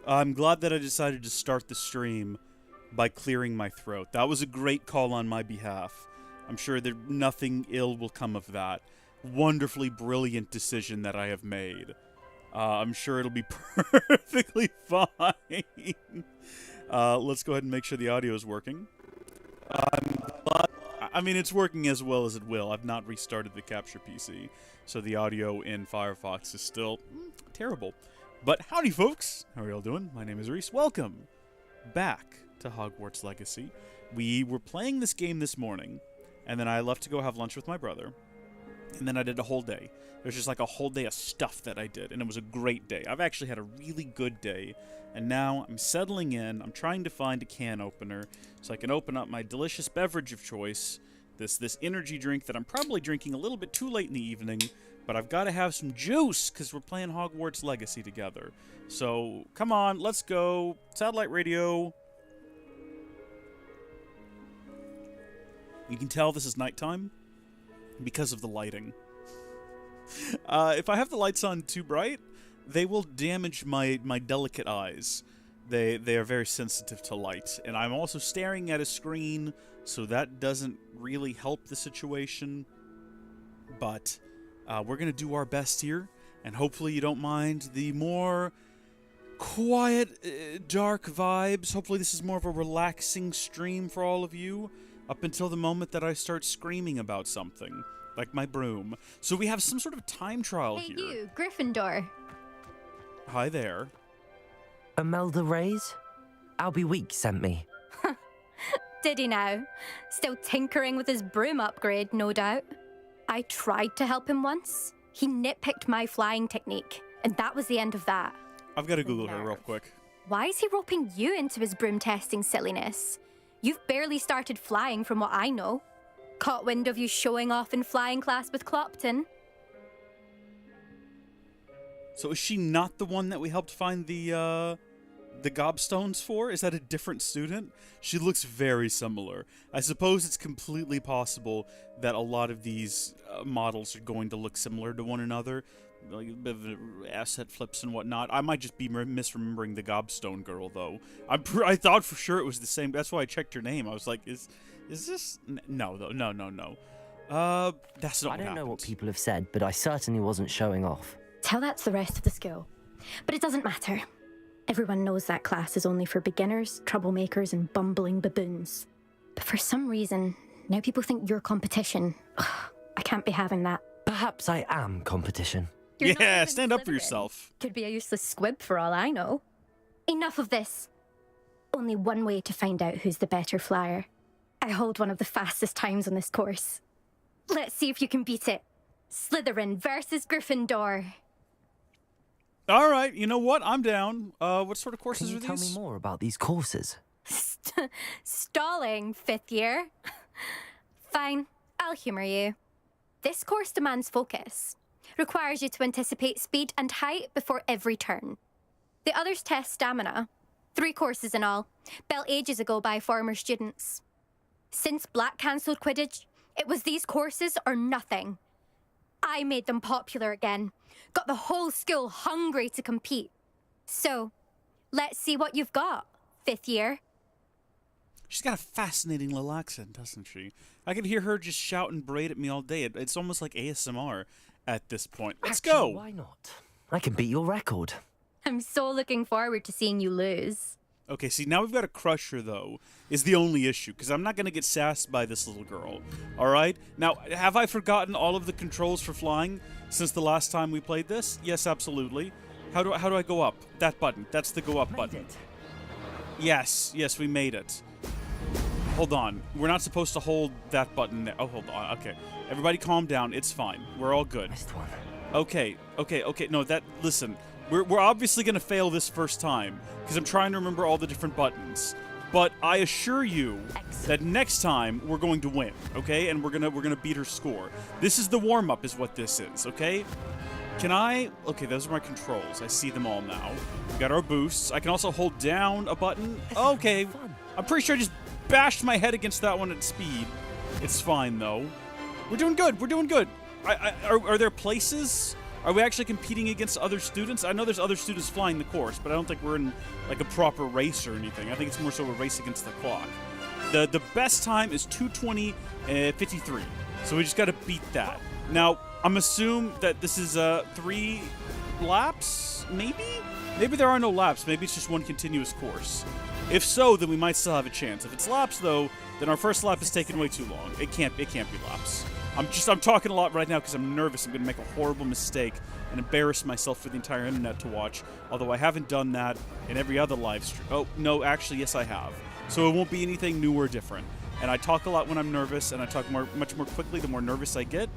I'm glad that I decided to start the stream by clearing my throat. That was a great call on my behalf. I'm sure that nothing ill will come of that. Wonderfully brilliant decision that I have made. I'm sure it'll be perfectly fine. Let's go ahead and make sure the audio is working. I mean, it's working as well as it will. I've not restarted the capture PC, so the audio in Firefox is still terrible. But howdy, folks! How are y'all doing? My name is Reese. Welcome back to Hogwarts Legacy. We were playing this game this morning, and then I left to go have lunch with my brother, and then I did a whole day. There's just like a whole day of stuff that I did, and it was a great day. I've actually had a really good day, and now I'm settling in. I'm trying to find a can opener so I can open up my delicious beverage of choice, this energy drink that I'm probably drinking a little bit too late in the evening, but I've got to have some juice because we're playing Hogwarts Legacy together. So, come on, let's go. Satellite radio. You can tell this is nighttime because of the lighting. If I have the lights on too bright, they will damage my delicate eyes. They are very sensitive to light. And I'm also staring at a screen, so that doesn't really help the situation. But we're going to do our best here, and hopefully you don't mind the more quiet, dark vibes. Hopefully this is more of a relaxing stream for all of you, up until the moment that I start screaming about something, like my broom. So we have some sort of time trial here. Hey you, Gryffindor. Hi there. Imelda Reyes? Albie Week sent me. Did he now? Still tinkering with his broom upgrade, no doubt. I tried to help him once. He nitpicked my flying technique, and that was the end of that. I've got to Google her real quick. Why is he roping you into his broom testing silliness? You've barely started flying from what I know. Caught wind of you showing off in flying class with Clopton. So is she not the one that we helped find the gobstones for? Is that a different student? She looks very similar. I suppose it's completely possible that a lot of these models are going to look similar to one another, like a bit of asset flips and whatnot. I might just be misremembering the gobstone girl, though. I thought for sure it was the same. That's why I checked her name. I was like, is this? No, though. No. That's not. I don't know what people have said, but I certainly wasn't showing off. Tell that to the rest of the school. But it doesn't matter. Everyone knows that class is only for beginners, troublemakers, and bumbling baboons. But for some reason, now people think you're competition. Ugh, I can't be having that. Perhaps I am competition. You're not Yeah, even stand up for Slytherin. yourself. Could be a useless squib for all I know. Enough of this. Only one way to find out who's the better flyer. I hold one of the fastest times on this course. Let's see if you can beat it. Slytherin versus Gryffindor. All right, you know what? I'm down. What sort of courses Can you are tell these? me more about these courses? Stalling, fifth year. Fine, I'll humour you. This course demands focus. Requires you to anticipate speed and height before every turn. The others test stamina. 3 courses in all, built ages ago by former students. Since Black cancelled Quidditch, it was these courses or nothing. I made them popular again. Got the whole school hungry to compete. So, let's see what you've got, fifth year. She's got a fascinating little accent, doesn't she? I can hear her just shout and braid at me all day. It's almost like ASMR at this point. Let's Actually, go! Why not? I can beat your record. I'm so looking forward to seeing you lose. Okay, see, now we've got to crush her, though, is the only issue, because I'm not going to get sassed by this little girl. Alright? Now, have I forgotten all of the controls for flying since the last time we played this? Yes, absolutely. How do I go up? That button. That's the go up button. It. Yes, we made it. Hold on. We're not supposed to hold that button there. Oh, hold on. Okay. Everybody calm down. It's fine. We're all good. Missed one. Okay. No, listen. We're obviously going to fail this first time, because I'm trying to remember all the different buttons. But I assure you that next time we're going to win, okay? And we're gonna beat her score. This is the warm-up is what this is, okay? Can I... Okay, those are my controls. I see them all now. We got our boosts. I can also hold down a button. Okay. I'm pretty sure I just bashed my head against that one at speed. It's fine, though. We're doing good. Are there places? Are we actually competing against other students? I know there's other students flying the course, but I don't think we're in like a proper race or anything. I think it's more so a race against the clock. The best time is 2:20:53. So we just got to beat that. Now, I'm assuming that this is 3 laps, maybe? Maybe there are no laps. Maybe it's just one continuous course. If so, then we might still have a chance. If it's laps, though, then our first lap is taking way too long. It can't be laps. I'm talking a lot right now because I'm nervous. I'm going to make a horrible mistake and embarrass myself for the entire internet to watch, although I haven't done that in every other live stream. Oh, no, actually, yes, I have. So it won't be anything new or different. And I talk a lot when I'm nervous, and I talk much more quickly the more nervous I get.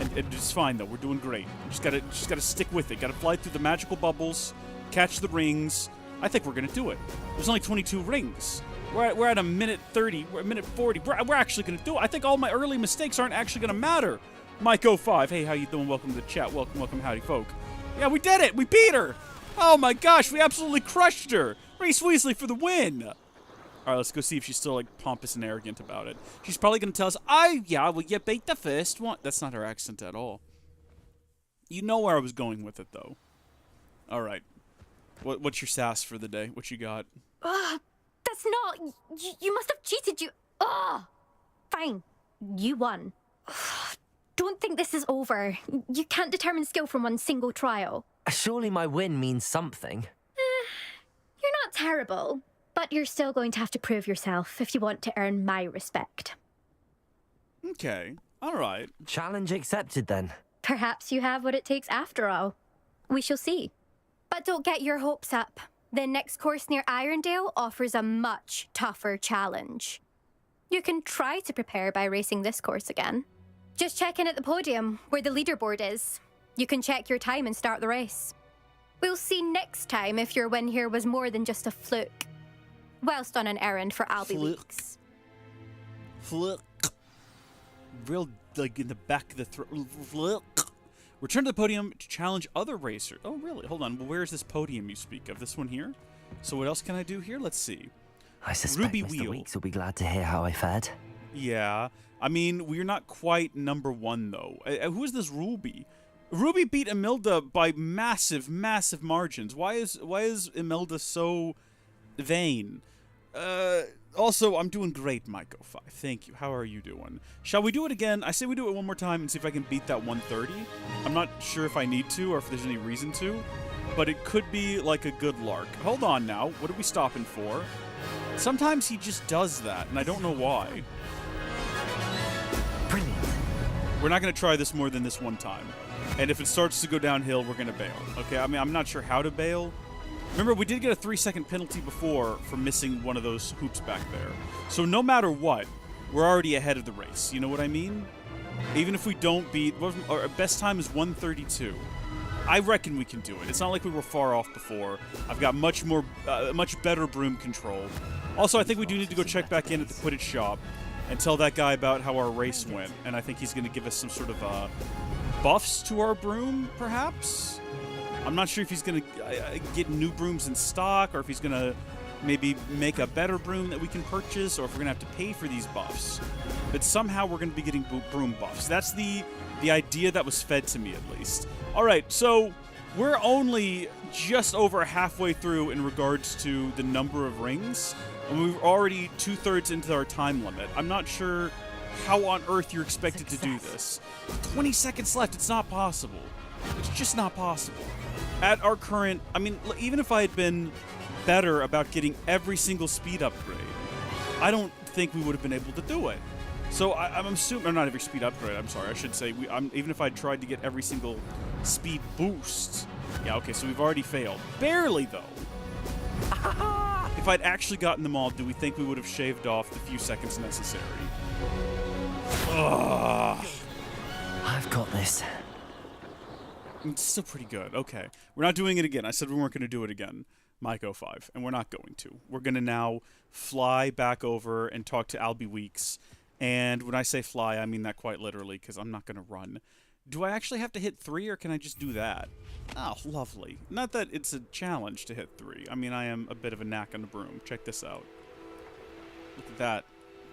And it's fine, though. We're doing great. Just gotta stick with it. Gotta fly through the magical bubbles, catch the rings. I think we're gonna do it. There's only 22 rings. We're at a minute 30. We're at minute 40. We're actually gonna do it. I think all my early mistakes aren't actually gonna matter. Mike05. Hey, how you doing? Welcome to the chat. Welcome, Howdy Folk. Yeah, we did it. We beat her. Oh my gosh, we absolutely crushed her. Reese Weasley for the win. All right, let's go see if she's still, like, pompous and arrogant about it. She's probably going to tell us, yeah, well, you beat the first one. That's not her accent at all. You know where I was going with it, though. All right. What's your sass for the day? What you got? That's not... You must have cheated, you... Fine. You won. Don't think this is over. You can't determine skill from one single trial. Surely my win means something. You're not terrible. But you're still going to have to prove yourself if you want to earn my respect. Okay. All right. Challenge accepted, then. Perhaps you have what it takes after all. We shall see. But don't get your hopes up. The next course near Irondale offers a much tougher challenge. You can try to prepare by racing this course again. Just check in at the podium, where the leaderboard is. You can check your time and start the race. We'll see next time if your win here was more than just a fluke. Whilst on an errand for Albie Weeks. Fluke. Real, like, in the back of the throat. Fluke. Return to the podium to challenge other racers. Oh, really? Hold on. Well, where is this podium you speak of? This one here? So what else can I do here? Let's see. I suspect Ruby Mr. Wheel. Weeks will be glad to hear how I fared. Yeah. I mean, we're not quite number 1, though. Who is this Ruby? Ruby beat Imelda by massive, massive margins. Why is Imelda so vain? Also, I'm doing great, Mike05. Thank you. How are you doing? Shall we do it again? I say we do it one more time and see if I can beat that 130. I'm not sure if I need to or if there's any reason to, but it could be like a good lark. Hold on now. What are we stopping for? Sometimes he just does that, and I don't know why. Brilliant. We're not going to try this more than this one time. And if it starts to go downhill, we're going to bail. Okay? I mean, I'm not sure how to bail. Remember, we did get a 3-second penalty before for missing one of those hoops back there. So no matter what, we're already ahead of the race. You know what I mean? Even if we don't beat... Our best time is 1:32. I reckon we can do it. It's not like we were far off before. I've got much better broom control. Also, I think we do need to go check back in at the Quidditch shop and tell that guy about how our race went. And I think he's going to give us some sort of buffs to our broom, perhaps? I'm not sure if he's going to get new brooms in stock or if he's going to maybe make a better broom that we can purchase or if we're going to have to pay for these buffs. But somehow we're going to be getting broom buffs. That's the idea that was fed to me, at least. All right, so we're only just over halfway through in regards to the number of rings, and we're already 2/3 into our time limit. I'm not sure how on earth you're expected to do this. 20 seconds left. It's not possible. It's just not possible. At our current... I mean, even if I had been better about getting every single speed upgrade, I don't think we would have been able to do it. So I'm assuming... Or not every speed upgrade, I'm sorry. I should say, even if I tried to get every single speed boost... Yeah, okay, so we've already failed. Barely, though. If I'd actually gotten them all, do we think we would have shaved off the few seconds necessary? Ugh. I've got this. It's still pretty good. Okay. We're not doing it again. I said we weren't going to do it again, Mike05, and we're not going to. We're going to now fly back over and talk to Albie Weeks. And when I say fly, I mean that quite literally, because I'm not going to run. Do I actually have to hit 3, or can I just do that? Oh, lovely. Not that it's a challenge to hit 3. I mean, I am a bit of a knack on the broom. Check this out. Look at that.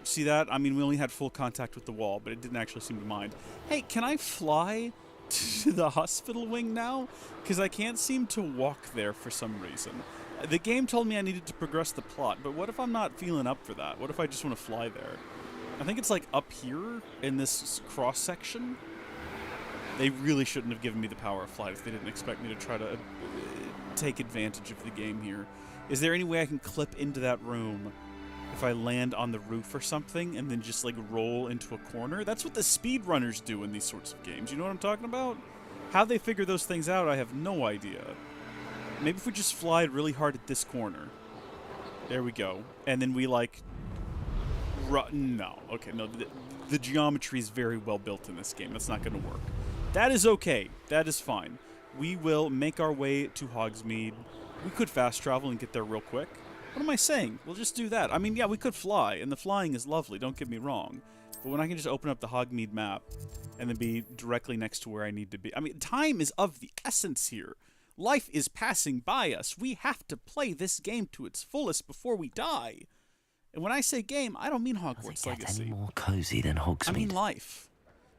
See that? I mean, we only had full contact with the wall, but it didn't actually seem to mind. Hey, can I fly to the hospital wing now? Because I can't seem to walk there for some reason. The game told me I needed to progress the plot, but what if I'm not feeling up for that? What if I just want to fly there? I think it's like up here in this cross-section. They really shouldn't have given me the power of flight if they didn't expect me to try to take advantage of the game here. Is there any way I can clip into that room if I land on the roof or something and then just like roll into a corner? That's what the speedrunners do in these sorts of games. You know what I'm talking about? How they figure those things out, I have no idea. Maybe if we just fly really hard at this corner. There we go. And then we like... No. Okay, no. The geometry is very well built in this game. That's not going to work. That is okay. That is fine. We will make our way to Hogsmeade. We could fast travel and get there real quick. What am I saying? We'll just do that. I mean, yeah, we could fly, and the flying is lovely, don't get me wrong. But when I can just open up the Hogsmeade map and then be directly next to where I need to be. I mean, time is of the essence here. Life is passing by us. We have to play this game to its fullest before we die. And when I say game, I don't mean Hogwarts Legacy. Does it get any more cozy than Hogsmeade? I mean life.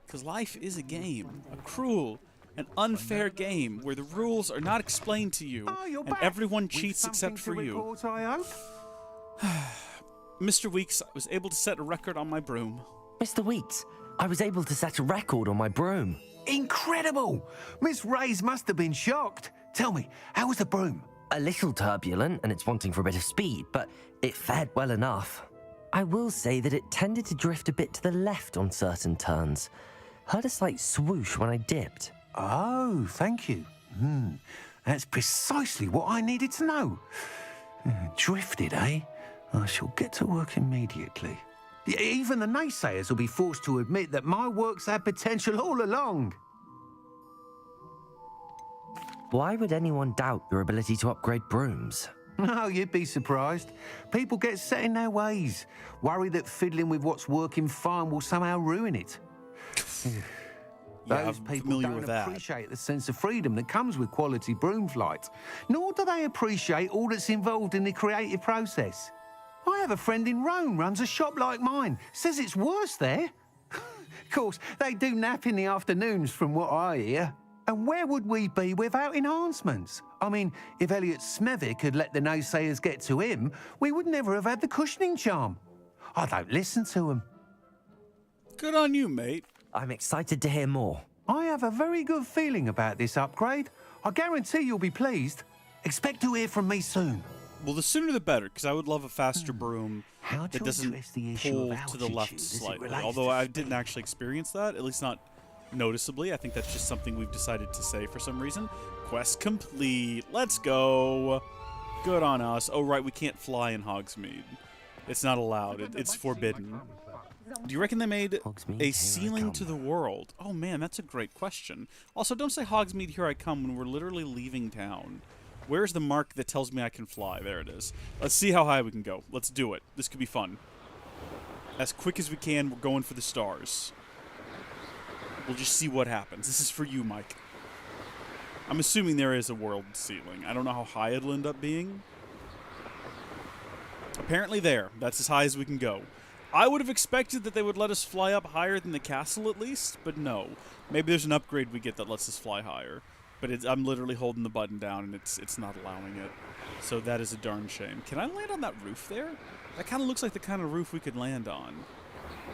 Because life is a game. A cruel and unfair game where the rules are not explained to you and everyone cheats except for you. Mr. Weeks, I was able to set a record on my broom. Mr. Weeks, I was able to set a record on my broom. Incredible! Miss Reyes must have been shocked. Tell me, how was the broom? A little turbulent and it's wanting for a bit of speed, but it fared well enough. I will say that it tended to drift a bit to the left on certain turns. Heard a slight swoosh when I dipped. Oh, thank you. That's precisely what I needed to know. Drifted, eh? I shall get to work immediately. Even the naysayers will be forced to admit that my work's had potential all along. Why would anyone doubt your ability to upgrade brooms? Oh, you'd be surprised. People get set in their ways, worry that fiddling with what's working fine will somehow ruin it. Those people don't appreciate the sense of freedom that comes with quality broom flight, nor do they appreciate all that's involved in the creative process. I have a friend in Rome runs a shop like mine, says it's worse there. Of course, they do nap in the afternoons from what I hear. And where would we be without enhancements? I mean, if Elliot Smethwick had let the naysayers get to him, we would never have had the cushioning charm. I don't listen to them. Good on you, mate. I'm excited to hear more. I have a very good feeling about this upgrade. I guarantee you'll be pleased. Expect to hear from me soon. Well, the sooner the better, because I would love a faster broom How that to doesn't address the issue pull of to the left altitude as it slightly. relates Although to I speed. didn't actually experience that, at least not noticeably. I think that's just something we've decided to say for some reason. Quest complete. Let's go. Good on us. Oh, right, we can't fly in Hogsmeade. It's not allowed. It's forbidden. Do you reckon they made Hogsmeade, a here I ceiling come. to the world? Oh, man, that's a great question. Also, don't say Hogsmeade, here I come when we're literally leaving town. Where's the mark that tells me I can fly? There it is. Let's see how high we can go. Let's do it. This could be fun. As quick as we can, we're going for the stars. We'll just see what happens. This is for you, Mike. I'm assuming there is a world ceiling. I don't know how high it'll end up being. Apparently there. That's as high as we can go. I would have expected that they would let us fly up higher than the castle at least, but no. Maybe there's an upgrade we get that lets us fly higher. But I'm literally holding the button down and it's not allowing it. So that is a darn shame. Can I land on that roof there? That kind of looks like the kind of roof we could land on.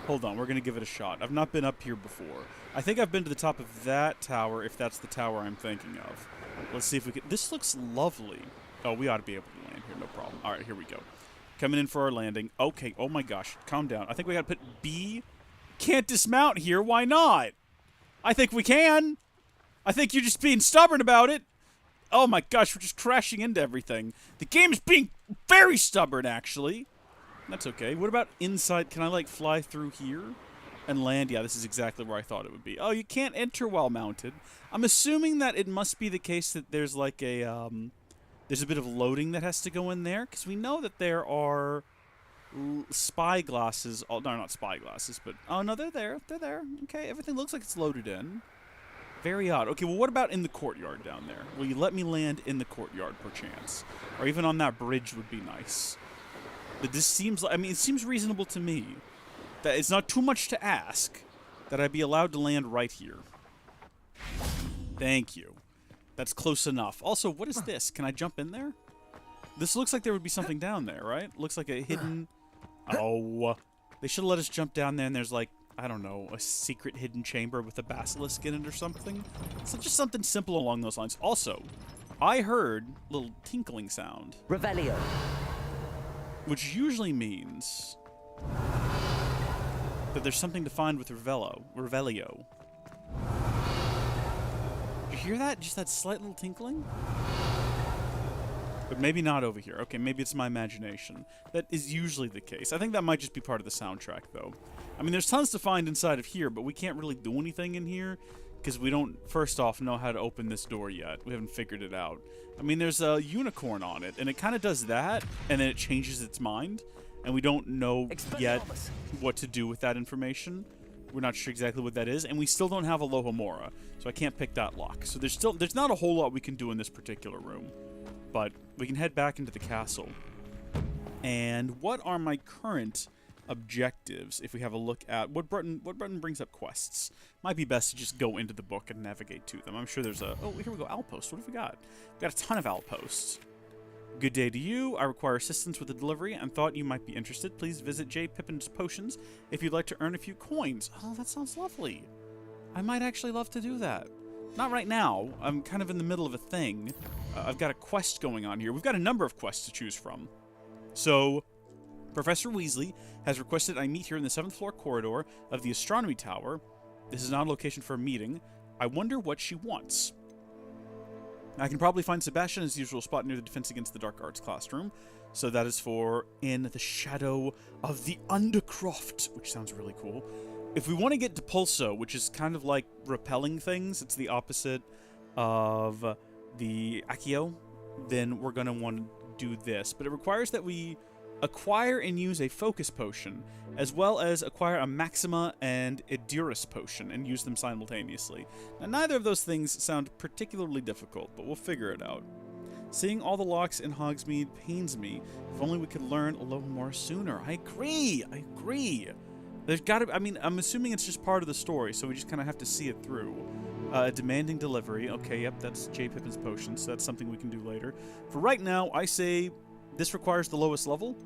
Hold on, we're going to give it a shot. I've not been up here before. I think I've been to the top of that tower, if that's the tower I'm thinking of. Let's see if we can... This looks lovely. Oh, we ought to be able to land here, no problem. All right, here we go. Coming in for our landing. Okay, oh my gosh, calm down. I think we got to put B. Can't dismount here, why not? I think we can. I think you're just being stubborn about it. Oh my gosh, we're just crashing into everything. The game's being very stubborn, actually. That's okay. What about inside? Can I, like, fly through here and land? Yeah, this is exactly where I thought it would be. Oh, you can't enter while mounted. I'm assuming that it must be the case that there's, like, there's a bit of loading that has to go in there, because we know that there are spy glasses. Oh, no, not spy glasses, but... Oh, no, they're there. They're there. Okay, everything looks like it's loaded in. Very odd. Okay, well, what about in the courtyard down there? Will you let me land in the courtyard, perchance? Or even on that bridge would be nice. But this seems like... I mean, it seems reasonable to me that it's not too much to ask that I be allowed to land right here. Thank you. That's close enough. Also, what is this? Can I jump in there? This looks like there would be something down there, right? Looks like a hidden... Oh. They should have let us jump down there and there's like, I don't know, a secret hidden chamber with a basilisk in it or something. So just something simple along those lines. Also, I heard a little tinkling sound. Revelio. Which usually means that there's something to find with Revelio. You hear that? Just that slight little tinkling? But maybe not over here. Okay, maybe it's my imagination. That is usually the case. I think that might just be part of the soundtrack, though. I mean, there's tons to find inside of here, but we can't really do anything in here because we don't, first off, know how to open this door yet. We haven't figured it out. I mean, there's a unicorn on it, and it kind of does that, and then it changes its mind, and we don't know yet what to do with that information. We're not sure exactly what that is, and we still don't have a Lohomora, so I can't pick that lock. So there's not a whole lot we can do in this particular room. But we can head back into the castle. And what are my current objectives if we have a look at what button brings up quests? Might be best to just go into the book and navigate to them. I'm sure there's a... Oh, here we go. Outpost. What have we got? We've got a ton of outposts. Good day to you. I require assistance with the delivery and thought you might be interested. Please visit J. Pippin's Potions if you'd like to earn a few coins. Oh, that sounds lovely. I might actually love to do that. Not right now. I'm kind of in the middle of a thing. I've got a quest going on here. We've got a number of quests to choose from. So, Professor Weasley has requested I meet here in the 7th floor corridor of the Astronomy Tower. This is not a location for a meeting. I wonder what she wants. I can probably find Sebastian in his usual spot near the Defense Against the Dark Arts classroom. So that is for In the Shadow of the Undercroft, which sounds really cool. If we want to get Depulso, which is kind of like repelling things, it's the opposite of the Accio, then we're going to want to do this. But it requires that we acquire and use a Focus Potion, as well as acquire a Maxima and Edurus Potion, and use them simultaneously. Now, neither of those things sound particularly difficult, but we'll figure it out. Seeing all the locks in Hogsmeade pains me. If only we could learn a little more sooner. I agree! I agree! There's got to... I mean, I'm assuming it's just part of the story, so we just kind of have to see it through. Demanding delivery. Okay, yep, that's J. Pippin's Potion, so that's something we can do later. For right now, I say this requires the lowest level,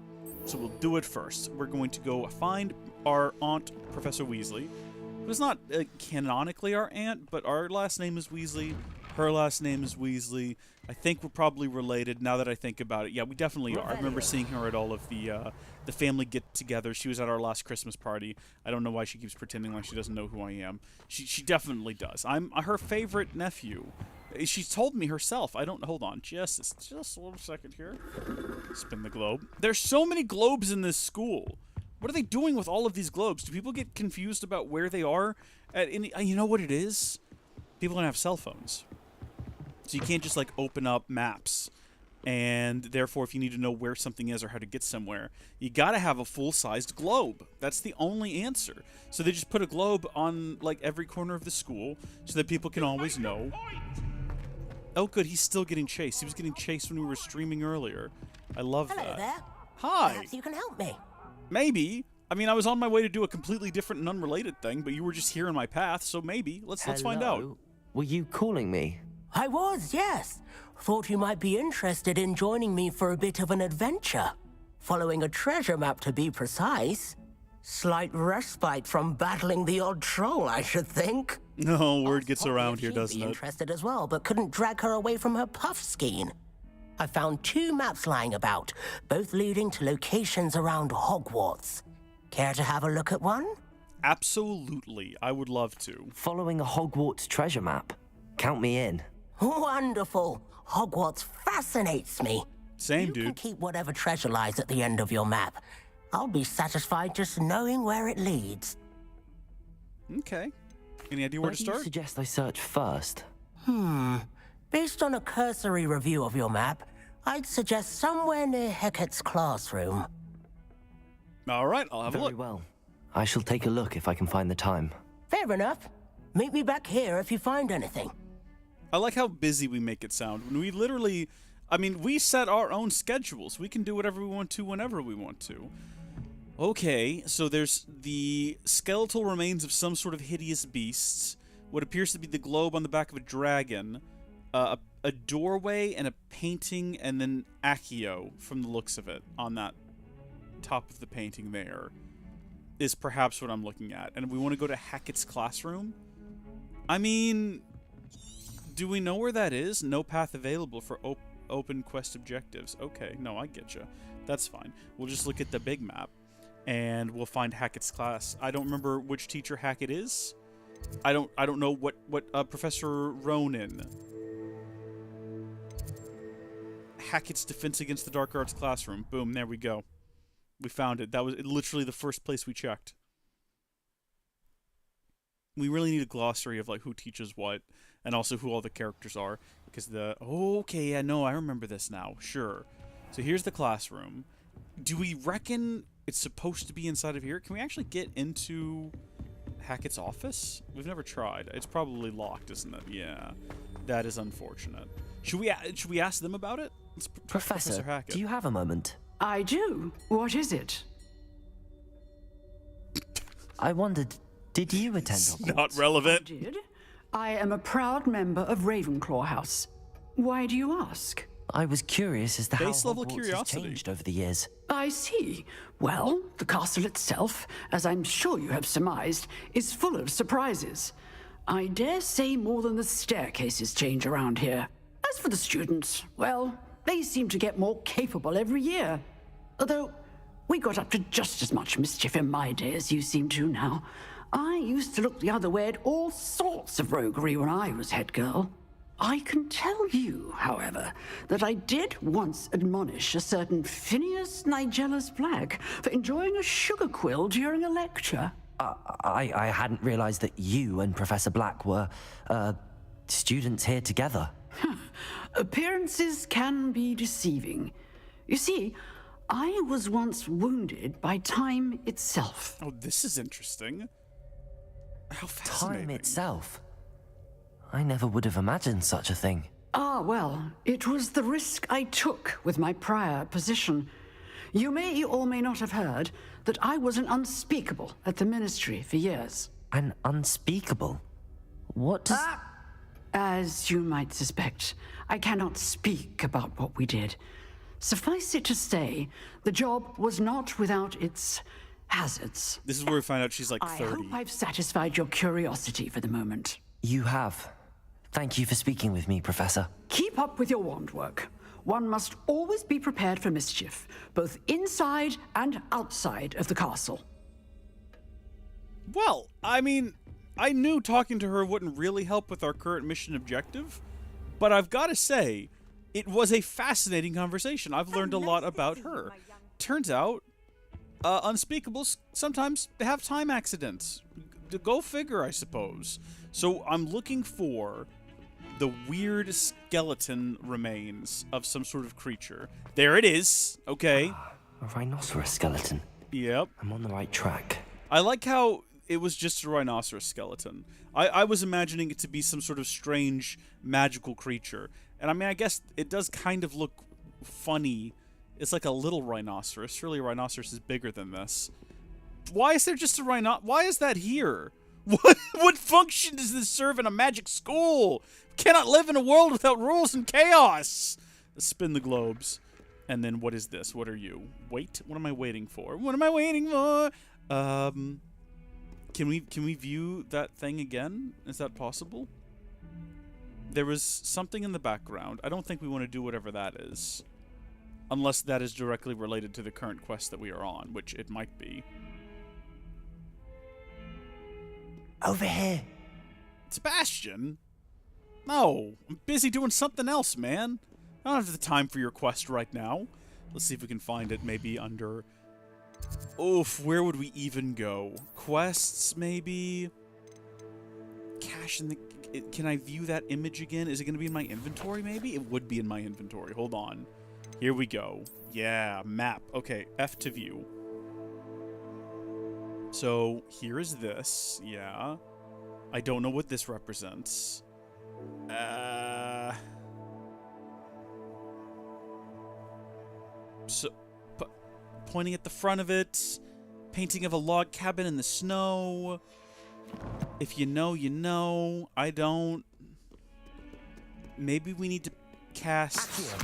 so we'll do it first. We're going to go find our aunt, Professor Weasley. It was not canonically our aunt, but our last name is Weasley. Her last name is Weasley. I think we're probably related now that I think about it. Yeah, we definitely are. I remember seeing her at all of the family get-togethers. She was at our last Christmas party. I don't know why she keeps pretending like she doesn't know who I am. She definitely does. I'm her favorite nephew. She's told me herself. I don't... Hold on. Just a little second here. Spin the globe. There's so many globes in this school. What are they doing with all of these globes? Do people get confused about where they are at any... You know what it is? People don't have cell phones. So you can't just, like, open up maps. And therefore, if you need to know where something is or how to get somewhere, you gotta have a full-sized globe. That's the only answer. So they just put a globe on, like, every corner of the school so that people can always know. Oh, good. He's still getting chased. He was getting chased when we were streaming earlier. I love that. Hello there. Hi. Perhaps you can help me. Maybe. I mean, I was on my way to do a completely different and unrelated thing, but you were just here in my path, so maybe. Let's find out. Hello? Were you calling me? I was, yes. Thought you might be interested in joining me for a bit of an adventure. Following a treasure map, to be precise. Slight respite from battling the odd troll, I should think. No, word gets around here, She'd doesn't be it? interested as well, but couldn't drag her away from her puff skein. I found 2 maps lying about, both leading to locations around Hogwarts. Care to have a look at one? Absolutely. I would love to. Following a Hogwarts treasure map. Count me in. Wonderful. Hogwarts fascinates me. Same, You can dude. keep whatever treasure lies at the end of your map. I'll be satisfied just knowing where it leads. Okay. Any idea Where where to do you start? suggest I search first? Based on a cursory review of your map, I'd suggest somewhere near Hecat's classroom. All right, I'll have a Very look. well. I shall take a look if I can find the time. Fair enough. Meet me back here if you find anything. I like how busy we make it sound. When we literally... I mean, we set our own schedules. We can do whatever we want to whenever we want to. Okay, so there's the skeletal remains of some sort of hideous beasts. what appears to be the globe on the back of a dragon, a doorway, and a painting, and then Accio, from the looks of it, on that top of the painting there, is perhaps what I'm looking at. And we want to go to Hackett's classroom? I mean, do we know where that is? No path available for open quest objectives. Okay, no, I get you. That's fine. We'll just look at the big map, and we'll find Hackett's class. I don't remember which teacher Hackett is. I don't know what Professor Ronan. Hackett's Defense Against the Dark Arts classroom. Boom, there we go. We found it. That was literally the first place we checked. We really need a glossary of like who teaches what, and also who all the characters are, because okay, yeah, no, I remember this now. Sure. So here's the classroom. Do we reckon it's supposed to be inside of here? Can we actually get into Hackett's office? We've never tried. It's probably locked, isn't it? Yeah. That is unfortunate. Should we ask them about it? Professor Hackett. Do you have a moment? I do. What is it? I wondered, did you attend Hogwarts? Not relevant. I did. I am a proud member of Ravenclaw House. Why do you ask? I was curious as to how Base level Hogwarts curiosity. has changed over the years. I see. Well, the castle itself, as I'm sure you have surmised, is full of surprises. I dare say more than the staircases change around here. As for the students, well, they seem to get more capable every year. Although, we got up to just as much mischief in my day as you seem to now. I used to look the other way at all sorts of roguery when I was head girl. I can tell you, however, that I did once admonish a certain Phineas Nigellus Black for enjoying a sugar quill during a lecture. I hadn't realized that you and Professor Black were, students here together. Appearances can be deceiving. You see, I was once wounded by time itself. Oh, this is interesting. How fascinating. Time itself. I never would have imagined such a thing. Ah, well, it was the risk I took with my prior position. You may or may not have heard that I was an unspeakable at the Ministry for years. An unspeakable? What does... As you might suspect, I cannot speak about what we did. Suffice it to say, the job was not without its hazards. This is where we find out she's like 30. I hope I've satisfied your curiosity for the moment. You have. Thank you for speaking with me, Professor. Keep up with your wand work. One must always be prepared for mischief, both inside and outside of the castle. Well, I mean, I knew talking to her wouldn't really help with our current mission objective, but I've got to say, it was a fascinating conversation. I've learned a lot about her. Turns out, unspeakables sometimes have time accidents. Go figure, I suppose. So I'm looking for the weird skeleton remains of some sort of creature. There it is. Okay. A rhinoceros skeleton. Yep. I'm on the right track. I like how it was just a rhinoceros skeleton. I was imagining it to be some sort of strange magical creature. And I mean, I guess it does kind of look funny. It's like a little rhinoceros. Surely a rhinoceros is bigger than this. Why is there just a rhino? Why is that here? What function does this serve in a magic school? Cannot live in a world without rules and chaos. Let's spin the globes. And then what is this? What are you? Wait. What am I waiting for? What am I waiting for? Can we view that thing again? Is that possible? There was something in the background. I don't think we want to do whatever that is. Unless that is directly related to the current quest that we are on, which it might be. Over here. Sebastian? No, I'm busy doing something else, man. I don't have the time for your quest right now. Let's see if we can find it maybe under... Oof, where would we even go? Quests, maybe? Cash in the... Can I view that image again? Is it going to be in my inventory, maybe? It would be in my inventory. Hold on. Here we go. Yeah, map. Okay, F to view. So, here is this. Yeah. I don't know what this represents. So, pointing at the front of it. Painting of a log cabin in the snow. If you know, you know. I don't. Maybe we need to cast...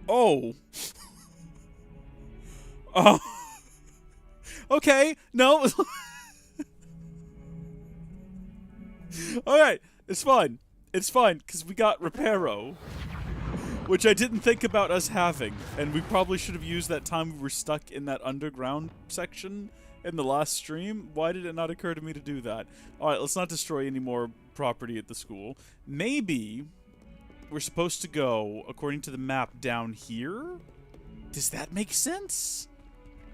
Oh. Oh. Okay. No. Alright. It's fine. It's fine, because we got Reparo. Which I didn't think about us having. And we probably should have used that time we were stuck in that underground section in the last stream. Why did it not occur to me to do that? Alright, let's not destroy any more property at the school. Maybe we're supposed to go, according to the map, down here? Does that make sense?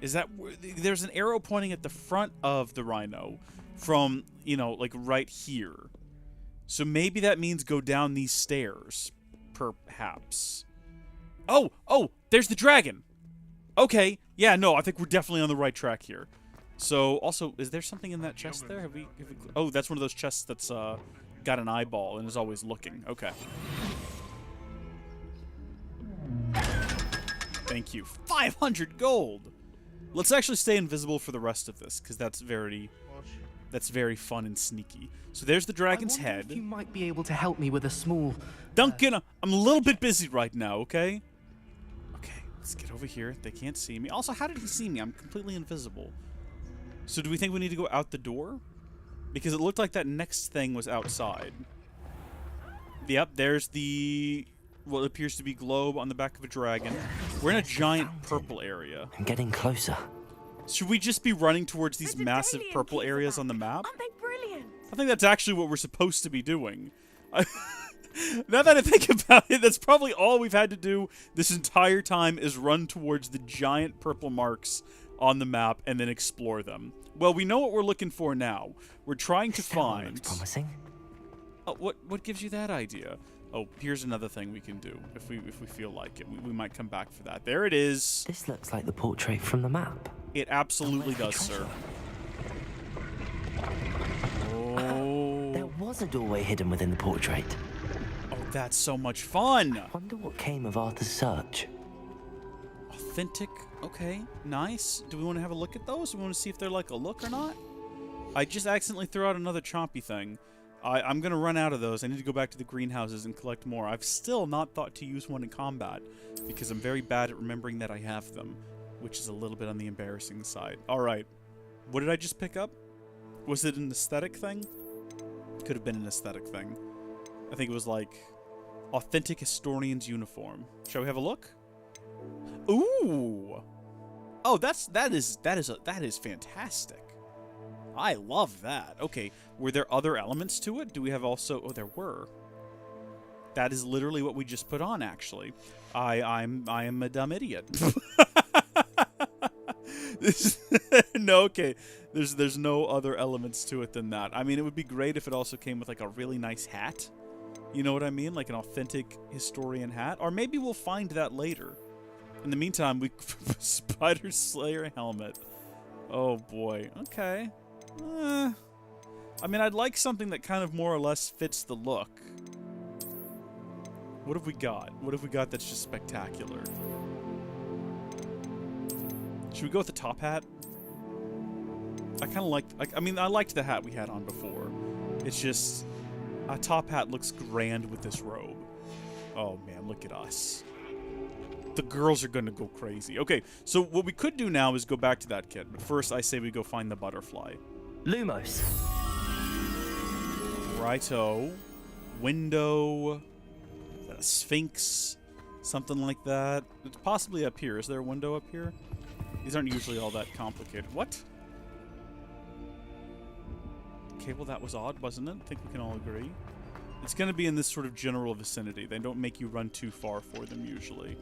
Is that... There's an arrow pointing at the front of the rhino from, you know, like right here. So maybe that means go down these stairs. Perhaps. Oh! Oh! There's the dragon! Okay. Yeah, no, I think we're definitely on the right track here. So, also, is there something in that chest there? Have we oh, that's one of those chests that's, got an eyeball and is always looking. Okay. Thank you. 500 gold! Let's actually stay invisible for the rest of this, because that's very fun and sneaky. So there's the dragon's head. If you might be able to help me with a small... Duncan, I'm a little bit busy right now, okay? Okay, let's get over here. They can't see me. Also, how did he see me? I'm completely invisible. So do we think we need to go out the door? Because it looked like that next thing was outside. Yep, there's the... what appears to be globe on the back of a dragon. We're in a giant purple area. I'm getting closer. Should we just be running towards these massive purple areas on the map? Aren't they brilliant? I think that's actually what we're supposed to be doing. Now that I think about it, that's probably all we've had to do this entire time is run towards the giant purple marks on the map and then explore them. Well, we know what we're looking for now. We're trying to find... Looks promising. Oh, what gives you that idea? Oh, here's another thing we can do if we feel like it. We might come back for that. There it is. This looks like the portrait from the map. It absolutely does, sir. Oh. There was a doorway hidden within the portrait. Oh, that's so much fun. Wonder what came of Arthur's search. Authentic. Okay, nice. Do we want to have a look at those? Do we want to see if they're like a look or not? I just accidentally threw out another chompy thing. I'm going to run out of those. I need to go back to the greenhouses and collect more. I've still not thought to use one in combat because I'm very bad at remembering that I have them, which is a little bit on the embarrassing side. All right. What did I just pick up? Was it an aesthetic thing? Could have been an aesthetic thing. I think it was like authentic historian's uniform. Shall we have a look? Ooh. Oh, that is fantastic. I love that. Okay, were there other elements to it? Do we have also... Oh, there were. That is literally what we just put on, actually. I am a dumb idiot. No, okay. There's no other elements to it than that. I mean, it would be great if it also came with, like, a really nice hat. You know what I mean? Like an authentic historian hat. Or maybe we'll find that later. In the meantime, we... Spider Slayer helmet. Oh, boy. Okay. I mean, I'd like something that kind of more or less fits the look. What have we got? What have we got that's just spectacular? Should we go with the top hat? I kind of like... I mean, I liked the hat we had on before. It's just... A top hat looks grand with this robe. Oh, man, look at us. The girls are going to go crazy. Okay, so what we could do now is go back to that kit. But first, I say we go find the butterfly. Lumos. Righto. Window. Is that a sphinx? Something like that. It's possibly up here. Is there a window up here? These aren't usually all that complicated. What? Okay, well that was odd, wasn't it? I think we can all agree. It's going to be in this sort of general vicinity. They don't make you run too far for them usually.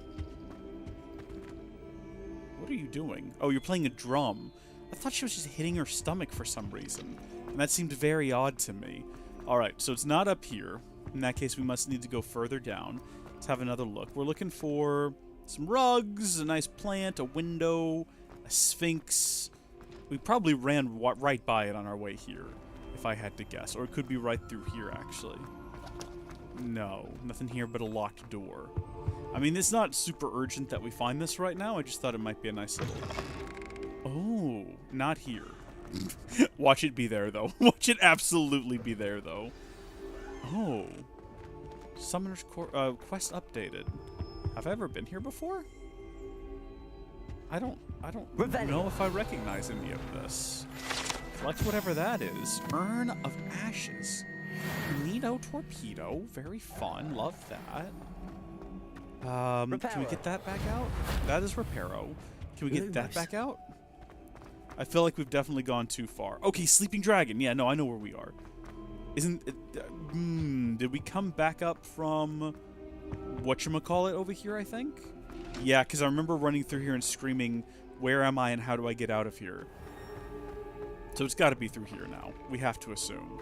What are you doing? Oh, you're playing a drum. I thought she was just hitting her stomach for some reason. And that seemed very odd to me. Alright, so it's not up here. In that case, we must need to go further down. Let's have another look. We're looking for some rugs, a nice plant, a window, a sphinx. We probably ran right by it on our way here, if I had to guess. Or it could be right through here, actually. No, nothing here but a locked door. I mean, it's not super urgent that we find this right now. I just thought it might be a nice little... Oh, not here. Watch it be there, though. Watch it absolutely be there, though. Oh. Summoner's quest updated. Have I ever been here before? I don't know if I recognize any of this. Collect whatever that is. Urn of Ashes. Neato Torpedo. Very fun. Love that. Can we get that back out? That is Reparo. Can we get that back out? I feel like we've definitely gone too far. Okay, Sleeping Dragon. Yeah, no, I know where we are. Isn't it, did we come back up from whatchamacallit over here, I think? Yeah, because I remember running through here and screaming, where am I and how do I get out of here? So it's got to be through here now. We have to assume.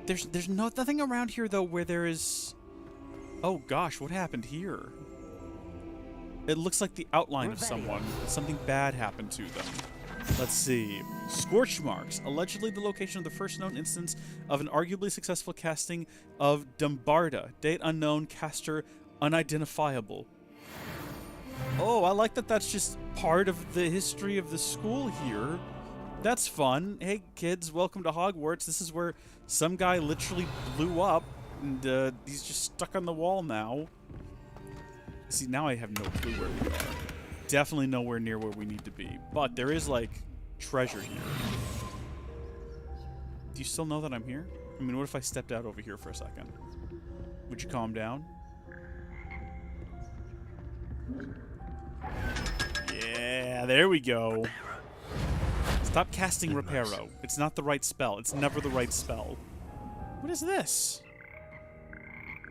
There's nothing around here, though, where there is... Oh, gosh, what happened here? It looks like the outline of someone. Something bad happened to them. Let's see. Scorch marks. Allegedly the location of the first known instance of an arguably successful casting of Dumbarda. Date unknown. Caster unidentifiable. Oh, I like that that's just part of the history of the school here. That's fun. Hey, kids, welcome to Hogwarts. This is where some guy literally blew up, and he's just stuck on the wall now. See, now I have no clue where we are. Definitely nowhere near where we need to be. But there is, like, treasure here. Do you still know that I'm here? I mean, what if I stepped out over here for a second? Would you calm down? Yeah, there we go. Stop casting Reparo. It's not the right spell. It's never the right spell. What is this?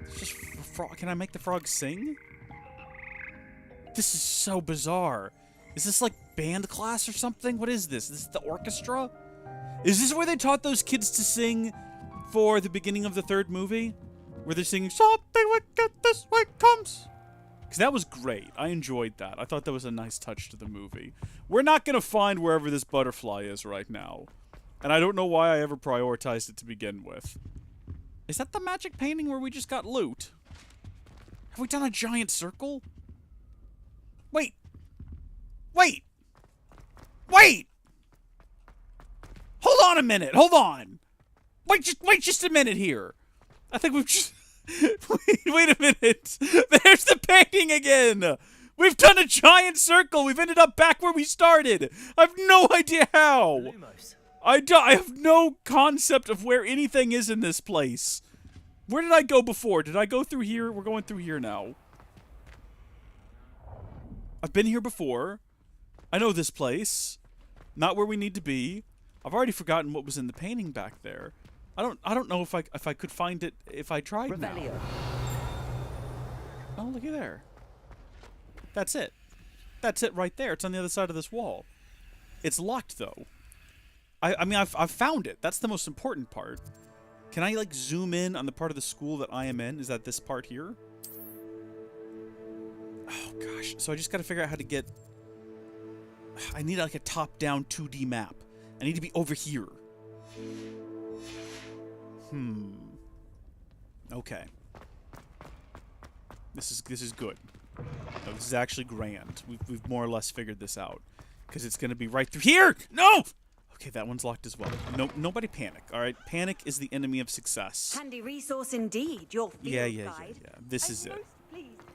It's just frog. Can I make the frog sing? This is so bizarre. Is this like band class or something? What is this? Is this the orchestra? Is this where they taught those kids to sing for the beginning of the third movie? Where they're singing, something wicked this way comes. Because that was great. I enjoyed that. I thought that was a nice touch to the movie. We're not going to find wherever this butterfly is right now. And I don't know why I ever prioritized it to begin with. Is that the magic painting where we just got loot? Have we done a giant circle? Wait. Wait. Wait. Hold on a minute. Hold on. Wait just a minute here. I think we've just... wait a minute. There's the painting again. We've done a giant circle. We've ended up back where we started. I have no idea how. I have no concept of where anything is in this place. Where did I go before? Did I go through here? We're going through here now. I've been here before. I know this place. Not where we need to be. I've already forgotten what was in the painting back there. I don't know if I could find it if I tried now. Oh, looky there. That's it. That's it right there. It's on the other side of this wall. It's locked though. I mean I've found it. That's the most important part. Can I like zoom in on the part of the school that I am in? Is that this part here? Oh gosh. So I just got to figure out how to get... I need like a top-down 2D map. I need to be over here. Okay. This is good. No, this is actually grand. We've more or less figured this out. Because it's going to be right through here! No! Okay, that one's locked as well. No, nobody panic, alright? Panic is the enemy of success. Handy resource indeed, your field guide. Yeah. This is it.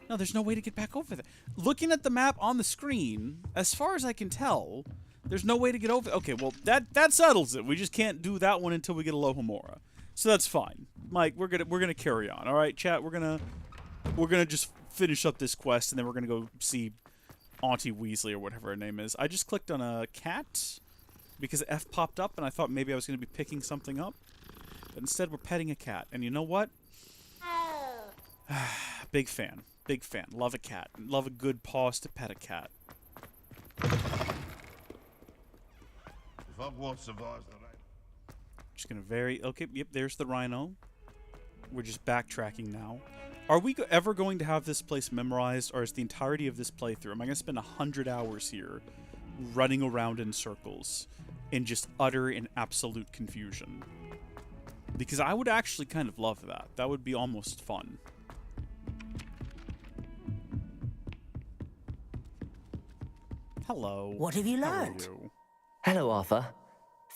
No, there's no way to get back over there. Looking at the map on the screen, as far as I can tell, there's no way to get over... Okay, well, that settles it. We just can't do that one until we get a Alohomora. So that's fine. Mike, we're gonna carry on. All right, chat. We're gonna just finish up this quest, and then we're gonna go see Auntie Weasley or whatever her name is. I just clicked on a cat because F popped up, and I thought maybe I was gonna be picking something up, but instead we're petting a cat. And you know what? Big fan. Big fan. Love a cat. Love a good pause to pet a cat. If Hogwarts survives the rain. Just gonna okay, yep, there's the rhino. We're just backtracking now. Are we ever going to have this place memorized, or is the entirety of this playthrough? Am I gonna spend 100 hours here running around in circles? in just utter and absolute confusion. Because I would actually kind of love that. That would be almost fun. Hello. What have you How are learned? you? Hello, Arthur.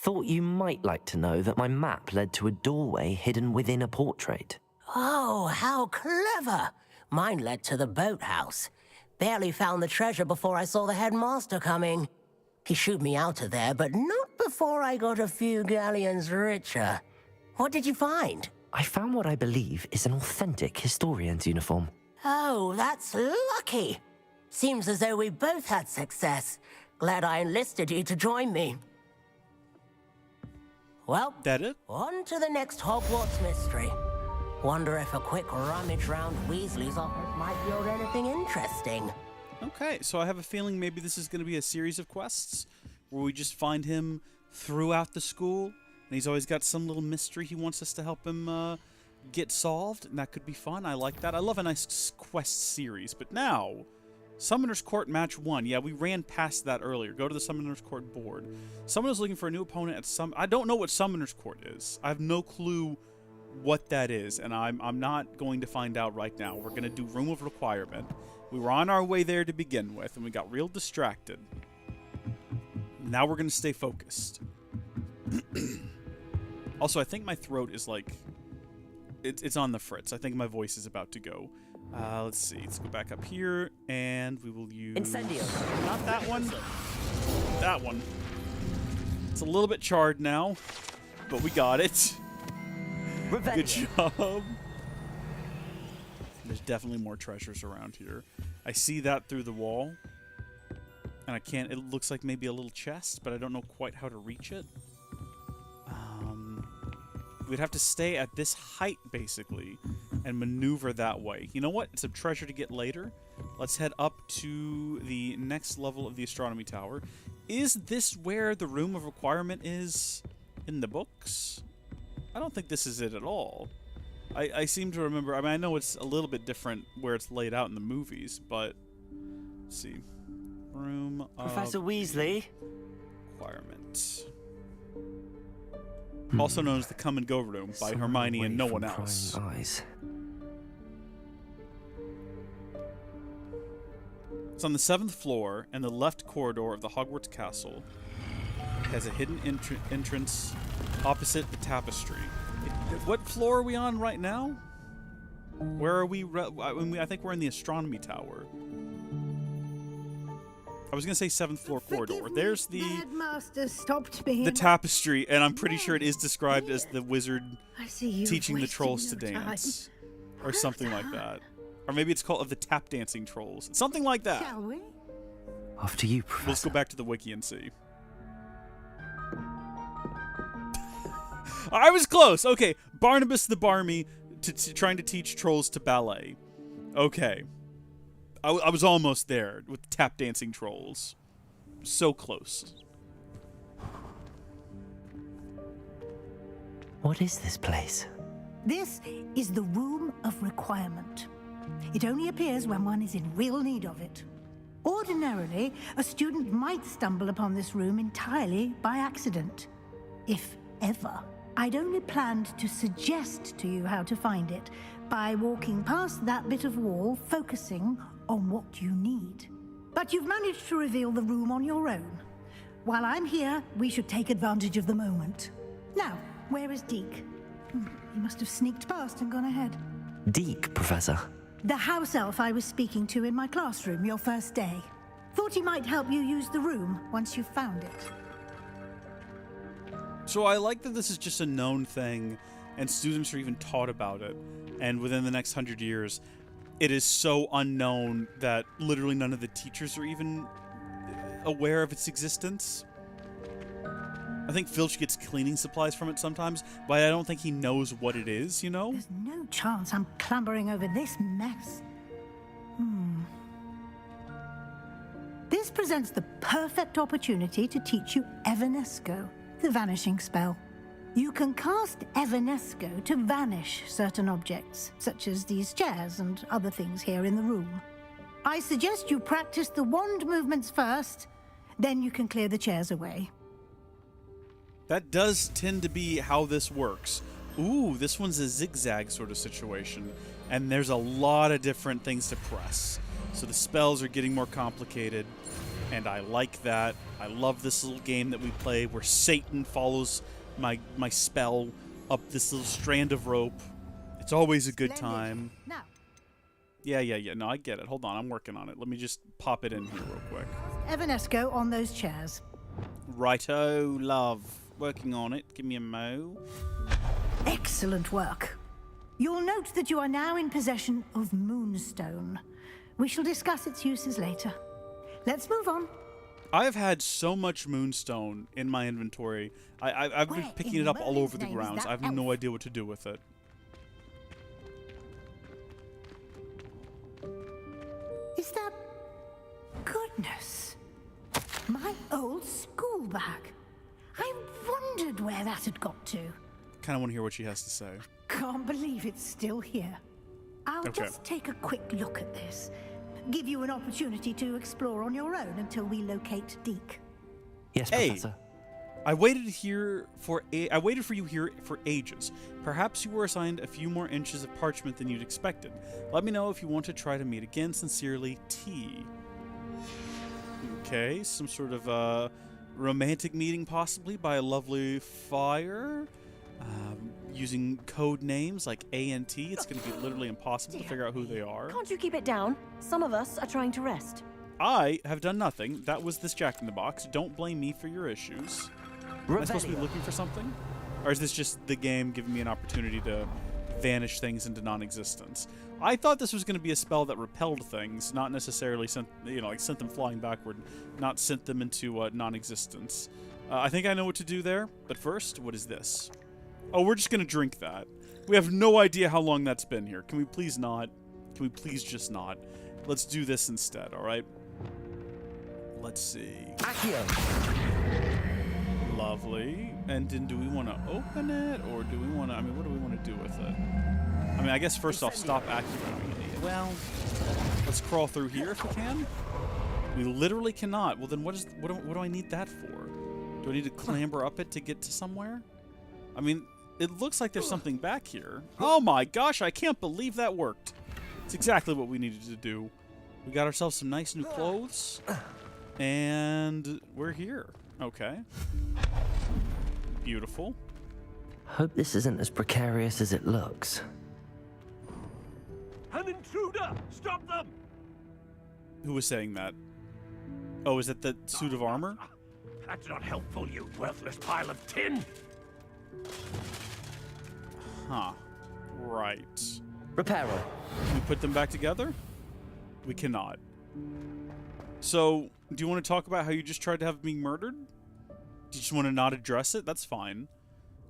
Thought you might like to know that my map led to a doorway hidden within a portrait. Oh, how clever! Mine led to the boathouse. Barely found the treasure before I saw the headmaster coming. He shooed me out of there, but not before I got a few galleons richer. What did you find? I found what I believe is an authentic historian's uniform. Oh, that's lucky. Seems as though we both had success. Glad I enlisted you to join me. Well, That it? on to the next Hogwarts mystery. Wonder if a quick rummage round Weasley's office might yield anything interesting. Okay, so I have a feeling maybe this is going to be a series of quests where we just find him throughout the school, and he's always got some little mystery he wants us to help him get solved, and that could be fun. I like that. I love a nice quest series. But now, Summoner's Court Match 1. Yeah, we ran past that earlier. Go to the Summoner's Court board. Summoner's looking for a new opponent at some... I don't know what Summoner's Court is. I have no clue what that is, and I'm not going to find out right now. We're going to do Room of Requirement. We were on our way there to begin with, and we got real distracted. Now we're going to stay focused. Also, I think my throat is like... It's on the fritz. I think my voice is about to go. Let's see. Let's go back up here, and we will use... Incendio. Not that one. That one. It's a little bit charred now, but we got it. Good job. There's definitely more treasures around here. I see that through the wall, and I can't... It looks like maybe a little chest, but I don't know quite how to reach it. We'd have to stay at this height, basically, and maneuver that way. You know what? It's a treasure to get later. Let's head up to the next level of the astronomy tower. Is this where the Room of Requirement is in the books? I don't think this is it at all. I seem to remember... I mean, I know it's a little bit different where it's laid out in the movies, but... Let's see. Room of Professor Weasley. Requirement. Also known as the Come and Go Room by Somewhere Hermione away and no from one else. prying eyes. It's on the 7th floor and the left corridor of the Hogwarts castle. It has a hidden entrance opposite the tapestry. What floor are we on right now? Where are we? I think we're in the astronomy tower. I was going to say 7th floor corridor. There's the Headmaster stopped me. the tapestry, and I'm pretty sure it is described as the wizard I see you teaching the wasting trolls to no time. dance. Or something like that. Or maybe it's called of the tap dancing trolls. Something like that. Shall we? After you, Let's Professor. go back to the wiki and see. I was close. Okay, Barnabas the Barmy trying to teach trolls to ballet. Okay. I was almost there with tap dancing trolls. So close. What is this place? This is the Room of Requirement. It only appears when one is in real need of it. Ordinarily, a student might stumble upon this room entirely by accident. If ever. I'd only planned to suggest to you how to find it by walking past that bit of wall, focusing on what you need. But you've managed to reveal the room on your own. While I'm here, we should take advantage of the moment. Now, where is Deke? He must have sneaked past and gone ahead. Deke, Professor. The house elf I was speaking to in my classroom your first day. Thought he might help you use the room once you found it. So I like that this is just a known thing, and students are even taught about it. And within the next 100 years, it is so unknown that literally none of the teachers are even aware of its existence. I think Filch gets cleaning supplies from it sometimes, but I don't think he knows what it is, you know? There's no chance I'm clambering over this mess. This presents the perfect opportunity to teach you Evanesco, the vanishing spell. You can cast Evanesco to vanish certain objects, such as these chairs and other things here in the room. I suggest you practice the wand movements first, then you can clear the chairs away. That does tend to be how this works. Ooh, this one's a zigzag sort of situation. And there's a lot of different things to press. So the spells are getting more complicated. And I like that. I love this little game that we play where Satan follows my spell up this little strand of rope. It's always a good time. Now, Yeah. No, I get it. Hold on, I'm working on it. Let me just pop it in here real quick. Evanesco on those chairs. Righto, love. Working on it. Give me a mo. Excellent work. You'll note that you are now in possession of Moonstone. We shall discuss its uses later. Let's move on. I've had so much Moonstone in my inventory. I've been Where picking in it up all Merlin's over the name is grounds. that I have no elf? idea what to do with it. Is that... Goodness. My old school bag. I wondered where that had got to. Kind of want to hear what she has to say. Can't believe it's still here. I'll Okay. just take a quick look at this. Give you an opportunity to explore on your own until we locate Deke. Yes, Hey. Professor. I waited for you here for ages. Perhaps you were assigned a few more inches of parchment than you'd expected. Let me know if you want to try to meet again. Sincerely, T. Okay, some sort of romantic meeting possibly by a lovely fire. Using code names like A and T, it's going to be literally impossible to figure out who they are. Can't you keep it down? Some of us are trying to rest. I have done nothing. That was this Jack-in-the-Box. Don't blame me for your issues. Am I supposed to be looking for something? Or is this just the game giving me an opportunity to vanish things into non-existence? I thought this was going to be a spell that repelled things, not necessarily sent them flying backward, not sent them into non-existence. I think I know what to do there, but first, what is this? Oh, we're just going to drink that. We have no idea how long that's been here. Can we please not? Can we please just not? Let's do this instead, all right? Let's see. Accio. Lovely. And then do we want to open it, or do we want to... I mean, what do we want to do with it? I mean, I guess first off, stop activating it. Well, let's crawl through here if we can. We literally cannot. Well, then what do I need that for? Do I need to clamber up it to get to somewhere? I mean, it looks like there's something back here. Oh my gosh, I can't believe that worked. It's exactly what we needed to do. We got ourselves some nice new clothes. And we're here. Okay. Beautiful. Hope this isn't as precarious as it looks. An intruder! Stop them! Who was saying that? Oh, is that the suit of armor? That's not helpful, you worthless pile of tin! Huh. Right. Reparo. Can we put them back together? We cannot. So, do you want to talk about how you just tried to have me murdered? Do you just want to not address it? That's fine.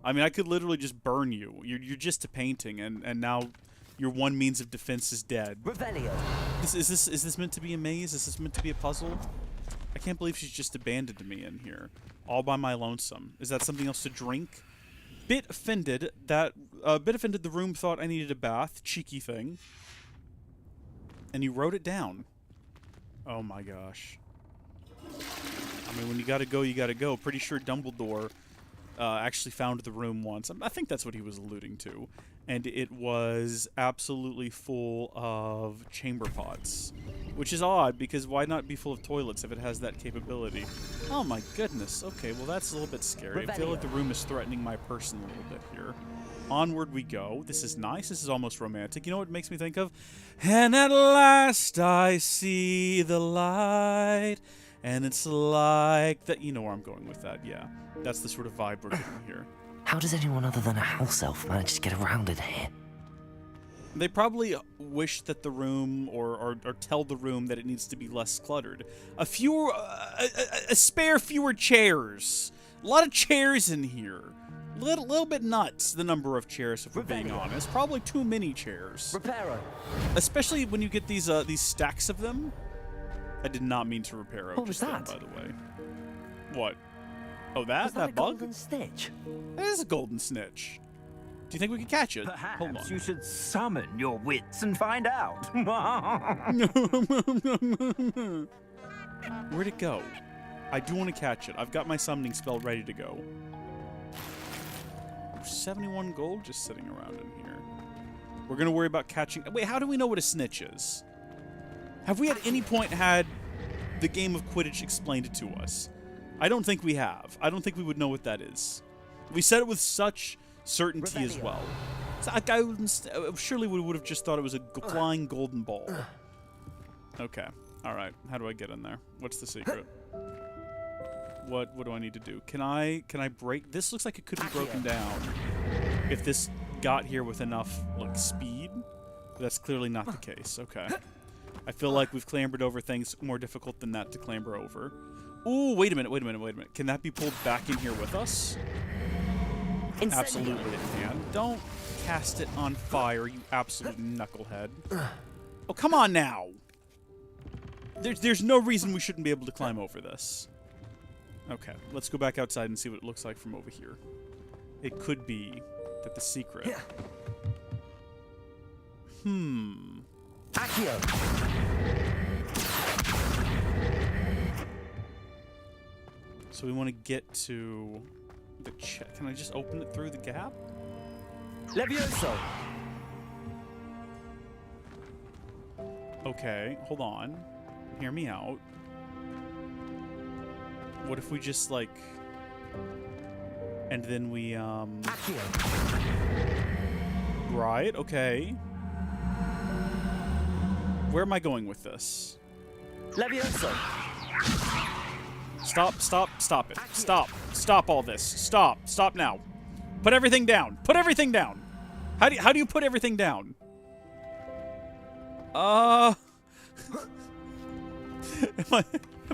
I mean, I could literally just burn you. You're just a painting, and now your one means of defense is dead. Revelio. Is this meant to be a maze? Is this meant to be a puzzle? I can't believe she's just abandoned me in here, all by my lonesome. Is that something else to drink? Bit offended that the room thought I needed a bath. Cheeky thing. And you wrote it down. Oh my gosh. I mean, when you gotta go, you gotta go. Pretty sure Dumbledore actually found the room once. I think that's what he was alluding to. And it was absolutely full of chamber pots. Which is odd, because why not be full of toilets if it has that capability? Oh my goodness. Okay, well that's a little bit scary. I feel like the room is threatening my person a little bit here. Onward we go. This is nice. This is almost romantic. You know what it makes me think of? And at last I see the light. And it's like that. You know where I'm going with that, yeah. That's the sort of vibe we're getting here. How does anyone other than a house elf manage to get around in here? They probably wish that the room, or tell the room that it needs to be less cluttered. A spare fewer chairs. A lot of chairs in here. Little bit nuts, the number of chairs, if we're being honest. Probably too many chairs. Reparo. Especially when you get these stacks of them. I did not mean to reparo. What was then, that? by the way. What? Oh, that? Was that a bug? golden snitch? That is a golden snitch. Do you think we can catch it? Perhaps Hold on. you should summon your wits and find out. Where'd it go? I do want to catch it. I've got my summoning spell ready to go. 71 gold just sitting around in here. We're going to worry about catching... Wait, how do we know what a snitch is? Have we at any point had the game of Quidditch explained it to us? I don't think we have. I don't think we would know what that is. We said it with such certainty as well. So surely we would have just thought it was a flying golden ball. Okay. All right. How do I get in there? What's the secret? What do I need to do? Can I break? This looks like it could be broken down. If this got here with enough like speed. That's clearly not the case. Okay. I feel like we've clambered over things more difficult than that to clamber over. Ooh, wait a minute. Can that be pulled back in here with us? Absolutely it can. Don't cast it on fire, you absolute knucklehead. Oh, come on now. There's no reason we shouldn't be able to climb over this. Okay, let's go back outside and see what it looks like from over here. It could be that the secret... Accio! So we want to get to the check. Can I just open it through the gap? Levioso! Okay, hold on. Hear me out. What if we just, like... And then we, Accio! Right, okay. Where am I going with this? Levioso! Stop it. Stop all this. Stop now. Put everything down. Put everything down. How do you put everything down? Have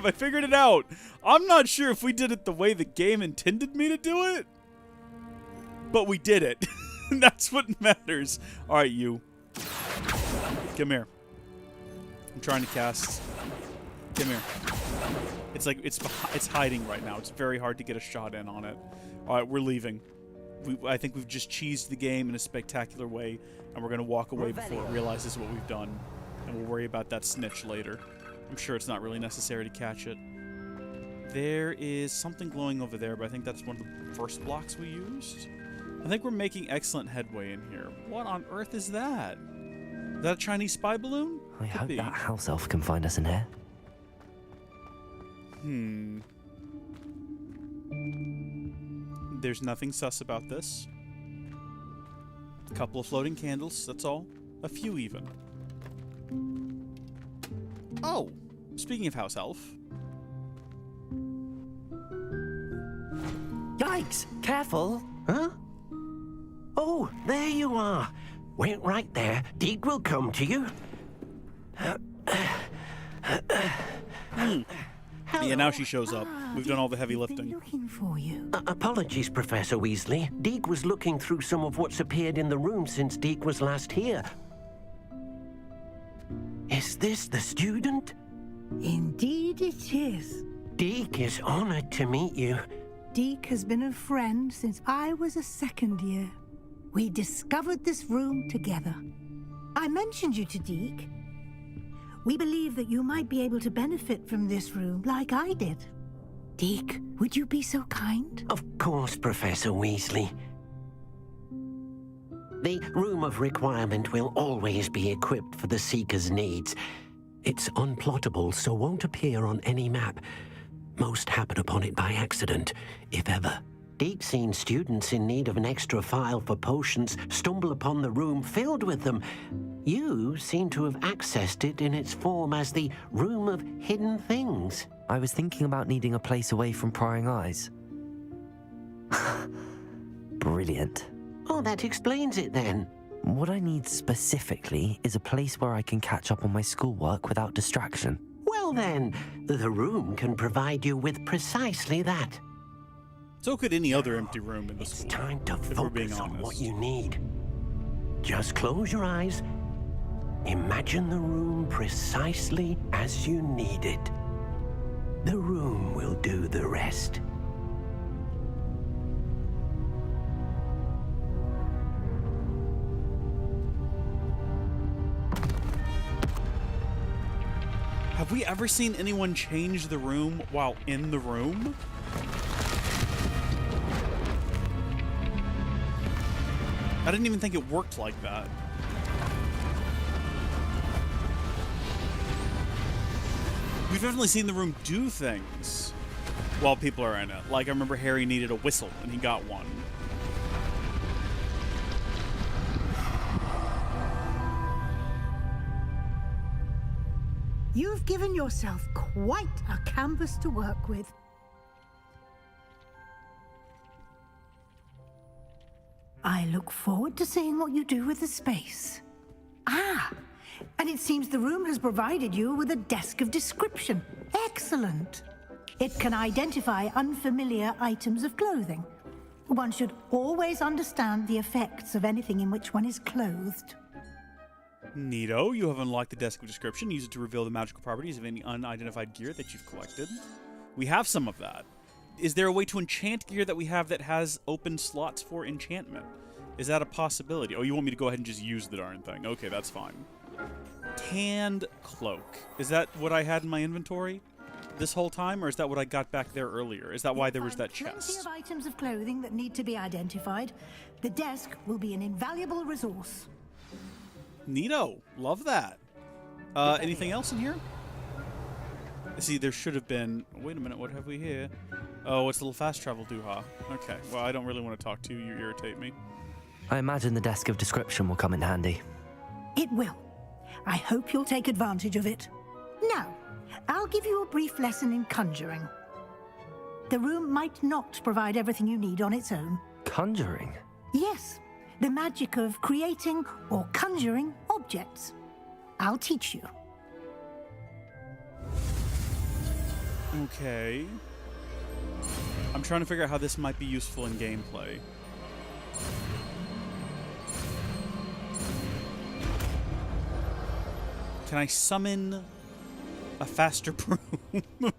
I figured it out? I'm not sure if we did it the way the game intended me to do it, but we did it. That's what matters. All right, you. Come here. I'm trying to cast. Come here. It's like it's hiding right now. It's very hard to get a shot in on it. All right, we're leaving. I think we've just cheesed the game in a spectacular way, and we're gonna walk away before it realizes what we've done, and we'll worry about that snitch later. I'm sure it's not really necessary to catch it. There is something glowing over there, but I think that's one of the first blocks we used. I think we're making excellent headway in here. What on earth is that? Is that a Chinese spy balloon? I hope that house elf can find us in here. There's nothing sus about this. A couple of floating candles, that's all. A few even. Oh, speaking of house elf. Yikes! Careful! Huh? Oh, there you are. Wait right there. Deek will come to you. Yeah, now she shows up. We've done all the heavy lifting. Looking for you. Apologies, Professor Weasley. Deek was looking through some of what's appeared in the room since Deek was last here. Is this the student? Indeed it is. Deek is honored to meet you. Deek has been a friend since I was a second year. We discovered this room together. I mentioned you to Deek. We believe that you might be able to benefit from this room like I did. Deek, would you be so kind? Of course, Professor Weasley. The Room of Requirement will always be equipped for the Seeker's needs. It's unplottable, so won't appear on any map. Most happen upon it by accident, if ever. Deep-seen students in need of an extra file for potions stumble upon the room filled with them. You seem to have accessed it in its form as the Room of Hidden Things. I was thinking about needing a place away from prying eyes. Brilliant. Oh, that explains it then. What I need specifically is a place where I can catch up on my schoolwork without distraction. Well then, the room can provide you with precisely that. So could any other empty room in the school. It's time to focus on what you need. Just close your eyes. Imagine the room precisely as you need it. The room will do the rest. Have we ever seen anyone change the room while in the room? I didn't even think it worked like that. We've definitely seen the room do things while people are in it. Like, I remember Harry needed a whistle, and he got one. You've given yourself quite a canvas to work with. I look forward to seeing what you do with the space. Ah, and it seems the room has provided you with a desk of description. Excellent. It can identify unfamiliar items of clothing. One should always understand the effects of anything in which one is clothed. Neato, you have unlocked the desk of description. Use it to reveal the magical properties of any unidentified gear that you've collected. We have some of that. Is there a way to enchant gear that we have that has open slots for enchantment? Is that a possibility? Oh, you want me to go ahead and just use the darn thing. Okay, that's fine. Tanned cloak. Is that what I had in my inventory this whole time, or is that what I got back there earlier? Is that why there was that chest? Plenty of items of clothing that need to be identified. The desk will be an invaluable resource. Neato. Love that. Anything else in here? See, there should have been... Wait a minute, what have we here? Oh, it's a little fast travel dooha. Okay, well, I don't really want to talk to you. You irritate me. I imagine the desk of description will come in handy. It will. I hope you'll take advantage of it. Now, I'll give you a brief lesson in conjuring. The room might not provide everything you need on its own. Conjuring? Yes, the magic of creating or conjuring objects. I'll teach you. Okay. I'm trying to figure out how this might be useful in gameplay. Can I summon a faster broom?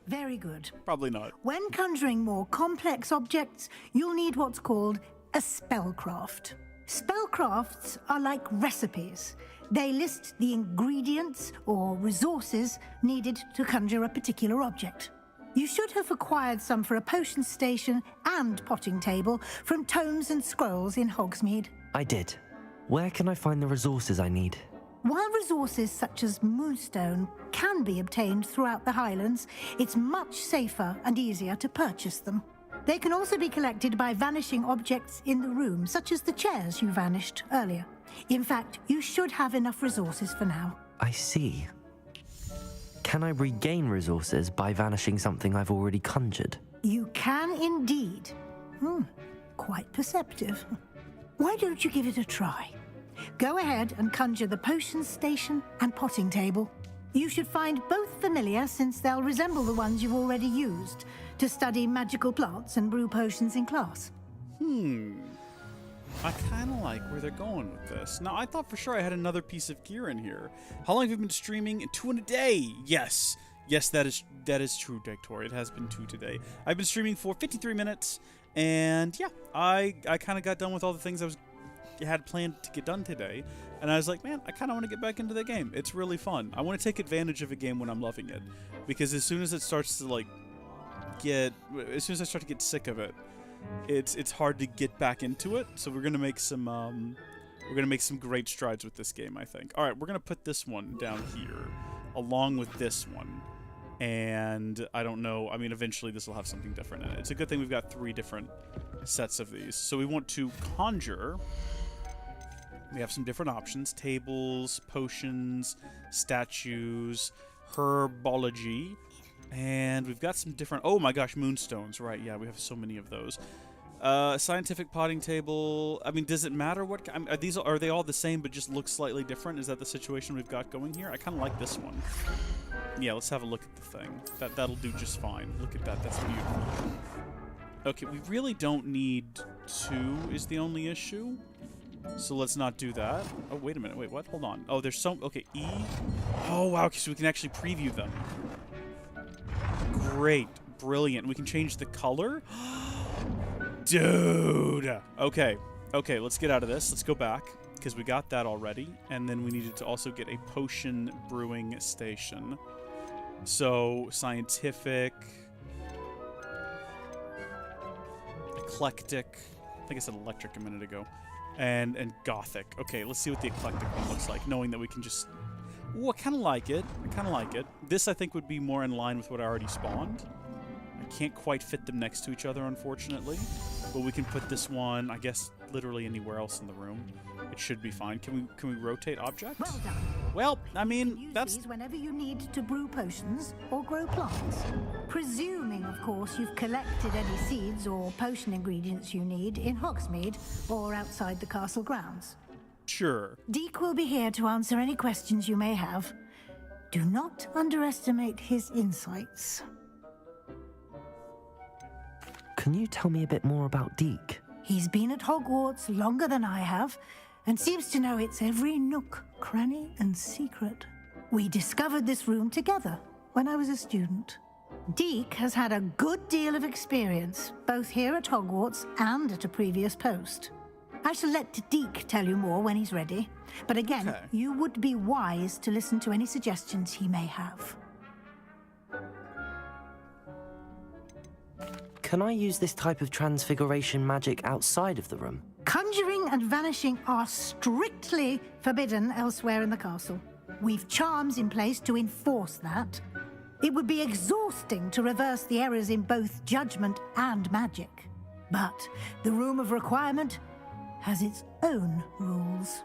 Very good. Probably not. When conjuring more complex objects, you'll need what's called a spellcraft. Spellcrafts are like recipes. They list the ingredients or resources needed to conjure a particular object. You should have acquired some for a potion station and potting table from tomes and scrolls in Hogsmeade. I did. Where can I find the resources I need? While resources such as moonstone can be obtained throughout the Highlands, it's much safer and easier to purchase them. They can also be collected by vanishing objects in the room, such as the chairs you vanished earlier. In fact, you should have enough resources for now. I see. Can I regain resources by vanishing something I've already conjured? You can indeed. Quite perceptive. Why don't you give it a try? Go ahead and conjure the potion station and potting table. You should find both familiar, since they'll resemble the ones you've already used to study magical plants and brew potions in class. I kind of like where they're going with this. Now, I thought for sure I had another piece of gear in here. How long have you been streaming? 2 in a day. Yes. Yes, that is true, Dector. It has been 2 today. I've been streaming for 53 minutes, and yeah, I kind of got done with all the things I had planned to get done today, and I was like, man, I kind of want to get back into the game. It's really fun. I want to take advantage of a game when I'm loving it, because as soon as it starts to as soon as I start to get sick of it, it's hard to get back into it. So we're gonna make some great strides with this game, I think. All right, we're gonna put this one down here, along with this one, and I don't know. I mean, eventually this will have something different in it. It's a good thing we've got 3 different sets of these. So we want to conjure. We have some different options: tables, potions, statues, herbology. And we've got some different... Oh my gosh, moonstones. Right, yeah, we have so many of those. Scientific potting table. I mean, does it matter what... are they all the same but just look slightly different? Is that the situation we've got going here? I kind of like this one. Yeah, let's have a look at the thing. That'll do just fine. Look at that. That's beautiful. Okay, we really don't need 2 is the only issue. So let's not do that. Oh, wait a minute. Wait, what? Hold on. Oh, there's some... Okay, E. Oh, wow. Okay, so we can actually preview them. Great. Brilliant. We can change the color. Dude. Okay. Okay, let's get out of this. Let's go back, because we got that already. And then we needed to also get a potion brewing station. So, scientific. Eclectic. I think I said electric a minute ago. and Gothic. Okay, let's see what the eclectic one looks like, knowing that we can just... Ooh, I kind of like it. I kind of like it. This, I think, would be more in line with what I already spawned. I can't quite fit them next to each other, unfortunately. But we can put this one, I guess, literally anywhere else in the room. It should be fine. Can we rotate objects? Well done. Well, I mean, Use that's... these whenever you need to brew potions or grow plants. Presuming, of course, you've collected any seeds or potion ingredients you need in Hogsmeade or outside the castle grounds. Sure. Deke will be here to answer any questions you may have. Do not underestimate his insights. Can you tell me a bit more about Deke? He's been at Hogwarts longer than I have, and seems to know its every nook, cranny, and secret. We discovered this room together when I was a student. Deke has had a good deal of experience, both here at Hogwarts and at a previous post. I shall let Deke tell you more when he's ready, but again, you would be wise to listen to any suggestions he may have. Can I use this type of transfiguration magic outside of the room? Conjuring and vanishing are strictly forbidden elsewhere in the castle. We've charms in place to enforce that. It would be exhausting to reverse the errors in both judgment and magic. But the Room of Requirement has its own rules.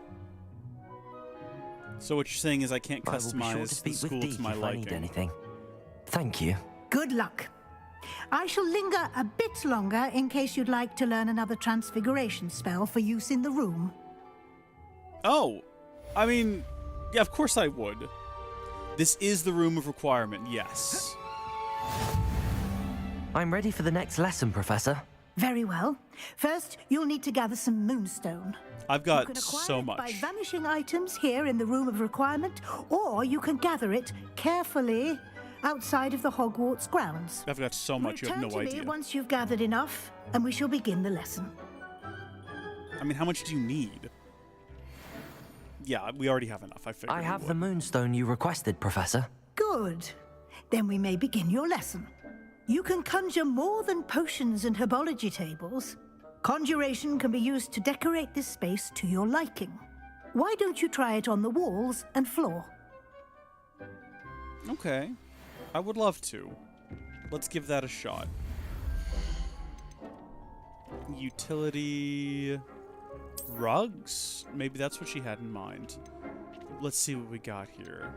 So what you're saying is I can't customize the school to my liking. I need anything. Thank you. Good luck. I shall linger a bit longer in case you'd like to learn another transfiguration spell for use in the room. Oh, I mean, yeah, of course I would. This is the Room of Requirement, yes. I'm ready for the next lesson, Professor. Very well. First, you'll need to gather some moonstone. I've got you can acquire so it much. by vanishing items here in the Room of Requirement, or you can gather it carefully outside of the Hogwarts grounds. I've got so much, you have no Return to idea. me once you've gathered enough, and we shall begin the lesson. I mean, how much do you need? Yeah, we already have enough, I figured. I have the moonstone you requested, Professor. Good. Then we may begin your lesson. You can conjure more than potions and herbology tables. Conjuration can be used to decorate this space to your liking. Why don't you try it on the walls and floor? Okay. I would love to. Let's give that a shot. Utility... rugs? Maybe that's what she had in mind. Let's see what we got here.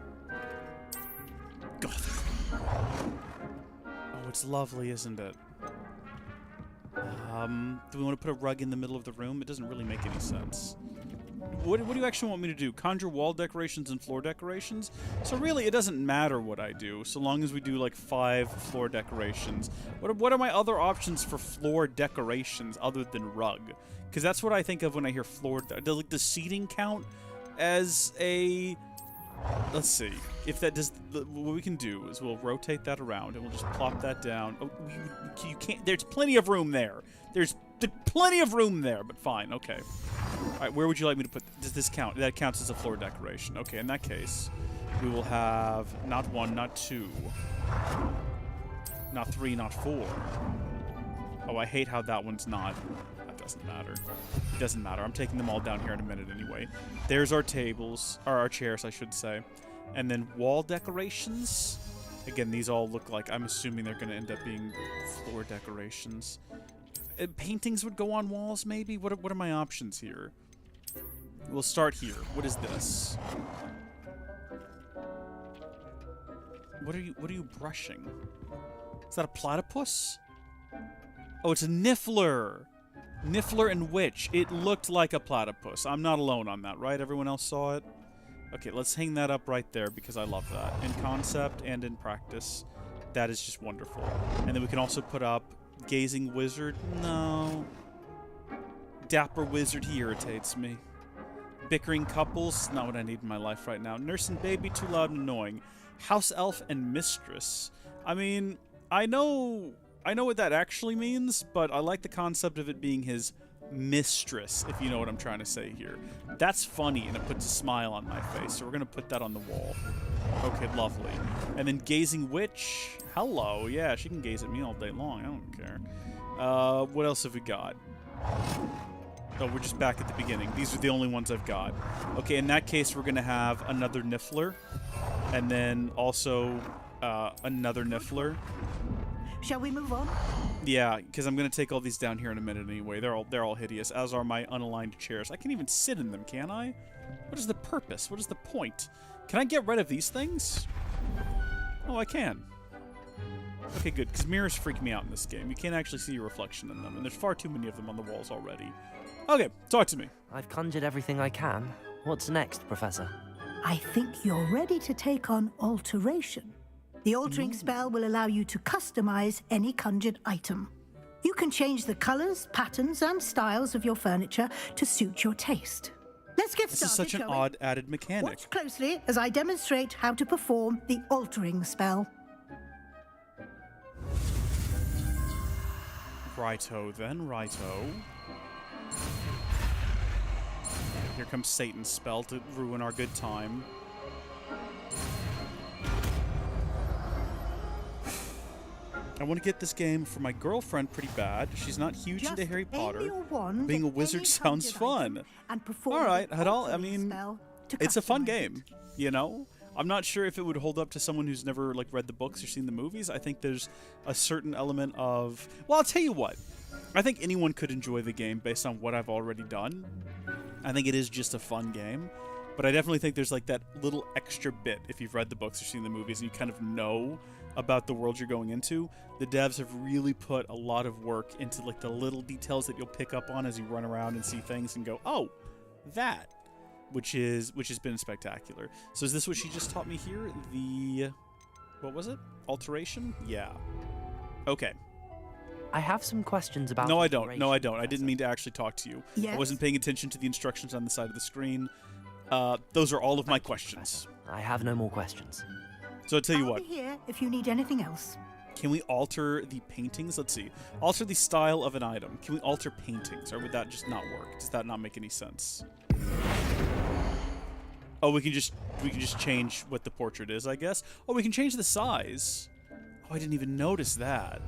Gothic. Oh, it's lovely, isn't it? Do we want to put a rug in the middle of the room? It doesn't really make any sense. What do you actually want me to do? Conjure wall decorations and floor decorations? So really, it doesn't matter what I do, so long as we do like 5 floor decorations. What are my other options for floor decorations other than rug? Because that's what I think of when I hear floor. Does the seating count as a... Let's see. If that does... What we can do is we'll rotate that around and we'll just plop that down. Oh, you can't... There's plenty of room there. There's plenty of room there, but fine. Okay. All right, where would you like me to put... Does this count? That counts as a floor decoration. Okay, in that case, we will have not 1, not 2, not 3, not 4. Oh, I hate how that one's not... Doesn't matter. It doesn't matter. I'm taking them all down here in a minute anyway. There's our tables, or our chairs, I should say. And then wall decorations. Again, these all look like, I'm assuming they're going to end up being floor decorations. Paintings would go on walls, maybe? What are my options here? We'll start here. What is this? What are you brushing? Is that a platypus? Oh, it's a niffler. Niffler and Witch. It looked like a platypus. I'm not alone on that, right? Everyone else saw it? Okay, let's hang that up right there because I love that. In concept and in practice. That is just wonderful. And then we can also put up Gazing Wizard. No. Dapper Wizard, he irritates me. Bickering Couples, not what I need in my life right now. Nurse and Baby, too loud and annoying. House Elf and Mistress. I mean, I know what that actually means, but I like the concept of it being his mistress, if you know what I'm trying to say here. That's funny, and it puts a smile on my face, so we're going to put that on the wall. Okay, lovely. And then Gazing Witch. Hello. Yeah, she can gaze at me all day long. I don't care. What else have we got? Oh, we're just back at the beginning. These are the only ones I've got. Okay, in that case, we're going to have another Niffler. And then also another Niffler. Shall we move on? Yeah, because I'm going to take all these down here in a minute anyway. They're all hideous, as are my unaligned chairs. I can't even sit in them, can I? What is the purpose? What is the point? Can I get rid of these things? Oh, I can. Okay, good, because mirrors freak me out in this game. You can't actually see your reflection in them, and there's far too many of them on the walls already. Okay, talk to me. I've conjured everything I can. What's next, Professor? I think you're ready to take on alteration. The altering spell will allow you to customize any conjured item. You can change the colors, patterns, and styles of your furniture to suit your taste. Let's get started. This is such an odd added mechanic. Watch closely as I demonstrate how to perform the altering spell. Righto then, righto. Here comes Satan's spell to ruin our good time. I want to get this game for my girlfriend pretty bad. She's not huge into Harry Potter. Being a wizard sounds fun. Alright, I mean, it's a fun game, you know? I'm not sure if it would hold up to someone who's never like read the books or seen the movies. I think there's a certain element of... Well, I'll tell you what. I think anyone could enjoy the game based on what I've already done. I think it is just a fun game. But I definitely think there's like that little extra bit if you've read the books or seen the movies and you kind of know about the world you're going into. The devs have really put a lot of work into like the little details that you'll pick up on as you run around and see things and go, oh, that. Which has been spectacular. So is this what she just taught me here? The... What was it? Alteration? Yeah. Okay. I have some questions about... No, I don't. No, I don't. I didn't mean to actually talk to you. Yes? I wasn't paying attention to the instructions on the side of the screen. Those are all of my questions. I have no more questions. So I'll tell you what. I'll be here if you need anything else. Can we alter the paintings? Let's see. Alter the style of an item. Can we alter paintings, or would that just not work? Does that not make any sense? Oh, we can just change what the portrait is, I guess. Oh, we can change the size. Oh, I didn't even notice that.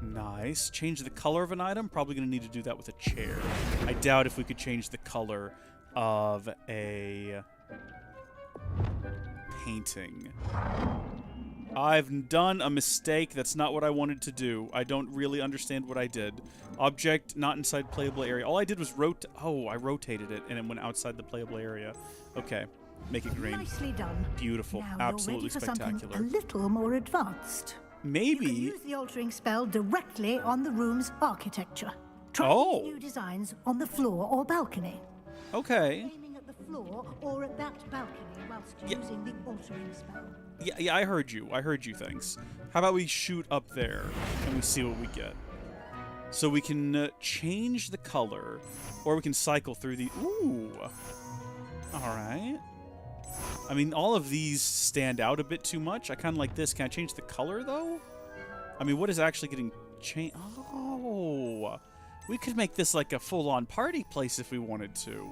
Nice. Change the color of an item. Probably going to need to do that with a chair. I doubt if we could change the color of a painting. I've done a mistake. That's not what I wanted to do. I don't really understand what I did. Object not inside playable area. All I did was I rotated it and it went outside the playable area. Okay, make it green. Nicely done. Beautiful. Now Absolutely you're ready for spectacular. something a little more advanced. Maybe. You can use the altering spell directly on the room's architecture. Try these new designs on the floor or balcony. Okay. Aiming at the floor or at that balcony whilst using the altering spell. Yeah, I heard you. I heard you, thanks. How about we shoot up there and we see what we get? So we can change the color, or we can cycle through the... Ooh. Alright. I mean, all of these stand out a bit too much. I kind of like this. Can I change the color, though? I mean, what is actually getting changed? Oh. We could make this like a full-on party place if we wanted to.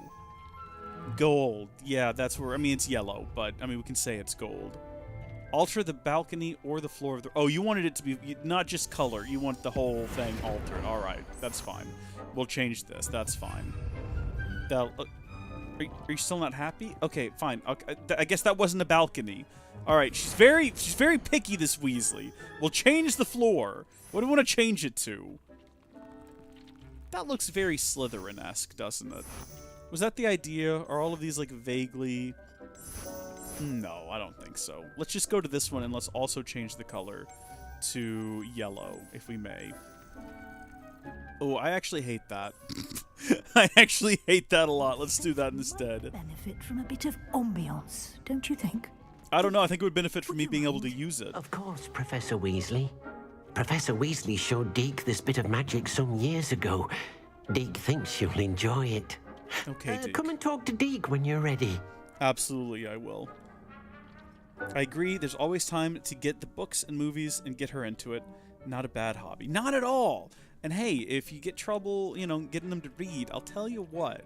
Gold. Yeah, that's where... I mean, it's yellow, but, I mean, we can say it's gold. Alter the balcony or the floor of the... Oh, you wanted it to be not just color. You want the whole thing altered. All right, that's fine. We'll change this. That's fine. Are you still not happy? Okay, fine. Okay, I guess that wasn't a balcony. All right, she's very picky, this Weasley. We'll change the floor. What do we want to change it to? That looks very Slytherin-esque, doesn't it? Was that the idea? Are all of these like vaguely... No, I don't think so. Let's just go to this one and let's also change the color to yellow, if we may. Oh, I actually hate that. I actually hate that a lot. Let's do that instead. Benefit from a bit of ambiance, don't you think? I don't know. I think it would benefit from me being able to use it. Of course, Professor Weasley. Professor Weasley showed Deke this bit of magic some years ago. Deke thinks you'll enjoy it. Okay, Deke. Come and talk to Deke when you're ready. Absolutely, I will. I agree, there's always time to get the books and movies and get her into it. Not a bad hobby. Not at all! And hey, if you get trouble, you know, getting them to read, I'll tell you what.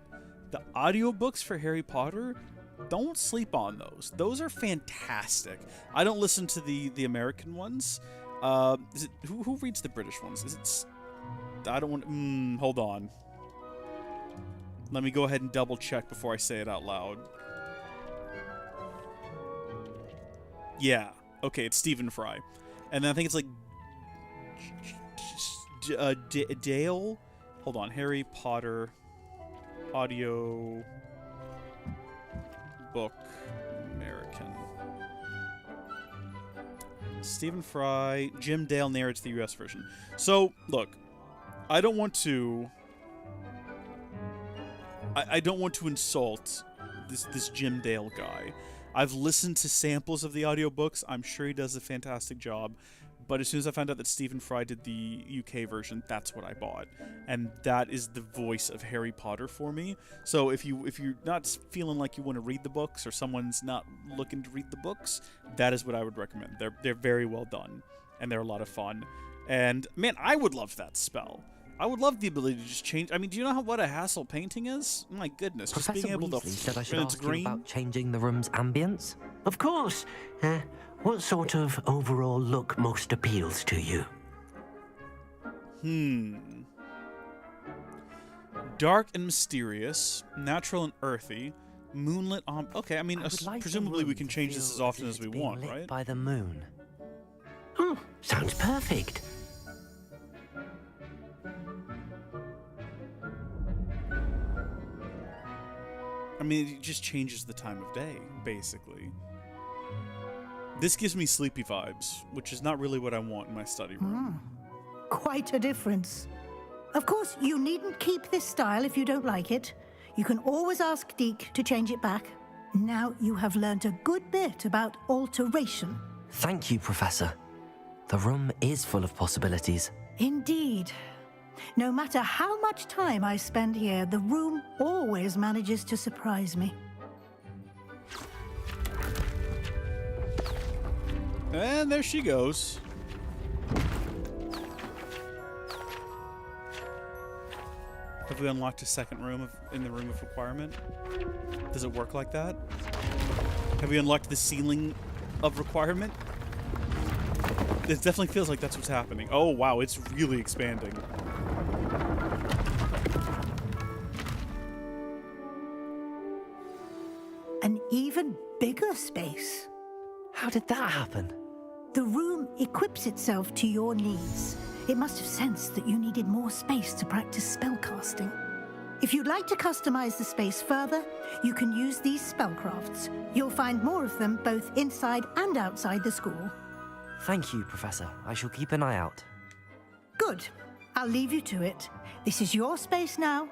The audiobooks for Harry Potter, don't sleep on those. Those are fantastic. I don't listen to the American ones. Is it who reads the British ones? Is it... I don't want... hold on. Let me go ahead and double check before I say it out loud. Yeah. Okay, it's Stephen Fry. And then I think it's like Dale. Hold on, Harry Potter audio book American. Stephen Fry, Jim Dale narrates the US version. So, look, I don't want to insult this Jim Dale guy. I've listened to samples of the audiobooks. I'm sure he does a fantastic job. But as soon as I found out that Stephen Fry did the UK version, that's what I bought. And that is the voice of Harry Potter for me. So if you're not feeling like you want to read the books, or someone's not looking to read the books, that is what I would recommend. They're very well done, and they're a lot of fun. And man, I would love that spell. I would love the ability to just change. I mean, do you know what a hassle painting is? My goodness, Professor just being able Weasley to. said I should and it's ask you green. about changing the room's ambience. Of course. What sort of overall look most appeals to you? Dark and mysterious, natural and earthy, moonlit. Okay, I mean, presumably we can change this as often as we want, right? By the moon. Oh, sounds perfect. I mean, it just changes the time of day, basically. This gives me sleepy vibes, which is not really what I want in my study room. Quite a difference. Of course, you needn't keep this style if you don't like it. You can always ask Deke to change it back. Now you have learnt a good bit about alteration. Thank you, Professor. The room is full of possibilities. Indeed. No matter how much time I spend here, the room always manages to surprise me. And there she goes. Have we unlocked a second room in the room of requirement? Does it work like that? Have we unlocked the ceiling of requirement? It definitely feels like that's what's happening. Oh, wow, it's really expanding. An even bigger space. How did that happen? The room equips itself to your needs. It must have sensed that you needed more space to practice spellcasting. If you'd like to customize the space further, you can use these spellcrafts. You'll find more of them both inside and outside the school. Thank you, Professor. I shall keep an eye out. Good. I'll leave you to it. This is your space now.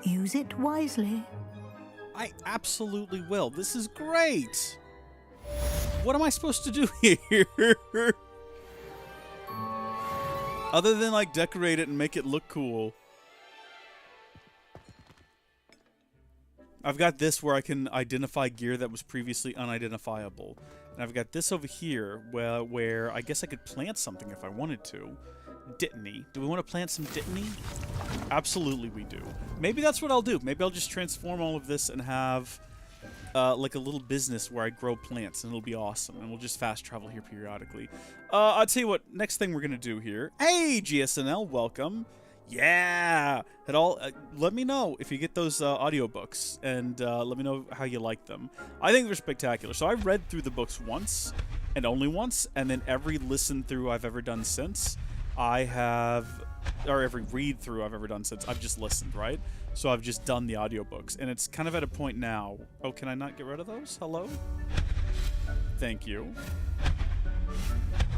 Use it wisely. I absolutely will. This is great. What am I supposed to do here? Other than, like, decorate it and make it look cool. I've got this where I can identify gear that was previously unidentifiable. And I've got this over here where I guess I could plant something if I wanted to. Dittany. Do we want to plant some Dittany? Absolutely we do. Maybe that's what I'll do. Maybe I'll just transform all of this and have like a little business where I grow plants, and it'll be awesome. And we'll just fast travel here periodically. I'll tell you what, next thing we're going to do here. Hey, GSNL, welcome. Yeah! Let me know if you get those audiobooks, and let me know how you like them. I think they're spectacular. So I read through the books once, and only once, and then every listen through I've ever done since, or every read through I've ever done since, I've just listened, right? So I've just done the audiobooks, and it's kind of at a point now. Oh, can I not get rid of those? Hello? Thank you.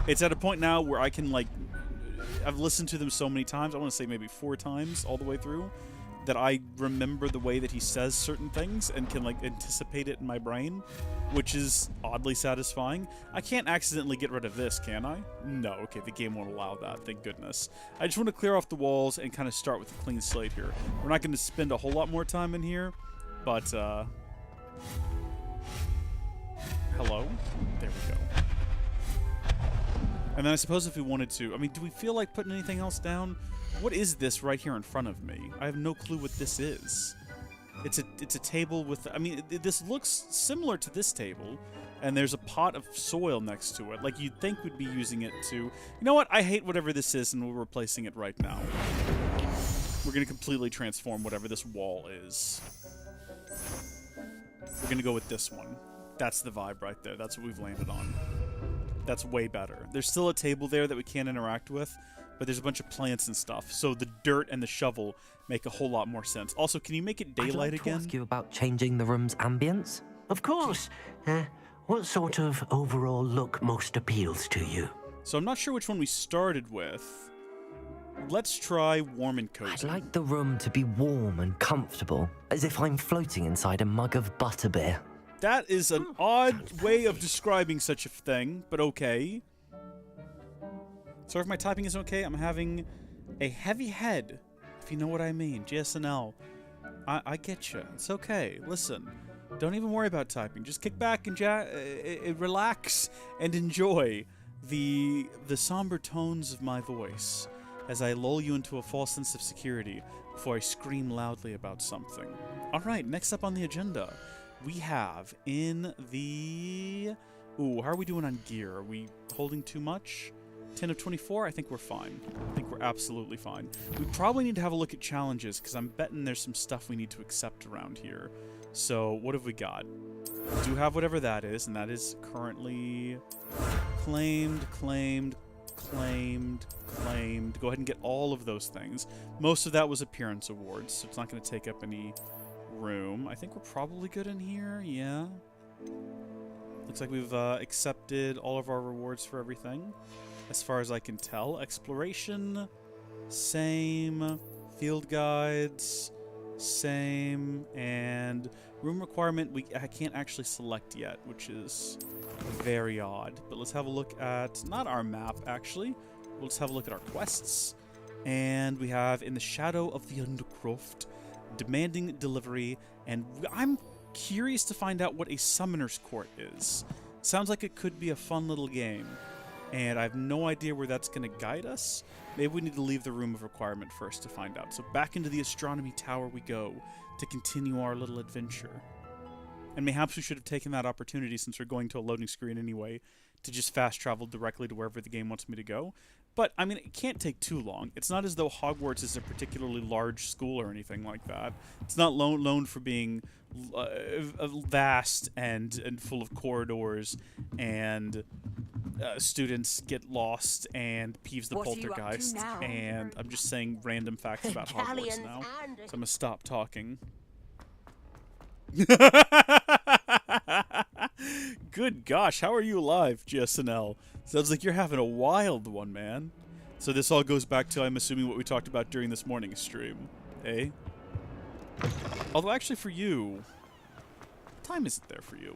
It's at a point now where I can, like, I've listened to them so many times, I want to say maybe 4 times all the way through, that I remember the way that he says certain things and can, like, anticipate it in my brain, which is oddly satisfying. I can't accidentally get rid of this, can I? No, okay, the game won't allow that, thank goodness. I just want to clear off the walls and kind of start with a clean slate here. We're not going to spend a whole lot more time in here, but, hello? There we go. And then I suppose if we wanted to, I mean, do we feel like putting anything else down? What is this right here in front of me? I have no clue what this is. It's a table with, I mean, this looks similar to this table, and there's a pot of soil next to it. Like, you'd think we'd be using it to, you know what? I hate whatever this is, and we're replacing it right now. We're going to completely transform whatever this wall is. We're going to go with this one. That's the vibe right there. That's what we've landed on. That's way better. There's still a table there that we can't interact with, but there's a bunch of plants and stuff. So the dirt and the shovel make a whole lot more sense. Also, can you make it daylight I'd like again? To ask you about changing the room's ambience? Of course. What sort of overall look most appeals to you? So I'm not sure which one we started with. Let's try warm and cozy. I'd like the room to be warm and comfortable, as if I'm floating inside a mug of butterbeer. That is an odd way of describing such a thing, but okay. Sorry if my typing is okay. I'm having a heavy head, if you know what I mean. GSNL. I get you. It's okay. Listen, don't even worry about typing. Just kick back and relax and enjoy the somber tones of my voice as I lull you into a false sense of security before I scream loudly about something. All right, next up on the agenda, we have in the... Ooh, how are we doing on gear? Are we holding too much? 10 of 24? I think we're fine. I think we're absolutely fine. We probably need to have a look at challenges, because I'm betting there's some stuff we need to accept around here. So, what have we got? We do have whatever that is, and that is currently claimed. Go ahead and get all of those things. Most of that was appearance awards, so it's not going to take up any room. I think we're probably good in here. Yeah. Looks like we've accepted all of our rewards for everything, as far as I can tell. Exploration, same. Field guides, same. And room requirement, I can't actually select yet, which is very odd. But let's have a look at, not our map, actually. Let's have a look at our quests. And we have In the Shadow of the Undercroft, demanding delivery, and I'm curious to find out what a Summoner's Court is. Sounds like it could be a fun little game, and I have no idea where that's going to guide us. Maybe we need to leave the room of requirement first to find out. So back into the astronomy tower we go to continue our little adventure. And mayhaps we should have taken that opportunity, since we're going to a loading screen anyway, to just fast travel directly to wherever the game wants me to go. But, I mean, it can't take too long. It's not as though Hogwarts is a particularly large school or anything like that. It's not known for being vast and full of corridors, and students get lost, and Peeves the Poltergeist, and I'm just saying random facts about Hogwarts now. So I'm going to stop talking. Good gosh, how are you alive, GSNL? Sounds like you're having a wild one, man. So this all goes back to, I'm assuming, what we talked about during this morning's stream, eh? Although, actually, for you, what time is it there for you?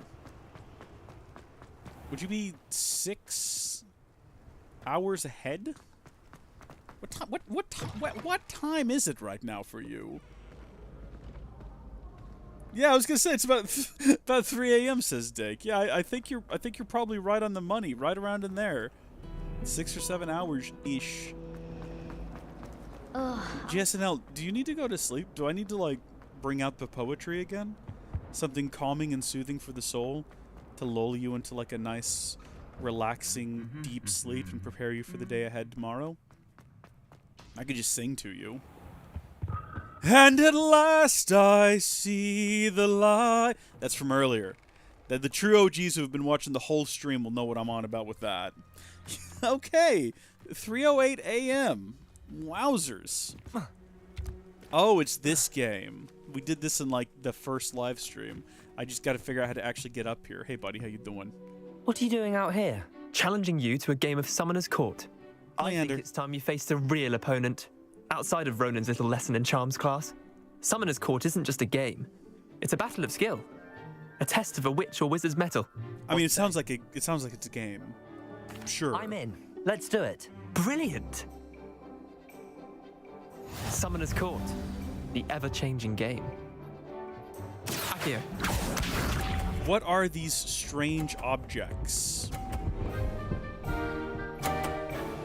Would you be 6 hours ahead? What time is it right now for you? Yeah, I was gonna say it's about 3 a.m. says Dake. Yeah, I think you're probably right on the money, right around in there, 6 or 7 hours ish. GSNL, do you need to go to sleep? Do I need to like bring out the poetry again? Something calming and soothing for the soul to lull you into like a nice, relaxing, deep sleep and prepare you for the day ahead tomorrow? I could just sing to you. And at last I see the light. That's from earlier. The true OGs who have been watching the whole stream will know what I'm on about with that. Okay, 3:08 a.m. Wowzers. Oh, it's this game. We did this in like the first live stream. I just got to figure out how to actually get up here. Hey, buddy, how you doing? What are you doing out here? Challenging you to a game of Summoner's Court. Leander. I think it's time you faced a real opponent. Outside of Ronan's little lesson in charms class, Summoner's Court isn't just a game. It's a battle of skill. A test of a witch or wizard's mettle. I mean, it sounds like it's a game. Sure. I'm in. Let's do it. Brilliant. Summoner's Court. The ever-changing game. Accio. What are these strange objects?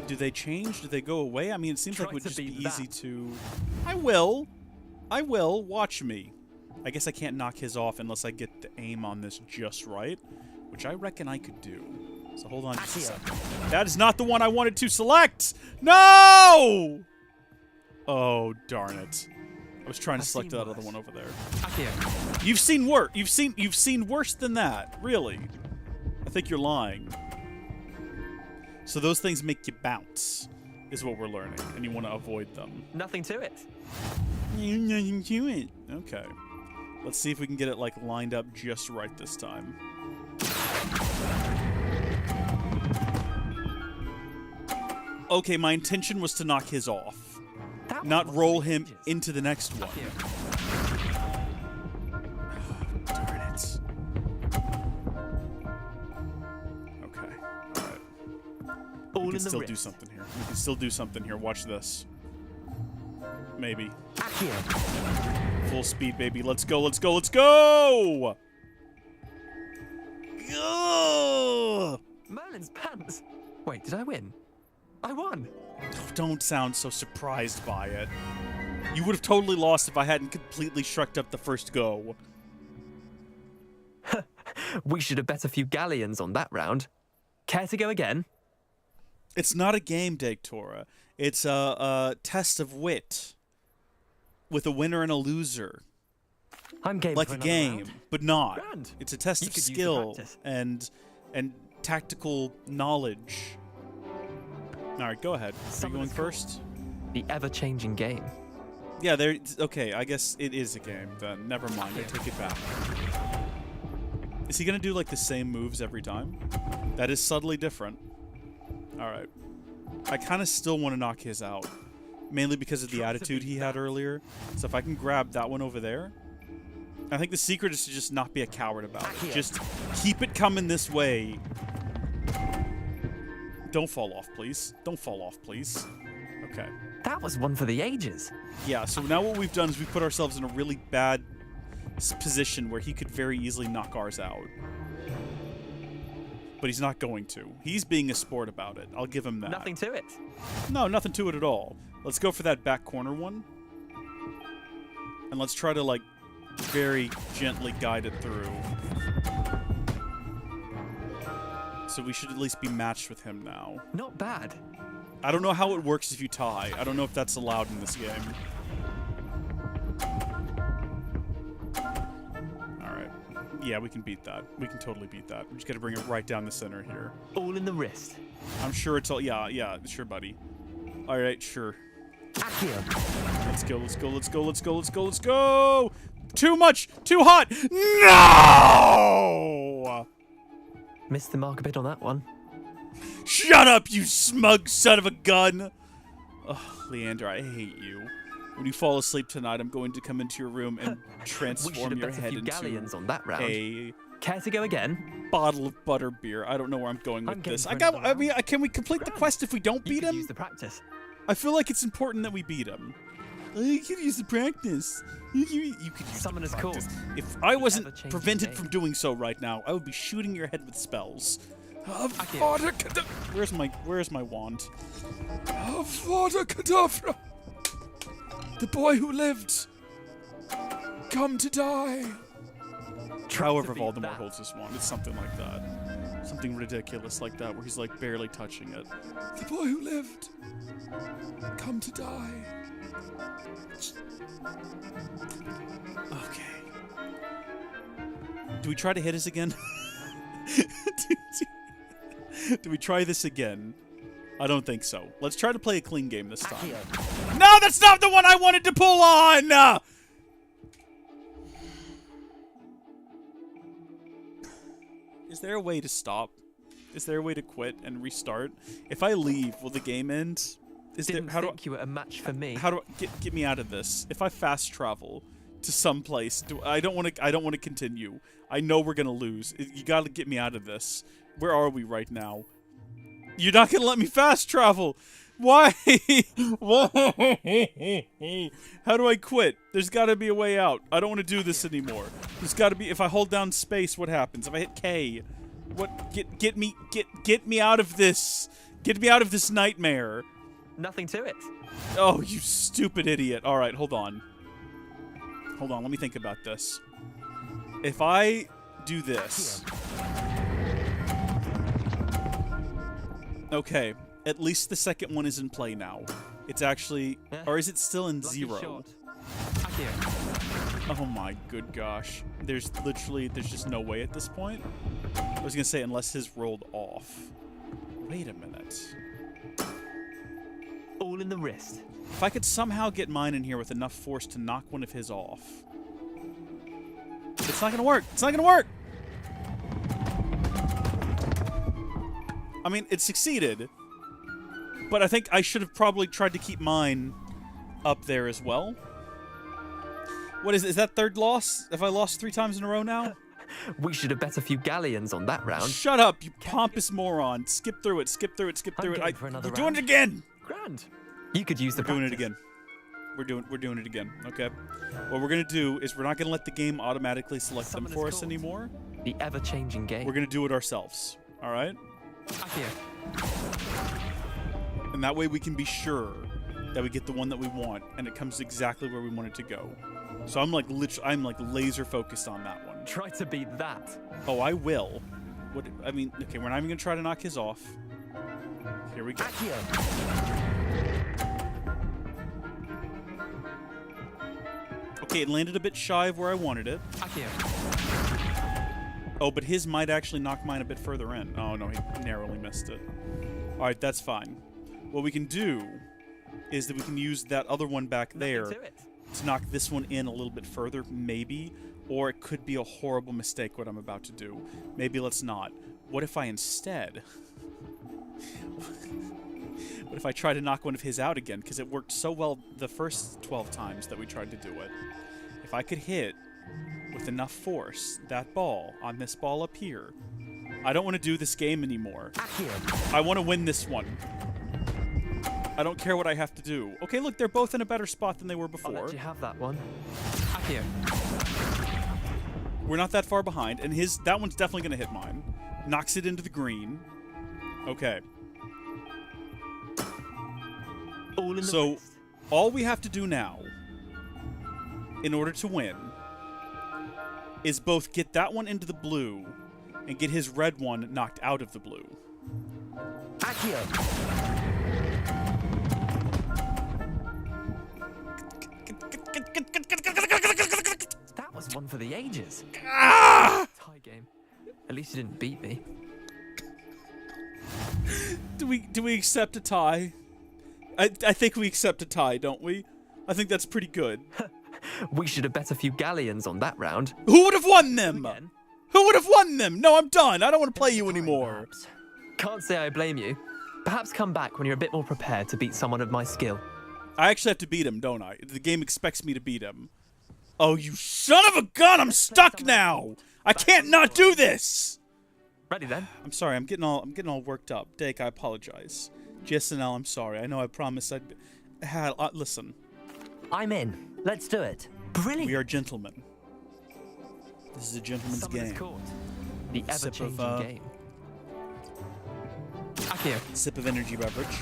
Do they change? Do they go away? I mean, it seems like it would just be easy to... I will. Watch me. I guess I can't knock his off unless I get the aim on this just right, which I reckon I could do. So hold on just a second. That is not the one I wanted to select! No! Oh, darn it. I was trying to select that other one over there. Here. You've seen worse. You've seen worse than that. Really. I think you're lying. So those things make you bounce, is what we're learning, and you want to avoid them. Nothing to it. Nothing to it. Okay. Let's see if we can get it like lined up just right this time. Okay, my intention was to knock his off, not roll him into the next one. Oh, darn it. Okay. Alright. We can still do something here. We can still do something here. Watch this. Maybe. Full speed, baby. Let's go, let's go, let's go! Merlin's pants. Wait, did I win? I won. Don't sound so surprised by it. You would have totally lost if I hadn't completely shrugged up the first go. We should have bet a few galleons on that round. Care to go again? It's not a game, Degtora. It's a test of wit. With a winner and a loser. I'm game like for a another game, round. but not. Grand. It's a test You of could use the skill practice. and tactical knowledge. All right, go ahead. Are you going first? The ever-changing game. Yeah, there. Okay, I guess it is a game then. Never mind. I take it back. Is he gonna do like the same moves every time? That is subtly different. All right. I kind of still want to knock his out, mainly because of the attitude he had earlier. So if I can grab that one over there, I think the secret is to just not be a coward about it. Just keep it coming this way. Don't fall off, please. Don't fall off, please. Okay. That was one for the ages. Yeah, so now what we've done is we've put ourselves in a really bad position where he could very easily knock ours out. But he's not going to. He's being a sport about it. I'll give him that. Nothing to it. No, nothing to it at all. Let's go for that back corner one. And let's try to, like, very gently guide it through. So we should at least be matched with him now. Not bad. I don't know how it works if you tie. I don't know if that's allowed in this game. Alright. Yeah, we can beat that. We can totally beat that. We just gotta bring it right down the center here. All in the wrist. I'm sure it's all... Yeah, sure, buddy. Alright, sure. Let's go, let's go, let's go, let's go, let's go, let's go! Too much! Too hot! No! Missed the mark a bit on that one. Shut up, you smug son of a gun! Ugh, Leander, I hate you. When you fall asleep tonight, I'm going to come into your room and transform your head into galleons on that round. a Care to go again? bottle of butter beer. I don't know where I'm going with this. for another I mean, can we complete the quest if we don't You beat could him? use the practice. I feel like it's important that we beat him. You could use the practice. You could use Summoner's the call. practice. If I wasn't ever-changing prevented game. from doing so right now, I would be shooting your head with spells. Akio. Where's my wand? Avada Kedavra! The boy who lived, come to die. However, beat Voldemort that. holds this wand. It's something like that. Something ridiculous like that, where he's like barely touching it. The boy who lived, come to die. Okay. Do we try to hit us again? Do we try this again? I don't think so. Let's try to play a clean game this time. No, that's not the one I wanted to pull on! Is there a way to stop? Is there a way to quit and restart? If I leave, will the game end? Didn't think you were a match for me. How do I get me out of this? If I fast travel to some place, I don't want to continue. I know we're gonna lose. You gotta get me out of this. Where are we right now? You're not gonna let me fast travel. Why? Why? How do I quit? There's gotta be a way out. I don't want to do this anymore. There's gotta be. If I hold down space, what happens? If I hit K, what? Get me out of this. Get me out of this nightmare. Nothing to it. Oh, you stupid idiot. All right, hold on. Hold on, let me think about this. If I do this... Okay, at least the second one is in play now. It's actually... Or is it still in Lucky 0? shot. Accio. Oh my good gosh. There's just no way at this point. I was gonna say, unless his rolled off. Wait a minute. All in the wrist. If I could somehow get mine in here with enough force to knock one of his off. It's not gonna work! It's not gonna work! I mean, it succeeded. But I think I should have probably tried to keep mine up there as well. What is that third loss? Have I lost 3 times in a row now? We should have bet a few galleons on that round. Shut up, you pompous moron. Skip through it, skip through it, skip through it. We're doing it again! Grand. You could use the We're doing it again. We're doing it again, okay? What we're gonna do is we're not gonna let the game automatically select them for us anymore. The ever-changing game. We're gonna do it ourselves, alright? Accio. And that way we can be sure that we get the one that we want, and it comes exactly where we want it to go. So I'm like laser focused on that one. Try to beat that. Oh, I will. What? I mean, okay, we're not even gonna try to knock his off. Here we go. Okay, it landed a bit shy of where I wanted it. Oh, but his might actually knock mine a bit further in. Oh no, he narrowly missed it. All right, that's fine. What we can do is that we can use that other one back there to knock this one in a little bit further, maybe. Or it could be a horrible mistake what I'm about to do. Maybe let's not. What if I instead... what if I try to knock one of his out again? Because it worked so well the first 12 times that we tried to do it. If I could hit with enough force that ball on this ball up here... I don't want to do this game anymore. I want to win this one. I don't care what I have to do. Okay, look, they're both in a better spot than they were before. I'll let you have that one. Accio. We're not that far behind, and that one's definitely going to hit mine. Knocks it into the green. Okay. So, all we have to do now, in order to win, is both get that one into the blue, and get his red one knocked out of the blue. Accio. That was one for the ages. Ah! Tie game. At least you didn't beat me. Do we accept a tie? I think we accept a tie, don't we? I think that's pretty good. We should have bet a few galleons on that round. Who would have won them? Who would have won them? No, I'm done. I don't want to play you anymore. Can't say I blame you. Perhaps come back when you're a bit more prepared to beat someone of my skill. I actually have to beat him, don't I? The game expects me to beat him. Oh, you son of a gun! I'm stuck now. I can't not do this. Ready then? I'm sorry. I'm getting all worked up. Dake, I apologize. GSNL, I'm sorry. I know I promised I'd had. Listen. I'm in. Let's do it. Brilliant. We are gentlemen. This is a gentleman's game. The ever-changing game. Accio. Sip of energy beverage.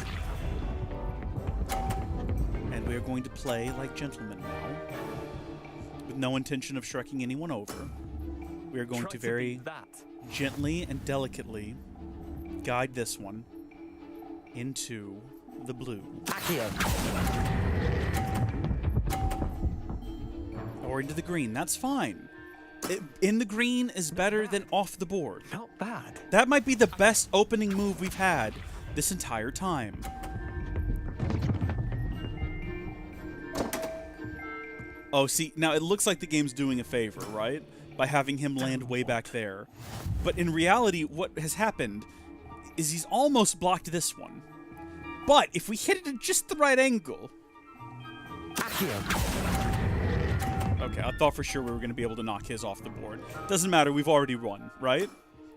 And we are going to play like gentlemen now. With no intention of shrekking anyone over. We are going to very gently and delicately guide this one into the blue. Accio. Or into the green. That's fine. In the green is better than off the board. Not bad. That might be the best opening move we've had this entire time. Oh, see, now it looks like the game's doing a favor, right? By having him land way back there. But in reality, what has happened is he's almost blocked this one. But if we hit it at just the right angle... Okay, I thought for sure we were going to be able to knock his off the board. Doesn't matter, we've already run, right?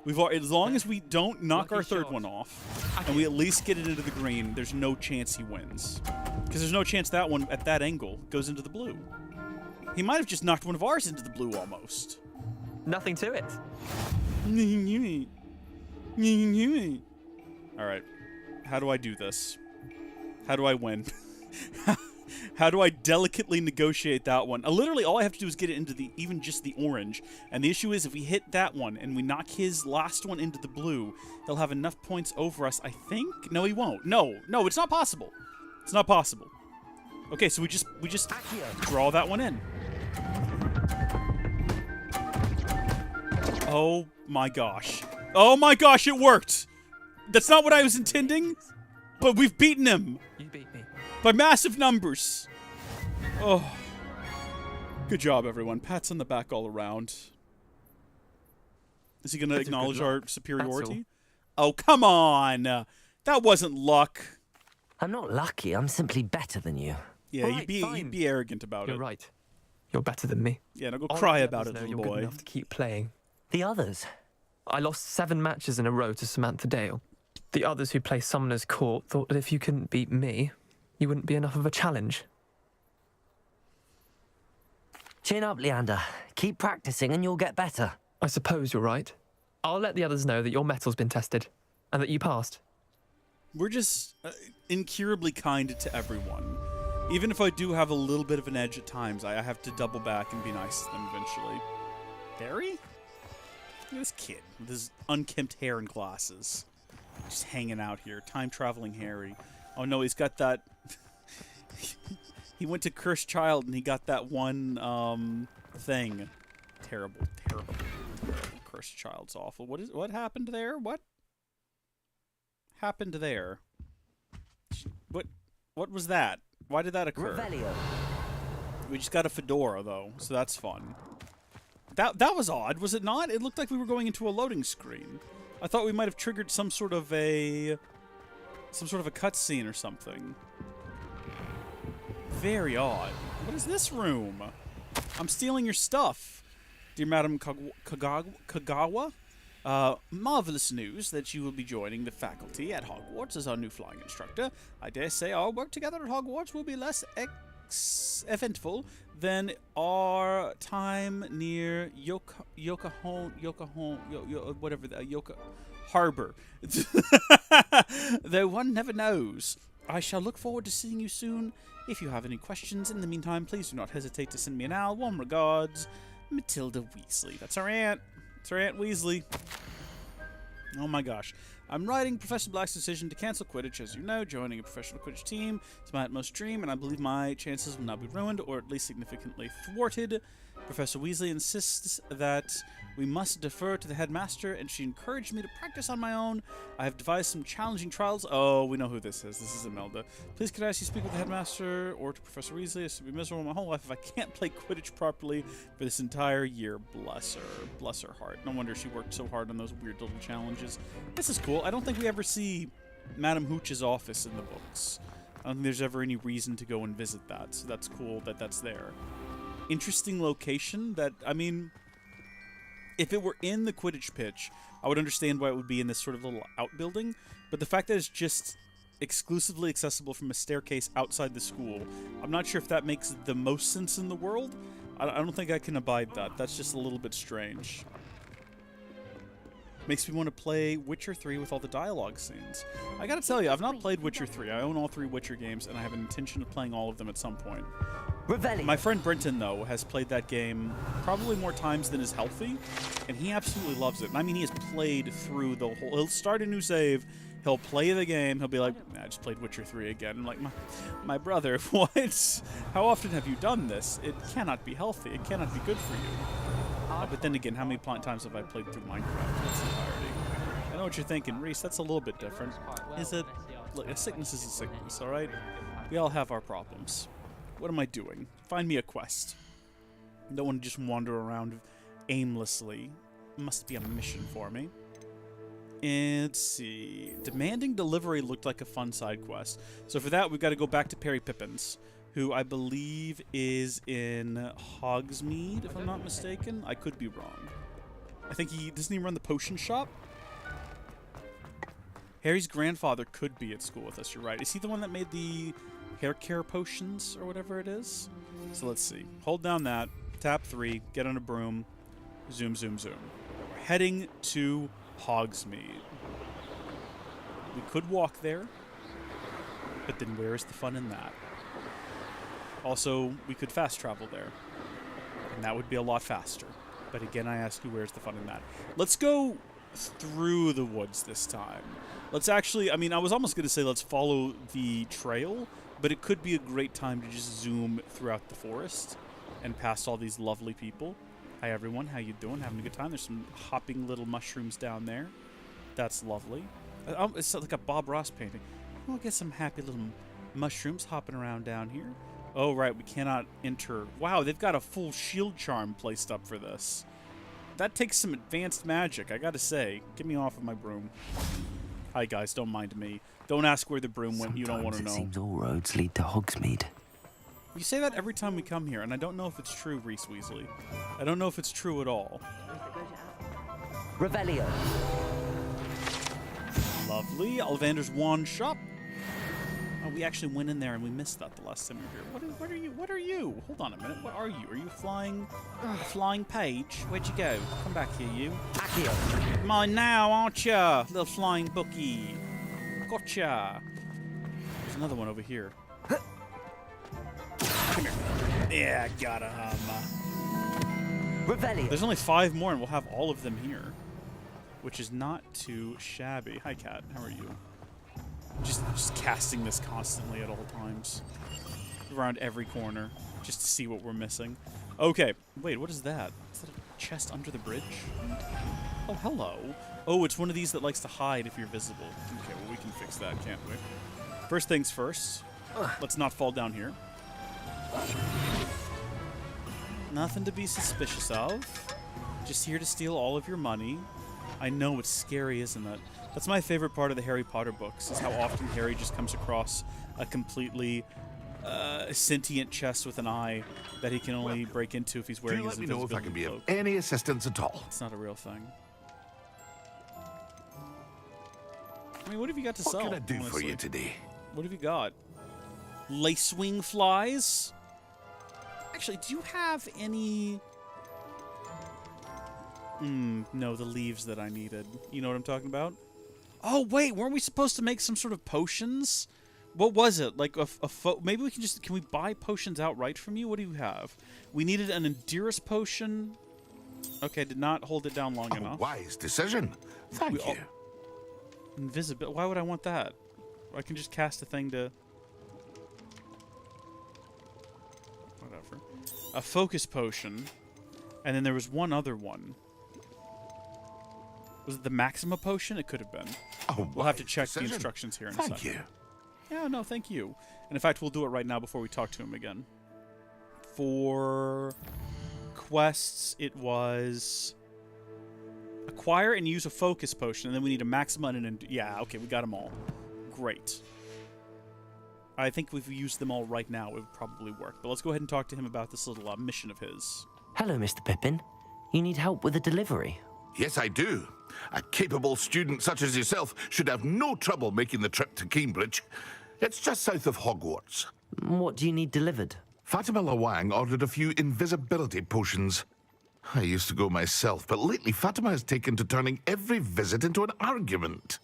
As long as we don't knock our third one off, and we at least get it into the green, there's no chance he wins. Because there's no chance that one, at that angle, goes into the blue. He might have just knocked one of ours into the blue, almost. Nothing to it. Alright. How do I do this? How do I win? How do I delicately negotiate that one? Literally, all I have to do is get it into even just the orange. And the issue is, if we hit that one and we knock his last one into the blue, he'll have enough points over us, I think? No, he won't. No, it's not possible. It's not possible. Okay, so we just draw that one in. Oh my gosh. Oh my gosh, it worked! That's not what I was intending, but we've beaten him. You beat me. By massive numbers. Oh. Good job, everyone. Pats on the back all around. Is he going to acknowledge our superiority? Oh, come on! That wasn't luck. I'm not lucky. I'm simply better than you. Yeah, Right, you'd be arrogant about You're it. right. You're better than me. Yeah, now go All cry the about others it, know little you're boy. good enough to keep playing. The others? I lost 7 matches in a row to Samantha Dale. The others who play Summoner's Court thought that if you couldn't beat me, you wouldn't be enough of a challenge. Chin up, Leander. Keep practicing and you'll get better. I suppose you're right. I'll let the others know that your metal's been tested, and that you passed. We're just incurably kind to everyone. Even if I do have a little bit of an edge at times, I have to double back and be nice to them eventually. Harry? Look at this kid with his unkempt hair and glasses. Just hanging out here. Time-traveling Harry. Oh no, he's got that... He went to Cursed Child and he got that one, thing. Terrible, terrible, terrible. Cursed Child's awful. What happened there? What happened there? What was that? Why did that occur? Revelio. We just got a fedora though, so that's fun. That was odd, was it not? It looked like we were going into a loading screen. I thought we might have triggered some sort of a cutscene or something. Very odd. What is this room? I'm stealing your stuff, dear Madam Kagawa. Marvelous news that you will be joining the faculty at Hogwarts as our new flying instructor. I dare say our work together at Hogwarts will be less eventful than our time near Yoka Harbor. Though one never knows. I shall look forward to seeing you soon. If you have any questions in the meantime, please do not hesitate to send me an owl. Warm regards, Matilda Weasley. That's our aunt. That's our Aunt Weasley. Oh my gosh. I'm writing Professor Black's decision to cancel Quidditch. As you know, joining a professional Quidditch team is my utmost dream, and I believe my chances will not be ruined, or at least significantly thwarted. Professor Weasley insists that we must defer to the headmaster, and she encouraged me to practice on my own. I have devised some challenging trials. Oh, we know who this is. This is Imelda. Please could I ask you to speak with the headmaster or to Professor Weasley? It's to be miserable my whole life if I can't play Quidditch properly for this entire year. Bless her. Bless her heart. No wonder she worked so hard on those weird little challenges. This is cool. I don't think we ever see Madam Hooch's office in the books. I don't think there's ever any reason to go and visit that, so that's cool that that's there. Interesting location that, I mean, if it were in the Quidditch pitch, I would understand why it would be in this sort of little outbuilding, but the fact that it's just exclusively accessible from a staircase outside the school, I'm not sure if that makes the most sense in the world. I don't think I can abide that. That's just a little bit strange. Makes me want to play Witcher 3 with all the dialogue scenes. I gotta tell you, I've not played Witcher 3. I own all 3 Witcher games, and I have an intention of playing all of them at some point. Revelio. My friend Brenton, though, has played that game probably more times than is healthy, and he absolutely loves it. And I mean, he has played through the whole... He'll start a new save, he'll play the game, he'll be like, I just played Witcher 3 again. I'm like, my brother, what? How often have you done this? It cannot be healthy. It cannot be good for you. But then again, how many times have I played through Minecraft in its entirety? I know what you're thinking, Reese. That's a little bit different. Is it? Look, a sickness is a sickness, alright? We all have our problems. What am I doing? Find me a quest. I don't want to just wander around aimlessly. Must be a mission for me. And let's see. Demanding delivery looked like a fun side quest. So for that, we've got to go back to Perry Pippins, who I believe is in Hogsmeade, if I'm not mistaken. I could be wrong. I think doesn't he run the potion shop? Harry's grandfather could be at school with us, you're right. Is he the one that made the hair care potions, or whatever it is? So let's see. Hold down that, tap 3, get on a broom, zoom, zoom, zoom. We're heading to Hogsmeade. We could walk there, but then where is the fun in that? Also, we could fast travel there, and that would be a lot faster. But again, I ask you, where's the fun in that? Let's go through the woods this time. Let's actually, I mean, I was almost going to say let's follow the trail, but it could be a great time to just zoom throughout the forest and past all these lovely people. Hi everyone, how you doing? Having a good time? There's some hopping little mushrooms down there. That's lovely. It's like a Bob Ross painting. We'll get some happy little mushrooms hopping around down here. Oh, right, we cannot enter. Wow, they've got a full shield charm placed up for this. That takes some advanced magic, I gotta say. Get me off of my broom. Hi, guys, don't mind me. Don't ask where the broom went, you don't want to know. It seems all roads lead to Hogsmeade. You say that every time we come here, and I don't know if it's true, Reese Weasley. I don't know if it's true at all. Revelio. Lovely. Ollivander's wand shop. Oh, we actually went in there and we missed that the last time we were here. What are you? What are you? Hold on a minute. What are you? Are you flying? A flying page? Where'd you go? Come back here, you. Accio. Mine now, aren't ya? Little flying bookie. Gotcha. There's another one over here. Come here. Yeah, got him. Revelio. There's only 5 more and we'll have all of them here, which is not too shabby. Hi, Cat. How are you? Just casting this constantly at all times. Around every corner. Just to see what we're missing. Okay. Wait, what is that? Is that a chest under the bridge? Oh, hello. Oh, it's one of these that likes to hide if you're visible. Okay, well, we can fix that, can't we? First things first. Let's not fall down here. Nothing to be suspicious of. Just here to steal all of your money. I know it's scary, isn't it? That's my favorite part of the Harry Potter books, is how often Harry just comes across a completely sentient chest with an eye that he can only break into if he's wearing his invisibility cloak. Let me know if I can be of any assistance at all. It's not a real thing. I mean, what have you got to sell? What can I do honestly? for you today? What have you got? Lacewing flies? Actually, do you have any... no, the leaves that I needed. You know what I'm talking about? Oh, wait, weren't we supposed to make some sort of potions? What was it? Like maybe we can just... Can we buy potions outright from you? What do you have? We needed an Endurus potion. Okay, did not hold it down long enough. Wise decision. Thank you. Invisibility. Why would I want that? I can just cast a thing to... Whatever. A focus potion. And then there was one other one. Was it the Maxima potion? It could have been. Oh, we'll have to check the instructions here in a second. Thank you. Yeah, no, thank you. And in fact, we'll do it right now before we talk to him again. For quests, it was acquire and use a focus potion, and then we need a Maxima and an... Yeah, okay, we got them all. Great. I think if we used them all right now, it would probably work. But let's go ahead and talk to him about this little mission of his. Hello, Mr. Pippin. You need help with a delivery? Yes, I do. A capable student such as yourself should have no trouble making the trip to Cambridge. It's just south of Hogwarts. What do you need delivered? Fatima Lawang ordered a few invisibility potions. I used to go myself, but lately Fatima has taken to turning every visit into an argument.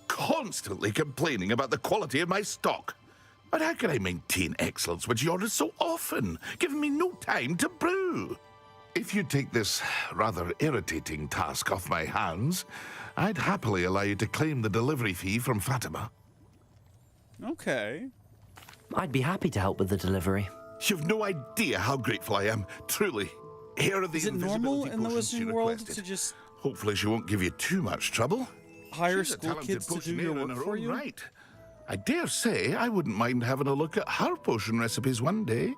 Constantly complaining about the quality of my stock. But how can I maintain excellence when she orders so often, giving me no time to brew? If you take this rather irritating task off my hands, I'd happily allow you to claim the delivery fee from Fatima. Okay. I'd be happy to help with the delivery. You've no idea how grateful I am, truly. Here are the Is it normal in the Wizarding World to just... Hopefully she won't give you too much trouble. Hire school kids to do your work for you? Right. I dare say I wouldn't mind having a look at her potion recipes one day.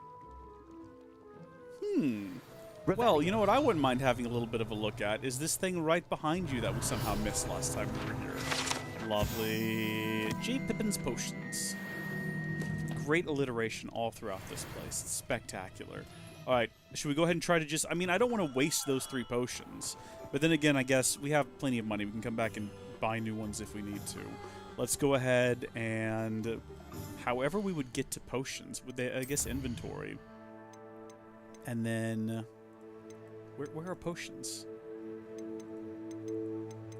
Well, you know what I wouldn't mind having a little bit of a look at is this thing right behind you that we somehow missed last time we were here. Lovely. J. Pippin's Potions. Great alliteration all throughout this place. It's spectacular. Alright, should we go ahead and try to just... I mean, I don't want to waste those 3 potions. But then again, I guess we have plenty of money. We can come back and buy new ones if we need to. Let's go ahead and... However we would get to potions. Would they, I guess, inventory. And then... Where are potions?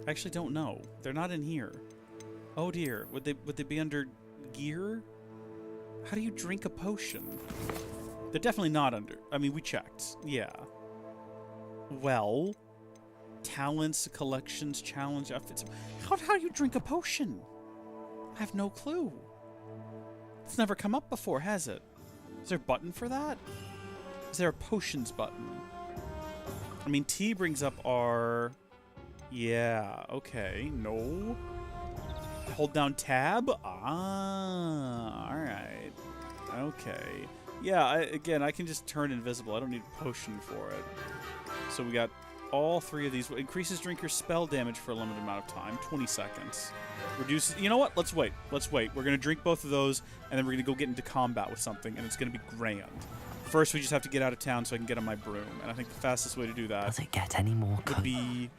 I actually don't know. They're not in here. Oh dear. Would they be under gear? How do you drink a potion? They're definitely not under. I mean, we checked. Yeah. Well, talents, collections, challenge, outfits. How do you drink a potion? I have no clue. It's never come up before, has it? Is there a button for that? Is there a potions button? I mean, T brings up our... Yeah, okay. No. Hold down tab? Ah, alright. Okay. Yeah, again, I can just turn invisible. I don't need a potion for it. So we got all three of these. Increases drinker's spell damage for a limited amount of time. 20 seconds. Reduces... You know what? Let's wait. Let's wait. We're going to drink both of those, and then we're going to go get into combat with something, and it's going to be grand. First, we just have to get out of town so I can get on my broom. And I think the fastest way to do that... Does it get any more would be...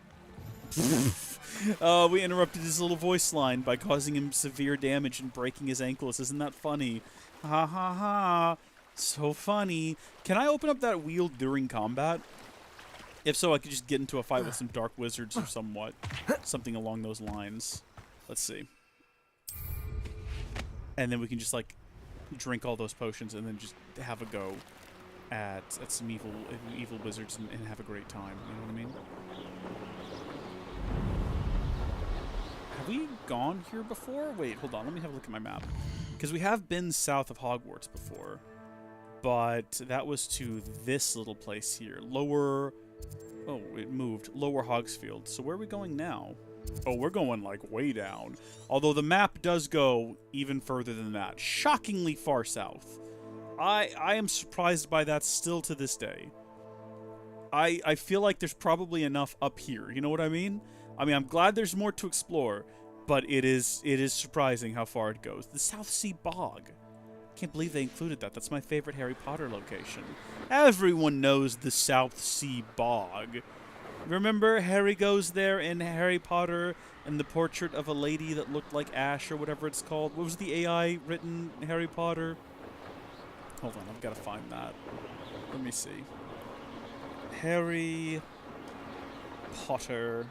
we interrupted his little voice line by causing him severe damage and breaking his ankles. Isn't that funny? Ha ha ha. So funny. Can I open up that wheel during combat? If so, I could just get into a fight with some dark wizards or something along those lines. Let's see. And then we can just, like, drink all those potions and then just have a go at some evil wizards and have a great time. You know what I mean? Have we gone here before? Wait, hold on. Let me have a look at my map. Because we have been south of Hogwarts before. But that was to this little place here. Lower... Oh, it moved. Lower Hogsfield. So where are we going now? Oh, we're going, like, way down. Although the map does go even further than that. Shockingly far south. I am surprised by that still to this day. I feel like there's probably enough up here. You know what I mean? I mean, I'm glad there's more to explore, but it is surprising how far it goes. The South Sea Bog. Can't believe they included that. That's my favorite Harry Potter location. Everyone knows the South Sea Bog. Remember Harry goes there in Harry Potter and the portrait of a lady that looked like Ash or whatever it's called? What was the AI written Harry Potter? Hold on, I've got to find that. Let me see. Harry Potter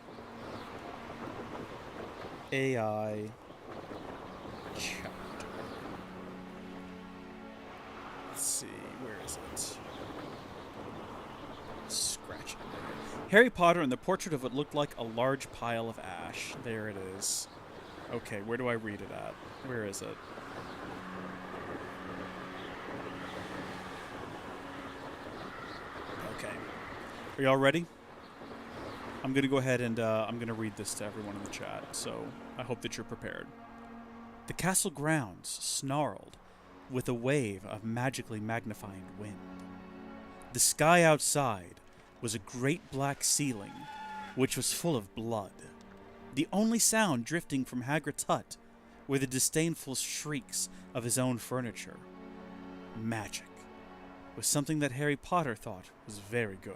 AI chapter. Let's see, where is it? Scratch it. Harry Potter and the portrait of what looked like a large pile of ash. There it is. Okay, where do I read it at? Where is it? Okay. Are y'all ready? I'm going to go ahead and I'm going to read this to everyone in the chat, so I hope that you're prepared. The castle grounds snarled with a wave of magically magnifying wind. The sky outside was a great black ceiling, which was full of blood. The only sound drifting from Hagrid's hut were the disdainful shrieks of his own furniture. Magic was something that Harry Potter thought was very good.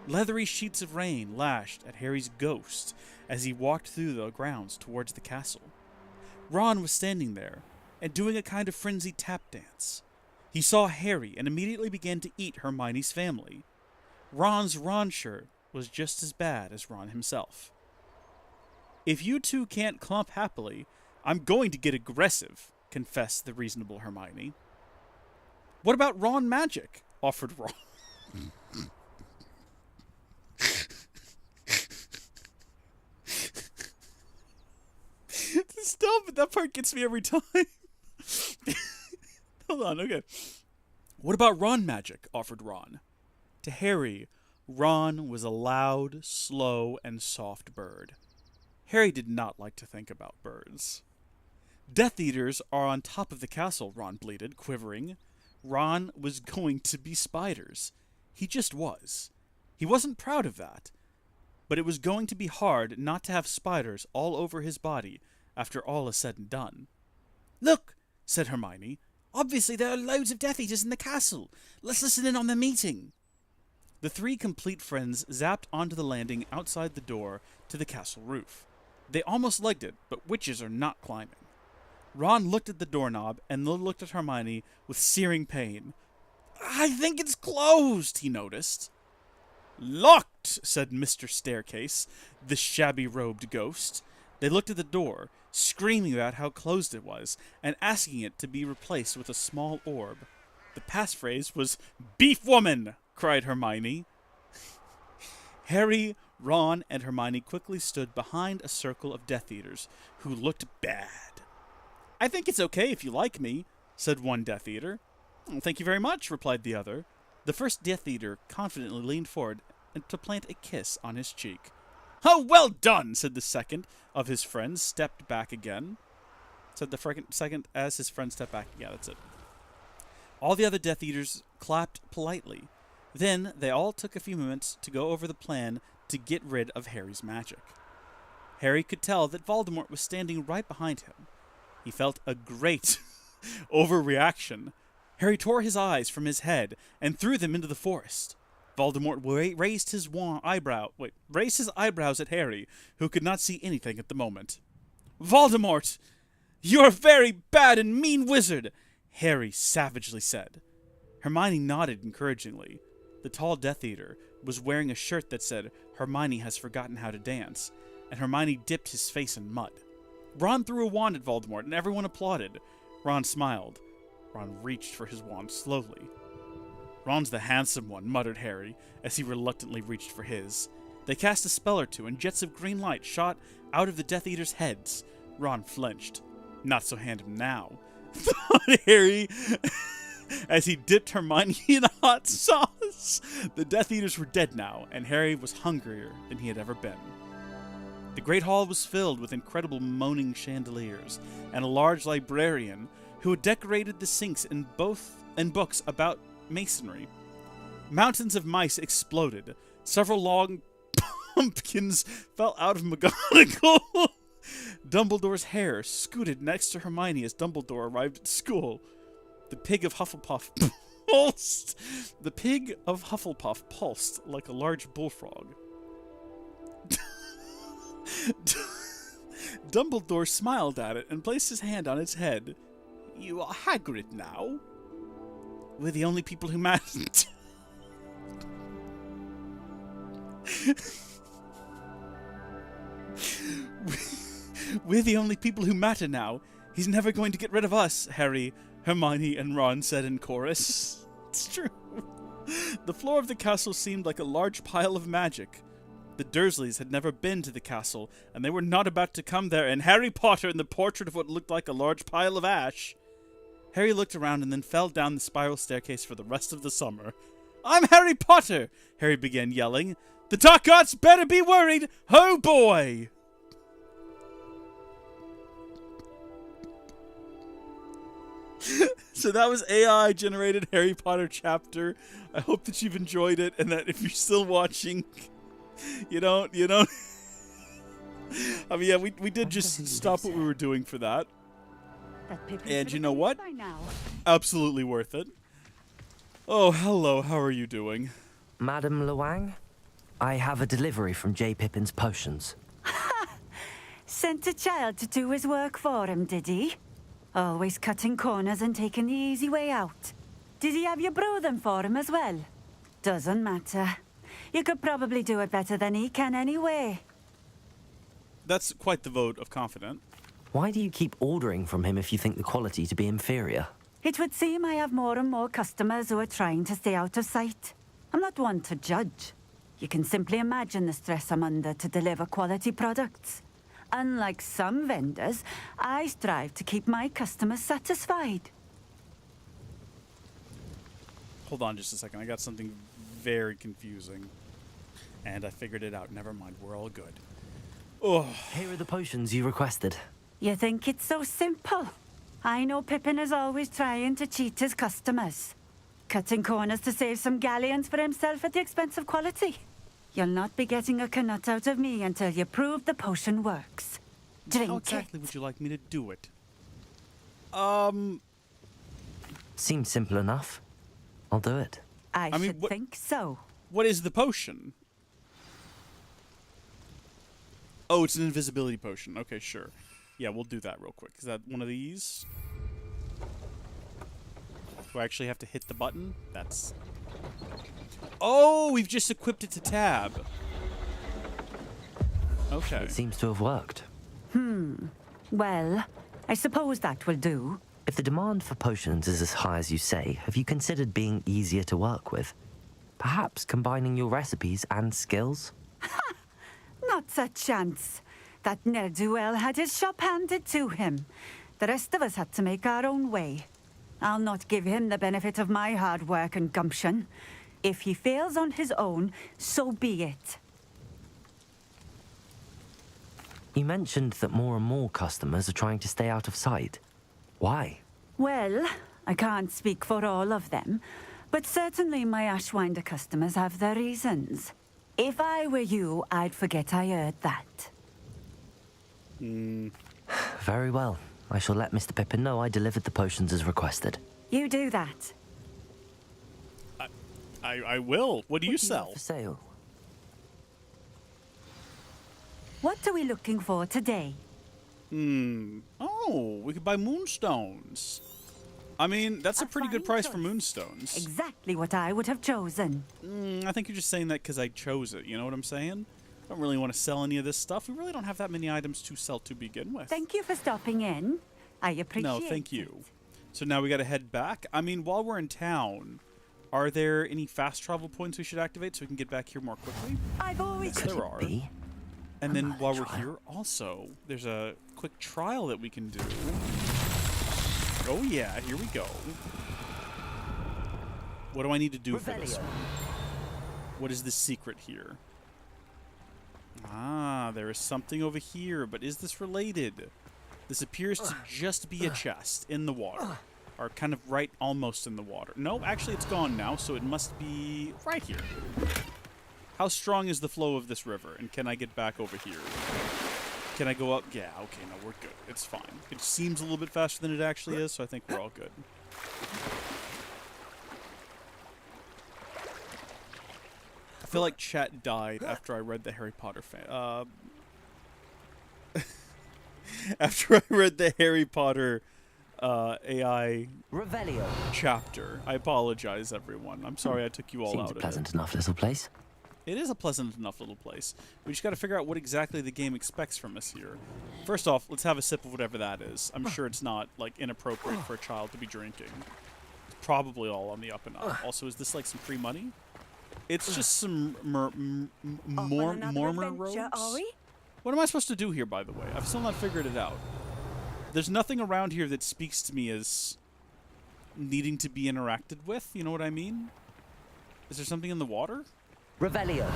Leathery sheets of rain lashed at Harry's ghost as he walked through the grounds towards the castle. Ron was standing there and doing a kind of frenzied tap dance. He saw Harry and immediately began to eat Hermione's family. Ron's Ron shirt was just as bad as Ron himself. If you two can't clump happily, I'm going to get aggressive, confessed the reasonable Hermione. What about Ron magic? Offered Ron. Stop it, that part gets me every time. Hold on, okay. What about Ron magic? Offered Ron. To Harry, Ron was a loud, slow, and soft bird. Harry did not like to think about birds. Death Eaters are on top of the castle, Ron bleated, quivering. Ron was going to be spiders. He just was. He wasn't proud of that. But it was going to be hard not to have spiders all over his body after all is said and done. Look, said Hermione. Obviously there are loads of Death Eaters in the castle. Let's listen in on the meeting. The three complete friends zapped onto the landing outside the door to the castle roof. They almost legged it, but witches are not climbing. Ron looked at the doorknob and then looked at Hermione with searing pain. I think it's closed, he noticed. Locked, said Mr. Staircase, the shabby-robed ghost. They looked at the door, screaming about how closed it was, and asking it to be replaced with a small orb. The passphrase was, Beef woman! Cried Hermione. Harry, Ron, and Hermione quickly stood behind a circle of Death Eaters, who looked bad. I think it's okay if you like me, said one Death Eater. Thank you very much, replied the other. The first Death Eater confidently leaned forward to plant a kiss on his cheek. Oh, well done, said the second of his friends, stepped back again. Said the second as his friend stepped back. Yeah, that's it. All the other Death Eaters clapped politely. Then they all took a few moments to go over the plan to get rid of Harry's magic. Harry could tell that Voldemort was standing right behind him. He felt a great overreaction. Harry tore his eyes from his head and threw them into the forest. Voldemort raised his eyebrows at Harry, who could not see anything at the moment. Voldemort! You're a very bad and mean wizard, Harry savagely said. Hermione nodded encouragingly. The tall Death Eater was wearing a shirt that said, Hermione has forgotten how to dance, and Hermione dipped his face in mud. Ron threw a wand at Voldemort, and everyone applauded. Ron smiled. Ron reached for his wand slowly. Ron's the handsome one, muttered Harry, as he reluctantly reached for his. They cast a spell or two, and jets of green light shot out of the Death Eaters' heads. Ron flinched. Not so handsome now, thought Harry, as he dipped Hermione in hot sauce. The Death Eaters were dead now, and Harry was hungrier than he had ever been. The great hall was filled with incredible moaning chandeliers, and a large librarian who had decorated the sinks in books about masonry. Mountains of mice exploded. Several long pumpkins fell out of McGonagall. Dumbledore's hair scooted next to Hermione as Dumbledore arrived at school. The pig of Hufflepuff pulsed. The pig of Hufflepuff pulsed like a large bullfrog. Dumbledore smiled at it and placed his hand on its head. You are Hagrid now? We're the only people who matter. We're the only people who matter now. He's never going to get rid of us, Harry, Hermione, and Ron said in chorus. It's true. The floor of the castle seemed like a large pile of magic. The Dursleys had never been to the castle, and they were not about to come there, and Harry Potter in the portrait of what looked like a large pile of ash. Harry looked around and then fell down the spiral staircase for the rest of the summer. I'm Harry Potter, Harry began yelling. The Dark Arts better be worried. Oh boy! So that was AI-generated Harry Potter chapter. I hope that you've enjoyed it, and that if you're still watching, you don't. I mean, yeah, we did just stop what we were doing for that. And you know what? Absolutely worth it. Oh, hello. How are you doing? Madam Luang, I have a delivery from J. Pippin's Potions. Sent a child to do his work for him, did he? Always cutting corners and taking the easy way out. Did he have you brew them for him as well? Doesn't matter. You could probably do it better than he can anyway. That's quite the vote of confident. Why do you keep ordering from him if you think the quality to be inferior? It would seem I have more and more customers who are trying to stay out of sight. I'm not one to judge. You can simply imagine the stress I'm under to deliver quality products. Unlike some vendors, I strive to keep my customers satisfied. Hold on just a second. I got something very confusing. And I figured it out. Never mind. We're all good. Oh. Here are the potions you requested. You think it's so simple? I know Pippin is always trying to cheat his customers. Cutting corners to save some galleons for himself at the expense of quality. You'll not be getting a canut out of me until you prove the potion works. Drink How exactly would you like me to do it? Seems simple enough. I'll do it. I should think so. What is the potion? Oh, it's an invisibility potion. Okay, sure. Yeah, we'll do that real quick. Is that one of these? Do I actually have to hit the button? That's... Oh, we've just equipped it to tab. Okay. It seems to have worked. Well, I suppose that will do. If the demand for potions is as high as you say, have you considered being easier to work with? Perhaps combining your recipes and skills? Not a chance. That ne'er-do-well had his shop handed to him. The rest of us had to make our own way. I'll not give him the benefit of my hard work and gumption. If he fails on his own, so be it. You mentioned that more and more customers are trying to stay out of sight. Why? Well, I can't speak for all of them, but certainly my Ashwinder customers have their reasons. If I were you, I'd forget I heard that. Very well. I shall let Mr. Pippin know I delivered the potions as requested. You do that. I will. What do you sell? For sale. What are we looking for today? Oh, we could buy moonstones. I mean, that's a pretty good price for moonstones. Exactly what I would have chosen. I think you're just saying that because I chose it. You know what I'm saying? I don't really want to sell any of this stuff. We really don't have that many items to sell to begin with. Thank you for stopping in. I appreciate it. No, thank you. So now we got to head back. I mean, while we're in town, are there any fast travel points we should activate so we can get back here more quickly? I've always yes, there are. And then while we're here, also, there's a quick trial that we can do. Oh yeah, here we go. What do I need to do for this one? What is the secret here? Ah, there is something over here, but is this related? This appears to just be a chest in the water. Or kind of right almost in the water. No, actually it's gone now, so it must be right here. How strong is the flow of this river? And can I get back over here? Can I go up? Yeah, okay, no, we're good. It's fine. It seems a little bit faster than it actually is, so I think we're all good. I feel like chat died after I read the Harry Potter after I read the Harry Potter AI Revelio chapter. I apologize, everyone. I'm sorry I took you all Seems out a of it. pleasant enough little place. It is a pleasant enough little place. We just got to figure out what exactly the game expects from us here. First off, let's have a sip of whatever that is. I'm sure it's not, like, inappropriate for a child to be drinking. It's probably all on the up and up. Also, is this, like, some free money? It's just some Mormor robes. What am I supposed to do here, by the way? I've still not figured it out. There's nothing around here that speaks to me as needing to be interacted with. You know what I mean? Is there something in the water? Revelio.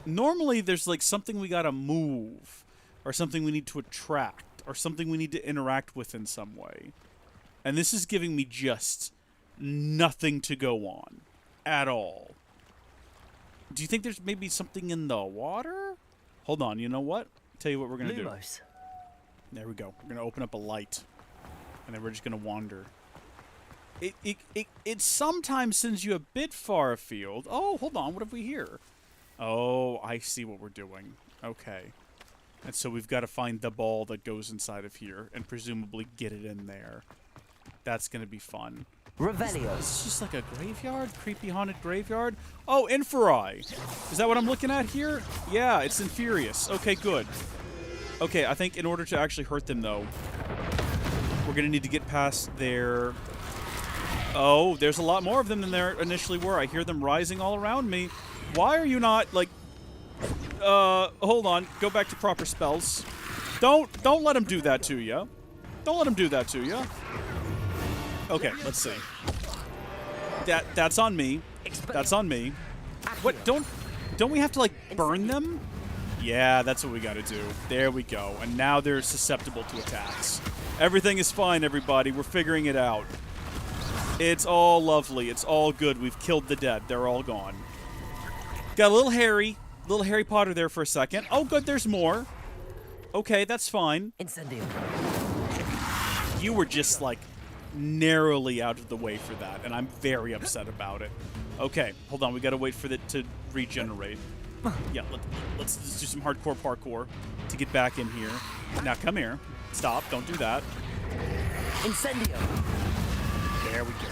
Normally, there's like something we gotta move, or something we need to attract, or something we need to interact with in some way. And this is giving me just nothing to go on at all. Do you think there's maybe something in the water? Hold on, you know what? Tell you what we're gonna do. There we go. We're gonna open up a light, and then we're just gonna wander. It sometimes sends you a bit far afield. Oh, hold on. What have we here? Oh, I see what we're doing. Okay. And so we've got to find the ball that goes inside of here and presumably get it in there. That's going to be fun. Revelio. Is this just like a graveyard? Creepy haunted graveyard? Oh, Inferi. Is that what I'm looking at here? Yeah, it's Inferious. Okay, good. Okay, I think in order to actually hurt them, though, we're going to need to get past their... Oh, there's a lot more of them than there initially were. I hear them rising all around me. Why are you not, like... hold on. Go back to proper spells. Don't let him do that to you. Don't let him do that to you. Okay, let's see. That's on me. That's on me. What? Don't we have to, like, burn them? Yeah, that's what we gotta do. There we go. And now they're susceptible to attacks. Everything is fine, everybody. We're figuring it out. It's all lovely. It's all good. We've killed the dead. They're all gone. Got a little Harry Potter there for a second. Oh, good. There's more. Okay, that's fine. Incendio. You were just, like, narrowly out of the way for that, and I'm very upset about it. Okay, hold on. We gotta wait for it to regenerate. Yeah, let's do some hardcore parkour to get back in here. Now, come here. Stop. Don't do that. Incendio. There we go.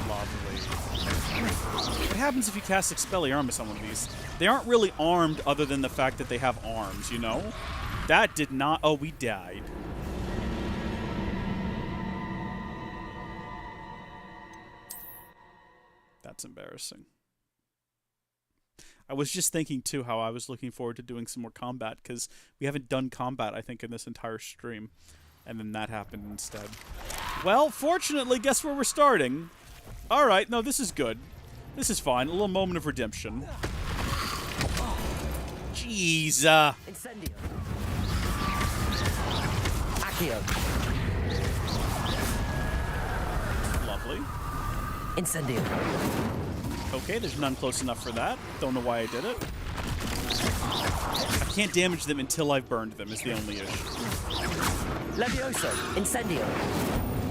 Lovely. What happens if you cast Expelliarmus on one of these? They aren't really armed other than the fact that they have arms, you know? That did not... Oh, we died. That's embarrassing. I was just thinking, too, how I was looking forward to doing some more combat, because we haven't done combat, I think, in this entire stream. And then that happened instead. Well, fortunately, guess where we're starting? Alright, no, this is good. This is fine. A little moment of redemption. Jeez. Incendio. Accio. Lovely. Incendio. Okay, there's none close enough for that. Don't know why I did it. I can't damage them until I've burned them, is the only issue. Levioso. Incendio.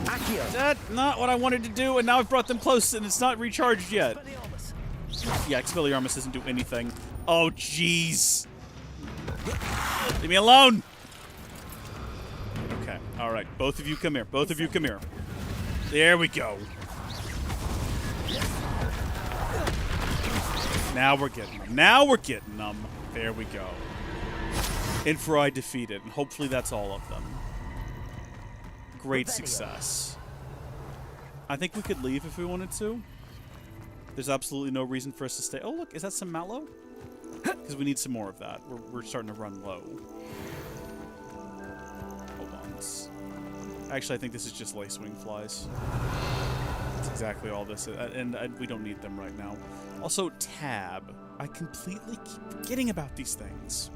Accio. That's not what I wanted to do, and now I've brought them close, and it's not recharged yet. Yeah, Expelliarmus doesn't do anything. Oh, jeez. Leave me alone! Okay, alright. Both of you come here. Both of you come here. There we go. Now we're getting them. Now we're getting them. There we go. Inferi defeated, and hopefully that's all of them. Great success. I think we could leave if we wanted to. There's absolutely no reason for us to stay. Oh, look, is that some mallow? Because we need some more of that. We're starting to run low. Hold on. Actually, I think this is just lacewing flies. That's exactly all this is. And we don't need them right now. Also, tab. I completely keep forgetting about these things.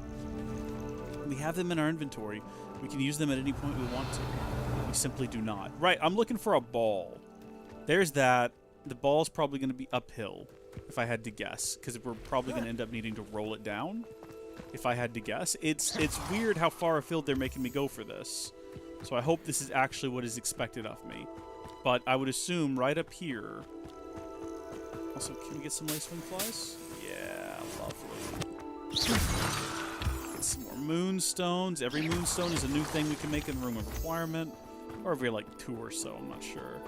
We have them in our inventory. We can use them at any point we want to. We simply do not. Right, I'm looking for a ball. There's that. The ball's probably going to be uphill, if I had to guess, because we're probably going to end up needing to roll it down, if I had to guess. It's weird how far afield they're making me go for this, so I hope this is actually what is expected of me. But I would assume right up here... Also, can we get some lacewing flies? Yeah, lovely. Get some more moonstones. Every moonstone is a new thing we can make in Room of Requirement, or every, like, 2 or so, I'm not sure.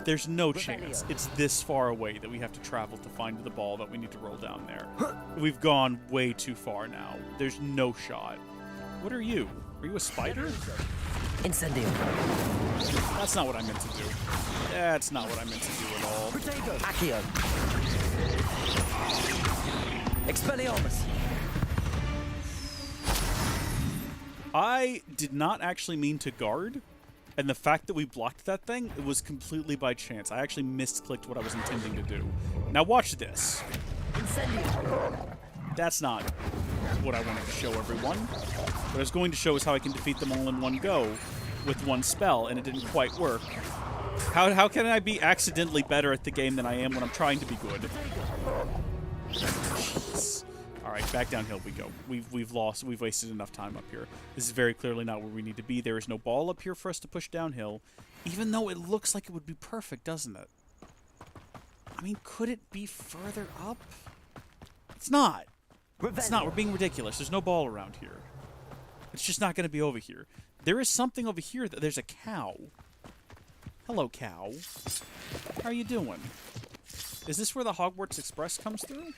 There's no chance it's this far away that we have to travel to find the ball that we need to roll down there. We've gone way too far now. There's no shot. What are you? Are you a spider? Incendio. That's not what I meant to do. That's not what I meant to do at all. Accio. Expelliarmus. I did not actually mean to guard. And the fact that we blocked that thing, it was completely by chance. I actually misclicked what I was intending to do. Now watch this. That's not what I wanted to show everyone. What I was going to show is how I can defeat them all in one go with one spell, and it didn't quite work. How can I be accidentally better at the game than I am when I'm trying to be good? Jeez. Alright, back downhill we go. We've wasted enough time up here. This is very clearly not where we need to be. There is no ball up here for us to push downhill, even though it looks like it would be perfect, doesn't it? I mean, could it be further up? It's not. It's not. We're being ridiculous. There's no ball around here. It's just not going to be over here. There is something over here. There's a cow. Hello, cow. How are you doing? Is this where the Hogwarts Express comes through?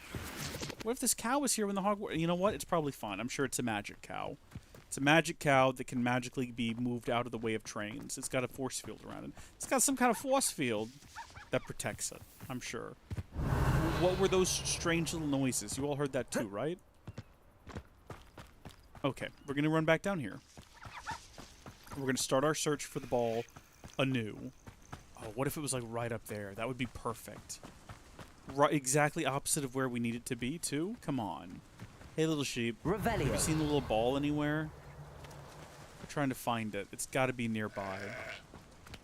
What if this cow was here when the Hogwarts... You know what? It's probably fine. I'm sure it's a magic cow. It's a magic cow that can magically be moved out of the way of trains. It's got a force field around it. It's got some kind of force field that protects it, I'm sure. What were those strange little noises? You all heard that too, right? Okay, we're going to run back down here. We're going to start our search for the ball anew. Oh, what if it was like right up there? That would be perfect. Right, exactly opposite of where we need it to be, too? Come on. Hey, little sheep. Revelio. Have you seen the little ball anywhere? We're trying to find it. It's got to be nearby.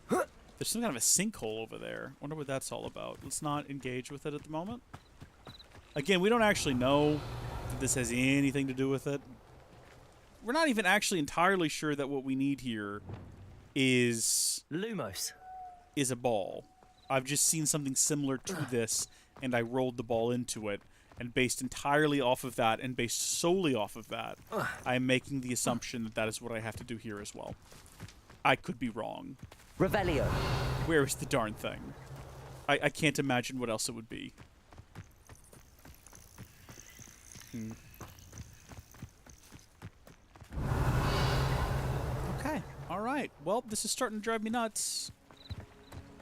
There's some kind of a sinkhole over there. Wonder what that's all about. Let's not engage with it at the moment. Again, we don't actually know that this has anything to do with it. We're not even actually entirely sure that what we need here is... Lumos. Is a ball. I've just seen something similar to this, and I rolled the ball into it. And based entirely off of that, and based solely off of that, I'm making the assumption that that is what I have to do here as well. I could be wrong. Revelio. Where is the darn thing? I can't imagine what else it would be. Okay, alright. Well, this is starting to drive me nuts.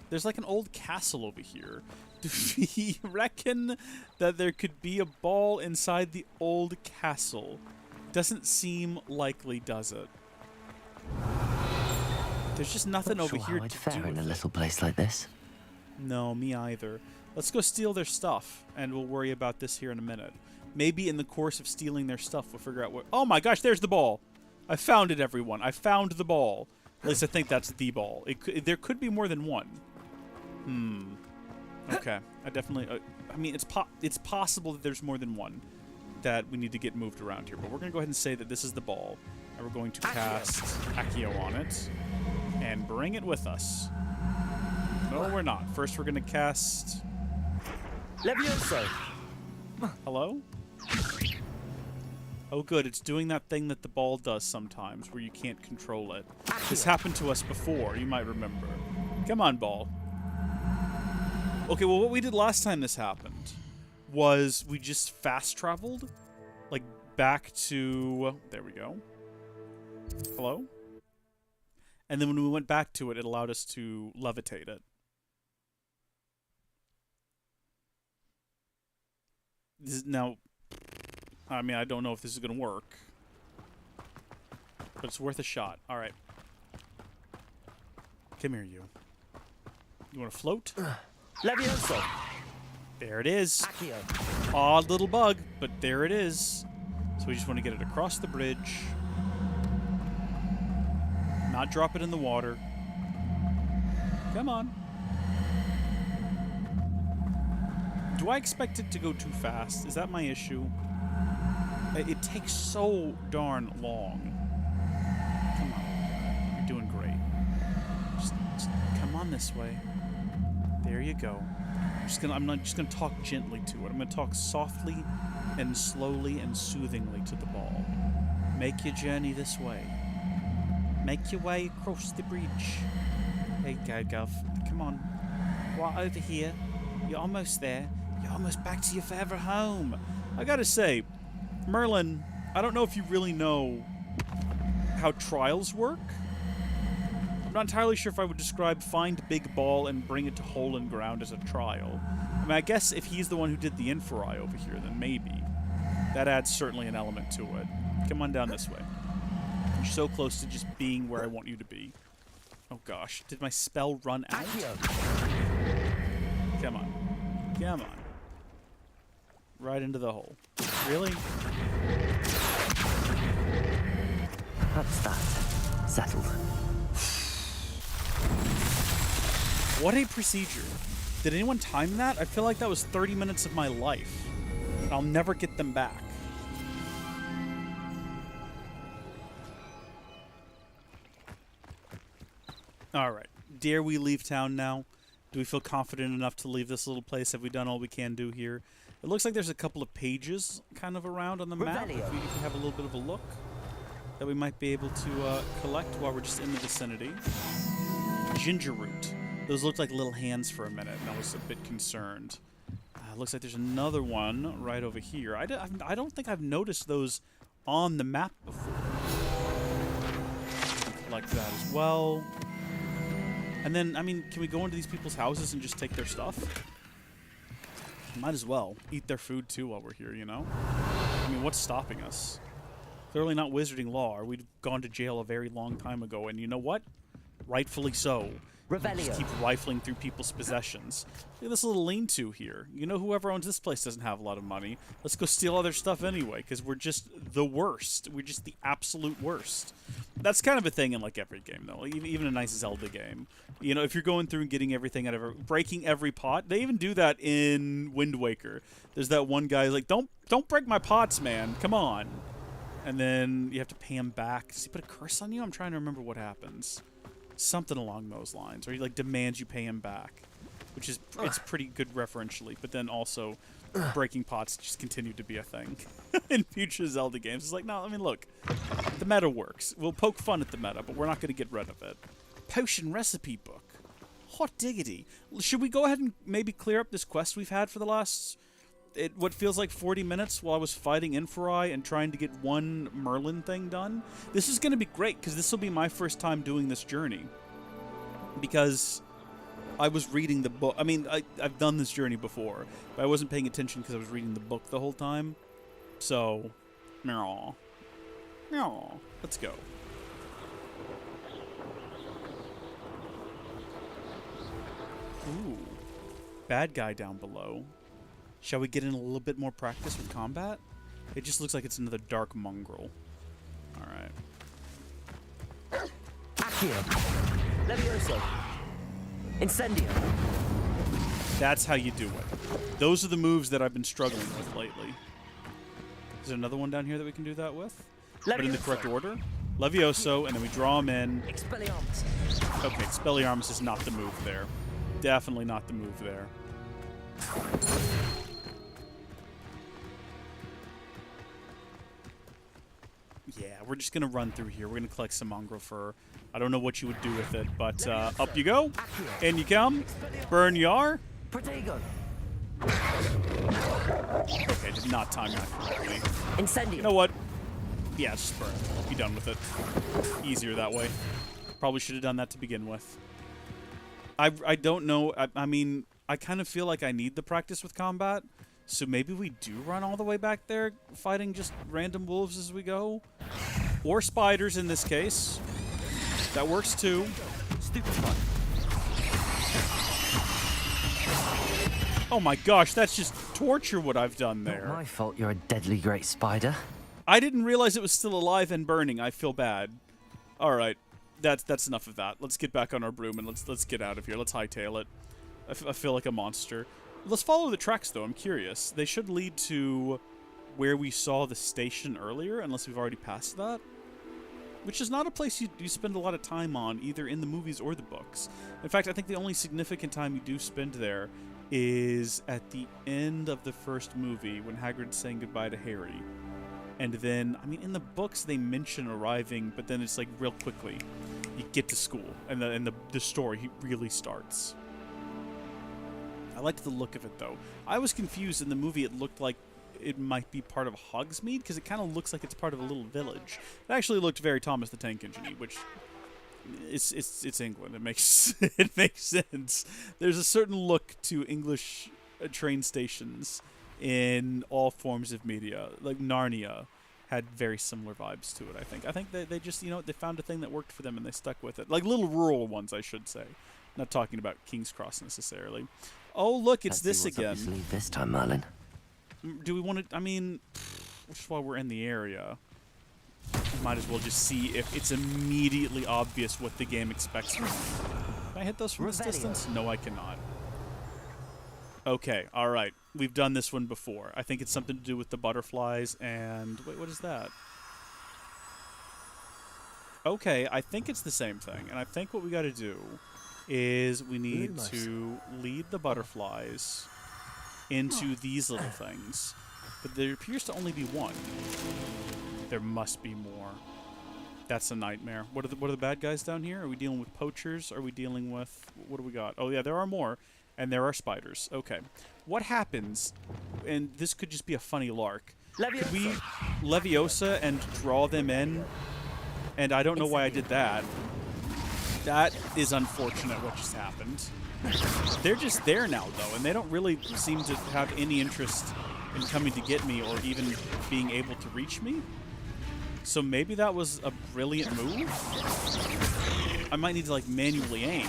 There's like an old castle over here. Do we reckon that there could be a ball inside the old castle? Doesn't seem likely, does it? There's just nothing Not over sure here how I'd to fare do in a with little place like this. No, me either. Let's go steal their stuff, and we'll worry about this here in a minute. Maybe in the course of stealing their stuff, we'll figure out what... Oh my gosh, there's the ball! I found it, everyone. I found the ball. At least I think that's the ball. There could be more than one. Okay. I definitely... I mean, it's possible that there's more than one that we need to get moved around here. But we're going to go ahead and say that this is the ball. And we're going to cast Accio on it. And bring it with us. No, we're not. First, we're going to cast... Levioso! Hello? Oh, good. It's doing that thing that the ball does sometimes, where you can't control it. This happened to us before, you might remember. Come on, ball. Okay, well, what we did last time this happened was we just fast-traveled, like, back to... There we go. Hello? And then when we went back to it, it allowed us to levitate it. Now, I mean, I don't know if this is going to work. But it's worth a shot. Alright. Come here, you. You want to float? Levioso! There it is. Accio. Odd little bug, but there it is. So we just want to get it across the bridge. Not drop it in the water. Come on. Do I expect it to go too fast? Is that my issue? It takes so darn long. Come on, you're doing great. Just come on this way. There you go. I'm not just gonna talk gently to it. I'm gonna talk softly and slowly and soothingly to the ball. Make your journey this way. Make your way across the bridge. There you go, Gov. Come on. Right over here. You're almost there. You're almost back to your forever home. I gotta say, Merlin, I don't know if you really know how trials work. I'm not entirely sure if I would describe find big ball and bring it to hole in ground as a trial. I mean, I guess if he's the one who did the inferi over here, then maybe. That adds certainly an element to it. Come on down this way. You're so close to just being where I want you to be. Oh gosh, did my spell run out? Come on. Come on. Right into the hole. Really? That's that. Settled. What a procedure. Did anyone time that? I feel like that was 30 minutes of my life. I'll never get them back. Alright. Dare we leave town now? Do we feel confident enough to leave this little place? Have we done all we can do here? It looks like there's a couple of pages kind of around on the map. If we have a little bit of a look that we might be able to collect while we're just in the vicinity. Ginger root. Those looked like little hands for a minute, and I was a bit concerned. Looks like there's another one right over here. I don't think I've noticed those on the map before. Like that as well. And then, I mean, can we go into these people's houses and just take their stuff? Might as well. Eat their food, too, while we're here, you know? I mean, what's stopping us? Clearly not wizarding law, or we'd gone to jail a very long time ago, and you know what? Rightfully so. Just keep rifling through people's possessions. Look at this little lean-to here. You know, whoever owns this place doesn't have a lot of money. Let's go steal all their stuff anyway, because we're just the worst. We're just the absolute worst. That's kind of a thing in, like, every game, though. Even a nice Zelda game. You know, if you're going through and getting everything out of breaking every pot, they even do that in Wind Waker. There's that one guy who's like, don't break my pots, man. Come on. And then you have to pay him back. Does he put a curse on you? I'm trying to remember what happens. Something along those lines, or he like demands you pay him back, which is it's pretty good referentially. But then also, breaking pots just continue to be a thing in future Zelda games. It's like, no, I mean, look, the meta works. We'll poke fun at the meta, but we're not going to get rid of it. Potion recipe book, hot diggity. Should we go ahead and maybe clear up this quest we've had for the last what feels like 40 minutes while I was fighting Inferi and trying to get one Merlin thing done? This is going to be great, because this will be my first time doing this journey. Because I was reading the book. I mean, I've done this journey before, but I wasn't paying attention because I was reading the book the whole time. So, meow. Meow. Let's go. Ooh. Bad guy down below. Shall we get in a little bit more practice with combat? It just looks like it's another dark mongrel. Alright. Accio. Levioso. Incendio. That's how you do it. Those are the moves that I've been struggling with lately. Is there another one down here that we can do that with? But in the correct order? Levioso, and then we draw him in. Expelliarmus. Okay, Expelliarmus is not the move there. Definitely not the move there. Yeah, we're just going to run through here. We're going to collect some mongrel fur. I don't know what you would do with it, but up you go. In you come. Burn Yar. Protego. Okay, did not time that correctly. Incendio. You know what? Yeah, just burn. Be done with it. Easier that way. Probably should have done that to begin with. I don't know. I mean, I kind of feel like I need the practice with combat. So maybe we do run all the way back there, fighting just random wolves as we go. Or spiders in this case. That works too. Stupefy. Oh my gosh, that's just torture what I've done there. Not my fault you're a deadly great spider. I didn't realize it was still alive and burning. I feel bad. Alright, that's enough of that. Let's get back on our broom and let's get out of here. Let's hightail it. I feel like a monster. Let's follow the tracks, though. I'm curious. They should lead to where we saw the station earlier, unless we've already passed that. Which is not a place you spend a lot of time on, either in the movies or the books. In fact, I think the only significant time you do spend there is at the end of the first movie, when Hagrid's saying goodbye to Harry. And then, I mean, in the books, they mention arriving, but then it's like real quickly. You get to school, and the story really starts. I liked the look of it, though. I was confused in the movie. It looked like it might be part of Hogsmeade, because it kind of looks like it's part of a little village. It actually looked very Thomas the Tank Engine-y, which it's England. It makes it makes sense. There's a certain look to English train stations in all forms of media. Like Narnia had very similar vibes to it, I think. I think they just, they found a thing that worked for them and they stuck with it. Like little rural ones, I should say. Not talking about King's Cross necessarily. Oh, look, it's this again. This time, Merlin. Do we want to, I mean, just while we're in the area, might as well just see if it's immediately obvious what the game expects from me. Can I hit those from this distance? No, I cannot. Okay, alright. We've done this one before. I think it's something to do with the butterflies and... Wait, what is that? Okay, I think it's the same thing. And I think what we gotta do is we need to lead the butterflies into these little things. But there appears to only be one. There must be more. That's a nightmare. What are the bad guys down here? Are we dealing with poachers? Are we dealing with... What do we got? Oh, yeah, there are more. And there are spiders. Okay. What happens... And this could just be a funny lark. Could we Leviosa and draw them in? And I don't know why I did that. That is unfortunate what just happened. They're just there now, though, and they don't really seem to have any interest in coming to get me or even being able to reach me. So maybe that was a brilliant move? I might need to, like, manually aim.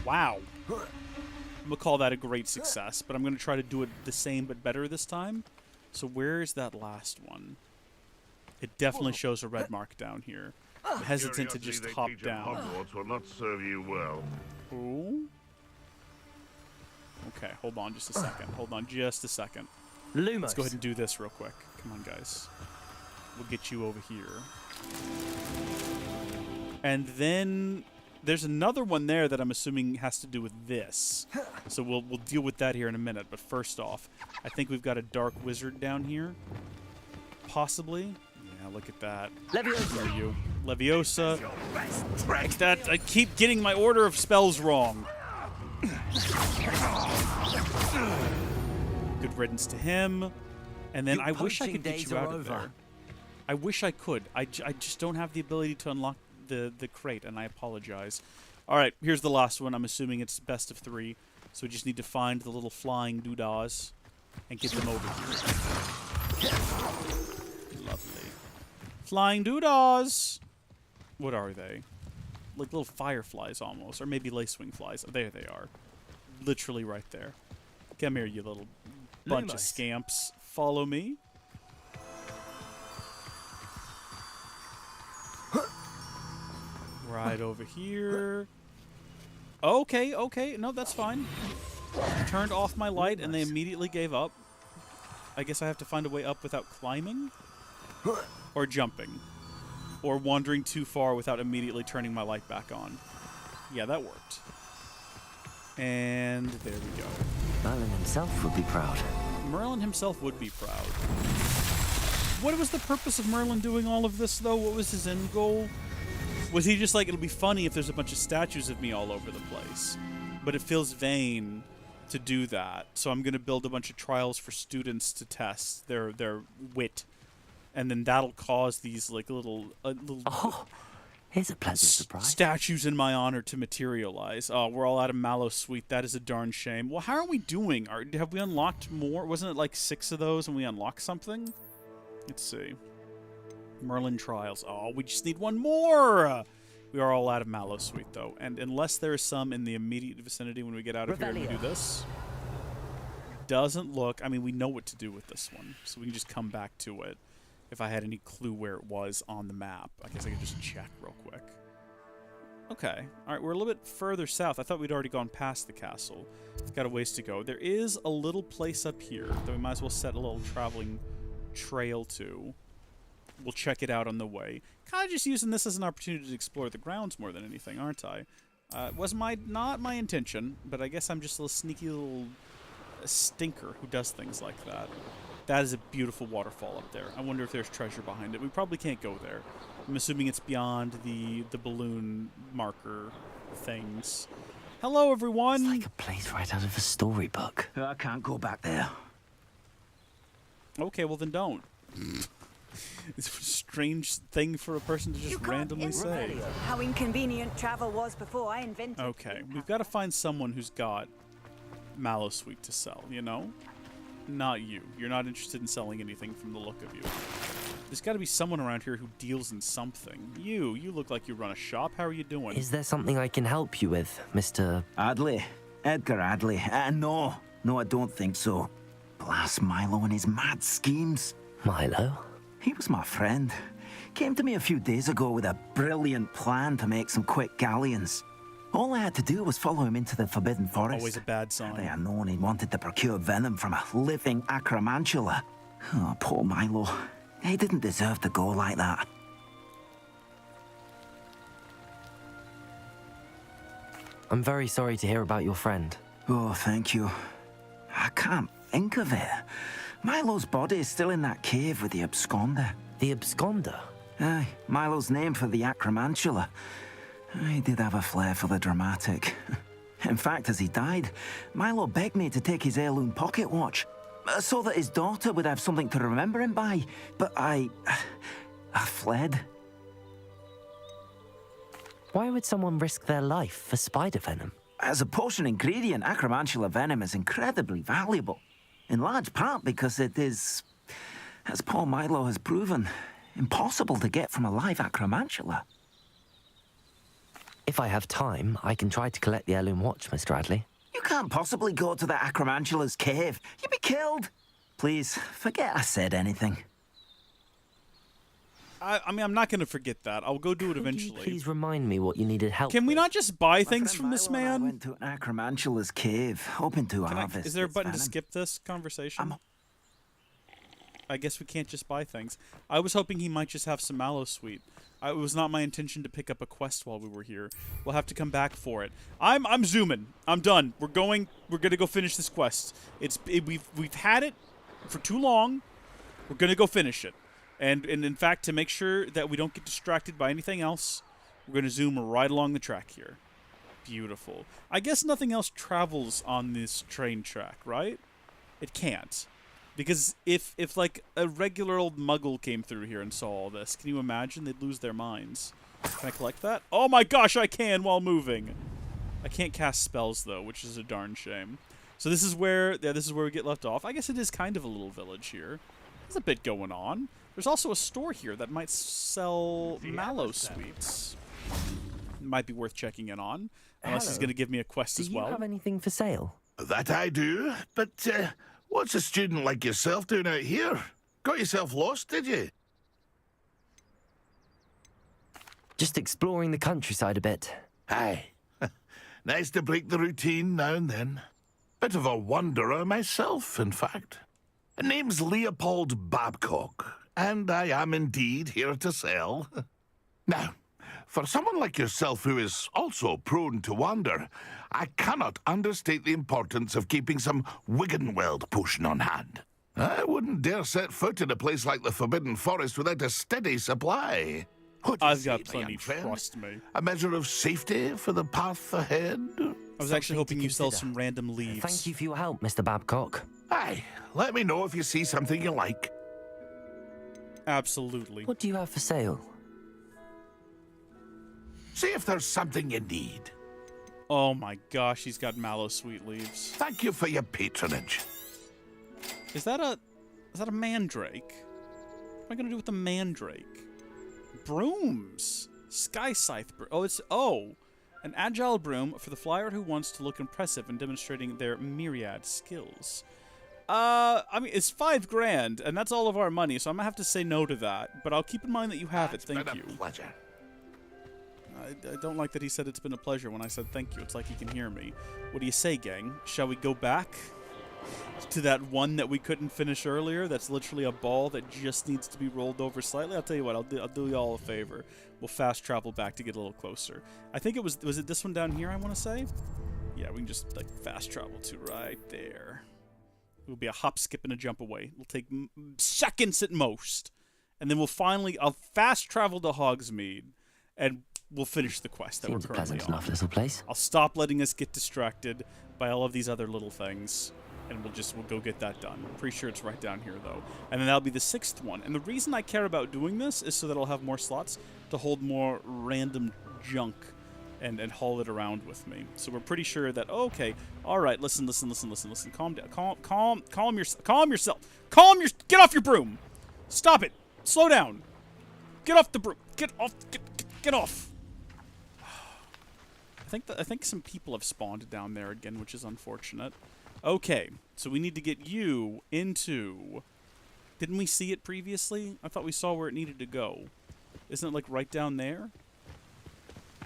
Wow. I'm going to call that a great success, but I'm going to try to do it the same but better this time. So where is that last one? It definitely shows a red mark down here. I'm hesitant to just hop down. Hogwarts will not serve you well. Ooh. Okay, hold on just a second. Hold on just a second. Lumos. Let's go ahead and do this real quick. Come on, guys. We'll get you over here. And then there's another one there that I'm assuming has to do with this. So we'll deal with that here in a minute. But first off, I think we've got a dark wizard down here. Possibly. Yeah, look at that. Leviosa. Where are you? Leviosa. Like that. I keep getting my order of spells wrong. Good riddance to him. And then I wish I could get you out of there. I wish I could. I just don't have the ability to unlock the crate, and I apologize. All right, here's the last one. I'm assuming it's best of 3. So we just need to find the little flying doodahs and get them over here. Lovely. Flying doodahs! What are they? Like little fireflies almost, or maybe lacewing flies. Oh, there they are. Literally right there. Come here, you little bunch of scamps. Follow me. Right over here. Okay, okay. No, that's fine. I turned off my light and they immediately gave up. I guess I have to find a way up without climbing? Or jumping. Or wandering too far without immediately turning my light back on. Yeah, that worked. And there we go. Merlin himself would be proud. Merlin himself would be proud. What was the purpose of Merlin doing all of this, though? What was his end goal? Was he just like, it'll be funny if there's a bunch of statues of me all over the place? But it feels vain to do that. So I'm going to build a bunch of trials for students to test their wit. And then that'll cause these like little oh, here's a pleasant surprise. Statues in my honor to materialize. Oh, we're all out of Mallow Sweet. That is a darn shame. Well, how are we doing? Have we unlocked more? Wasn't it like 6 of those and we unlocked something? Let's see. Merlin Trials. Oh, we just need 1 more! We are all out of Mallow Sweet, though. And unless there is some in the immediate vicinity when we get out of here and we do this, doesn't look... I mean, we know what to do with this one, so we can just come back to it. If I had any clue where it was on the map, I guess I could just check real quick. Okay. All right, we're a little bit further south. I thought we'd already gone past the castle. It's got a ways to go. There is a little place up here that we might as well set a little traveling trail to. We'll check it out on the way. Kind of just using this as an opportunity to explore the grounds more than anything, aren't I? It was not my intention, but I guess I'm just a little sneaky little stinker who does things like that. That is a beautiful waterfall up there. I wonder if there's treasure behind it. We probably can't go there. I'm assuming it's beyond the balloon marker things. Hello, everyone! It's like a place right out of a storybook. I can't go back there. Okay, well then don't. It's a strange thing for a person to just randomly say. How inconvenient travel was before I invented. Okay, we've got to find someone who's got Mallow Sweet to sell, you know? Not you. You're not interested in selling anything from the look of you. There's got to be someone around here who deals in something. You look like you run a shop. How are you doing? Is there something I can help you with, Mr. Adley? Edgar Adley? No, I don't think so. Blast Milo and his mad schemes. Milo? He was my friend. Came to me a few days ago with a brilliant plan to make some quick galleons. All I had to do was follow him into the Forbidden Forest. Always a bad sign. Had I known he wanted to procure venom from a living acromantula. Oh, poor Milo. He didn't deserve to go like that. I'm very sorry to hear about your friend. Oh, thank you. I can't think of it. Milo's body is still in that cave with the absconder. The absconder? Aye, Milo's name for the acromantula. He did have a flair for the dramatic. In fact, as he died, Milo begged me to take his heirloom pocket watch, so that his daughter would have something to remember him by. But I fled. Why would someone risk their life for spider venom? As a potion ingredient, acromantula venom is incredibly valuable. In large part because it is, as poor Milo has proven, impossible to get from a live acromantula. If I have time, I can try to collect the heirloom watch, Mr. Adley. You can't possibly go to the acromantula's cave. You'd be killed. Please, forget I said anything. I mean, I'm not going to forget that. I'll go do it eventually. Could you please remind me what you needed help Can we with? not just buy things from this man? I went to an acromantula's cave, hoping to harvest. Is there a button to venom. skip this conversation? I guess we can't just buy things. I was hoping he might just have some Mallow Sweet. It was not my intention to pick up a quest while we were here. We'll have to come back for it. I'm zooming. I'm done. We're gonna go finish this quest. We've had it for too long. We're gonna go finish it. And in fact, to make sure that we don't get distracted by anything else, we're gonna zoom right along the track here. Beautiful. I guess nothing else travels on this train track, right? It can't. Because if like a regular old muggle came through here and saw all this, can you imagine? They'd lose their minds. Can I collect that? Oh my gosh, I can while moving. I can't cast spells though, which is a darn shame. So this is where we get left off. I guess it is kind of a little village here. There's a bit going on. There's also a store here that might sell mallow sweets. Might be worth checking in on. Unless he's going to give me a quest as well. Do you have anything for sale? That I do, but what's a student like yourself doing out here? Got yourself lost, did you? Just exploring the countryside a bit. Aye. Nice to break the routine now and then. Bit of a wanderer myself, in fact. Name's Leopold Babcock, and I am indeed here to sell. Now, for someone like yourself who is also prone to wander, I cannot understate the importance of keeping some Wiggenweld potion on hand. I wouldn't dare set foot in a place like the Forbidden Forest without a steady supply. I've got plenty, trust me. A measure of safety for the path ahead? I was actually hoping you sell some random leaves. Thank you for your help, Mr. Babcock. Aye, let me know if you see something you like. Absolutely. What do you have for sale? See if there's something you need. Oh my gosh, he's got mallow sweet leaves. Thank you for your patronage. Is that a mandrake? What am I gonna do with the mandrake? Brooms. Sky scythe an agile broom for the flyer who wants to look impressive in demonstrating their myriad skills. I mean, it's $5,000, and that's all of our money, so I'm gonna have to say no to that. But I'll keep in mind that you have it. Thank you. It's been a pleasure. I don't like that he said it's been a pleasure when I said thank you. It's like he can hear me. What do you say, gang? Shall we go back to that one that we couldn't finish earlier? That's literally a ball that just needs to be rolled over slightly. I'll tell you what. I'll do y'all a favor. We'll fast travel back to get a little closer. I think it was it this one down here? I want to say. Yeah, we can just like fast travel to right there. It will be a hop, skip, and a jump away. It'll take seconds at most, and then I'll fast travel to Hogsmeade, and we'll finish the quest that Seems we're currently a pleasant on. enough little place. I'll stop letting us get distracted by all of these other little things, and we'll go get that done. I'm pretty sure it's right down here, though. And then that'll be the 6th one. And the reason I care about doing this is so that I'll have more slots to hold more random junk and haul it around with me. So we're pretty sure that, okay, all right, listen. Calm down. Calm yourself. Get off your broom. Stop it. Slow down. Get off the broom. Get off. I think some people have spawned down there again, which is unfortunate. Okay, so we need to get you into... Didn't we see it previously? I thought we saw where it needed to go. Isn't it like right down there?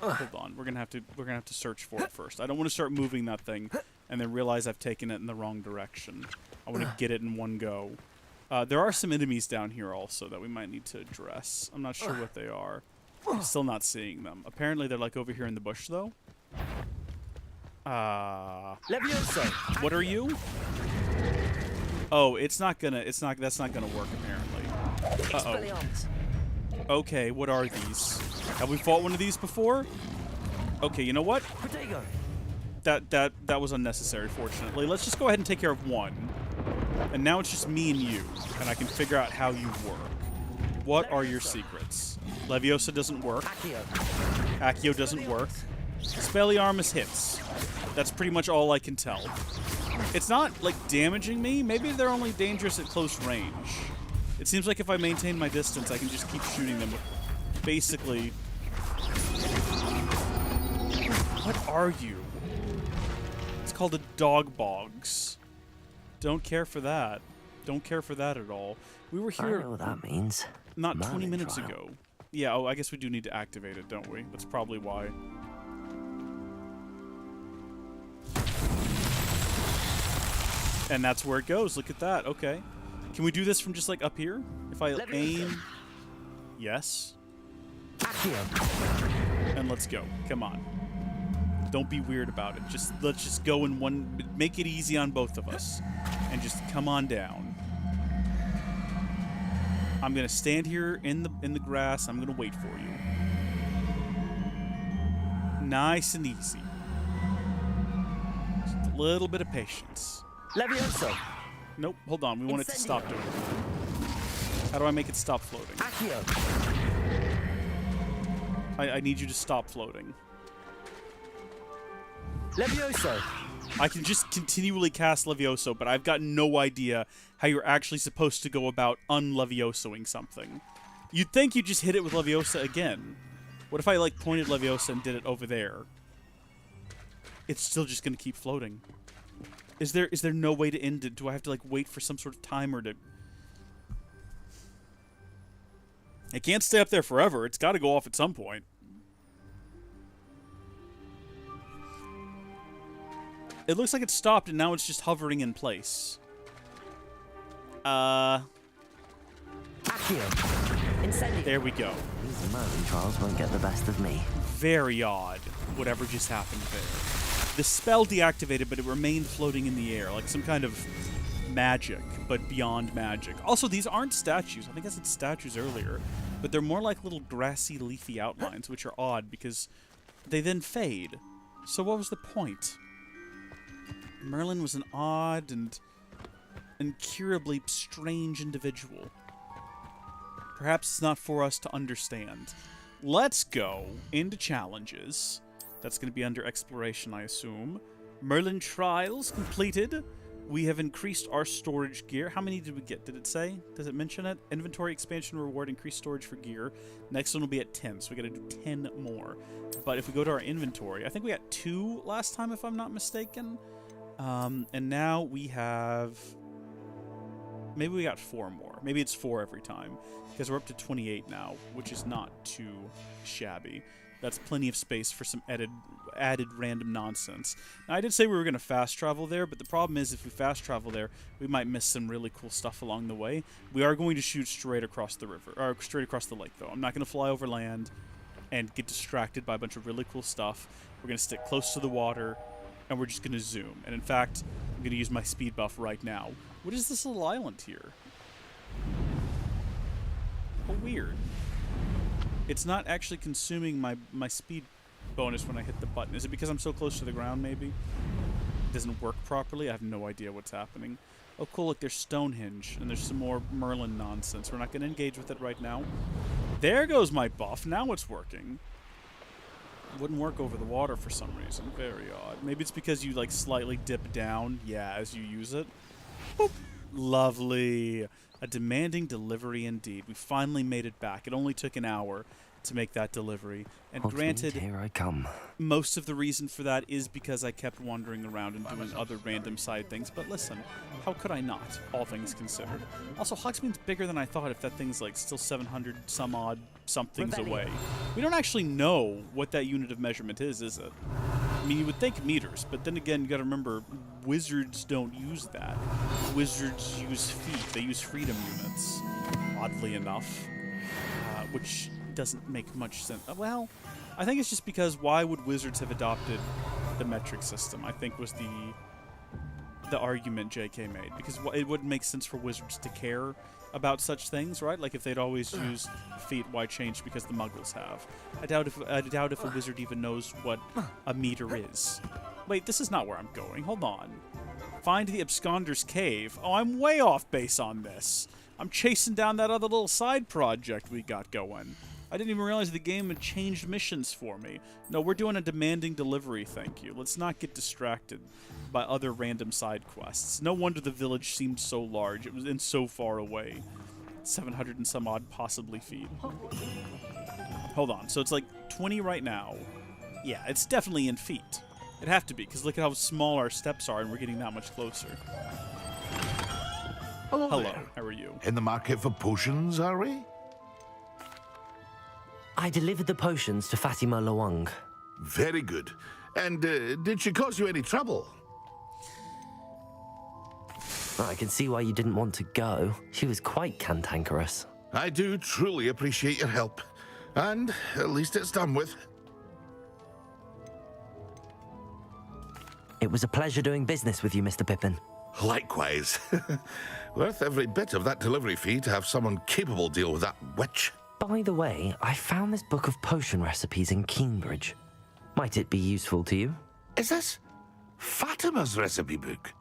Hold on, we're gonna have to search for it first. I don't want to start moving that thing and then realize I've taken it in the wrong direction. I want to get it in one go. There are some enemies down here also that we might need to address. I'm not sure what they are. I'm still not seeing them. Apparently they're like over here in the bush though. Levioso. What are you? Oh, that's not gonna work apparently. Uh-oh. Okay, what are these? Have we fought one of these before? Okay, you know what? That was unnecessary, fortunately. Let's just go ahead and take care of one. And now it's just me and you, and I can figure out how you work. What are your secrets? Leviosa doesn't work. Accio doesn't work. Expelliarmus hits. That's pretty much all I can tell. It's not, like, damaging me. Maybe they're only dangerous at close range. It seems like if I maintain my distance, I can just keep shooting them with basically... What are you? It's called a dog bogs. Don't care for that. Don't care for that at all. We were here... I know what that means. Not 20 minutes ago. Yeah, I guess we do need to activate it, don't we? That's probably why. And that's where it goes. Look at that. Okay. Can we do this from just like up here? If I aim... Yes. And let's go. Come on. Don't be weird about it. Let's just go in one... Make it easy on both of us. And just come on down. I'm going to stand here in the grass. I'm going to wait for you. Nice and easy. Just a little bit of patience. Levioso. Nope, hold on. We want it to stop doing it. How do I make it stop floating? I need you to stop floating. Levioso. I can just continually cast Levioso, but I've got no idea how you're actually supposed to go about un-Leviosoing something. You'd think you'd just hit it with Leviosa again. What if I, like, pointed Leviosa and did it over there? It's still just gonna keep floating. Is there no way to end it? Do I have to, like, wait for some sort of timer to... It can't stay up there forever. It's gotta go off at some point. It looks like it stopped and now it's just hovering in place. There we go. These Merlin trials won't get the best of me. Very odd, whatever just happened there. The spell deactivated, but it remained floating in the air, like some kind of magic, but beyond magic. Also, these aren't statues. I think I said statues earlier, but they're more like little grassy, leafy outlines, which are odd because they then fade. So what was the point? Merlin was an odd and incurably strange individual. Perhaps it's not for us to understand. Let's go into challenges. That's going to be under exploration, I assume. Merlin trials completed. We have increased our storage gear. How many did we get? Did it say? Does it mention it? Inventory expansion reward, increased storage for gear. Next one will be at 10, so we got to do 10 more. But if we go to our inventory, I think we got 2 last time, if I'm not mistaken. And now we have... Maybe we got 4 more. Maybe it's 4 every time. Because we're up to 28 now, which is not too shabby. That's plenty of space for some added random nonsense. Now, I did say we were going to fast travel there, but the problem is if we fast travel there, we might miss some really cool stuff along the way. We are going to shoot straight across the river, or straight across the lake, though. I'm not going to fly over land and get distracted by a bunch of really cool stuff. We're going to stick close to the water, and we're just going to zoom. And in fact, I'm going to use my speed buff right now. What is this little island here? Oh, weird. It's not actually consuming my speed bonus when I hit the button. Is it because I'm so close to the ground, maybe? It doesn't work properly? I have no idea what's happening. Oh, cool, look, there's Stonehenge, and there's some more Merlin nonsense. We're not going to engage with it right now. There goes my buff. Now it's working. Wouldn't work over the water for some reason. Very odd. Maybe it's because you, like, slightly dip down, yeah, as you use it. Boop. Lovely. A demanding delivery indeed. We finally made it back. It only took an hour to make that delivery. And granted, here I come. Most of the reason for that is because I kept wandering around and doing other random side things. But listen, how could I not, all things considered? Also, Hogsmeade's bigger than I thought if that thing's like still 700 some odd somethings away. We don't actually know what that unit of measurement is it? I mean, you would think meters, but then again, you gotta remember, wizards don't use that. Wizards use feet. They use freedom units, oddly enough, which doesn't make much sense. Well, I think it's just because why would wizards have adopted the metric system, I think was the argument JK made. Because it wouldn't make sense for wizards to care about such things, right? Like if they'd always used feet, why change because the muggles have? I doubt if a wizard even knows what a meter is. Wait, this is not where I'm going. Hold on. Find the Absconder's Cave. Oh, I'm way off base on this. I'm chasing down that other little side project we got going. I didn't even realize the game had changed missions for me. No, we're doing a demanding delivery, thank you. Let's not get distracted by other random side quests. No wonder the village seemed so large. It was in so far away. 700 and some odd possibly feet. Hold on, so it's like 20 right now. Yeah, it's definitely in feet. It'd have to be, because look at how small our steps are and we're getting that much closer. Hello, how are you? In the market for potions, are we? I delivered the potions to Fatima Lawang. Very good. And did she cause you any trouble? I can see why you didn't want to go. She was quite cantankerous. I do truly appreciate your help. And at least it's done with. It was a pleasure doing business with you, Mr. Pippin. Likewise. Worth every bit of that delivery fee to have someone capable deal with that witch. By the way, I found this book of potion recipes in Cambridge. Might it be useful to you? Is this Fatima's recipe book?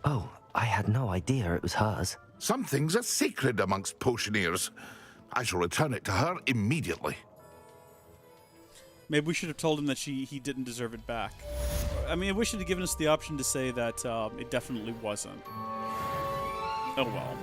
Oh, I had no idea it was hers. Some things are sacred amongst potioneers. I shall return it to her immediately. Maybe we should have told him that he didn't deserve it back. I mean, I wish it had given us the option to say that it definitely wasn't. Oh well.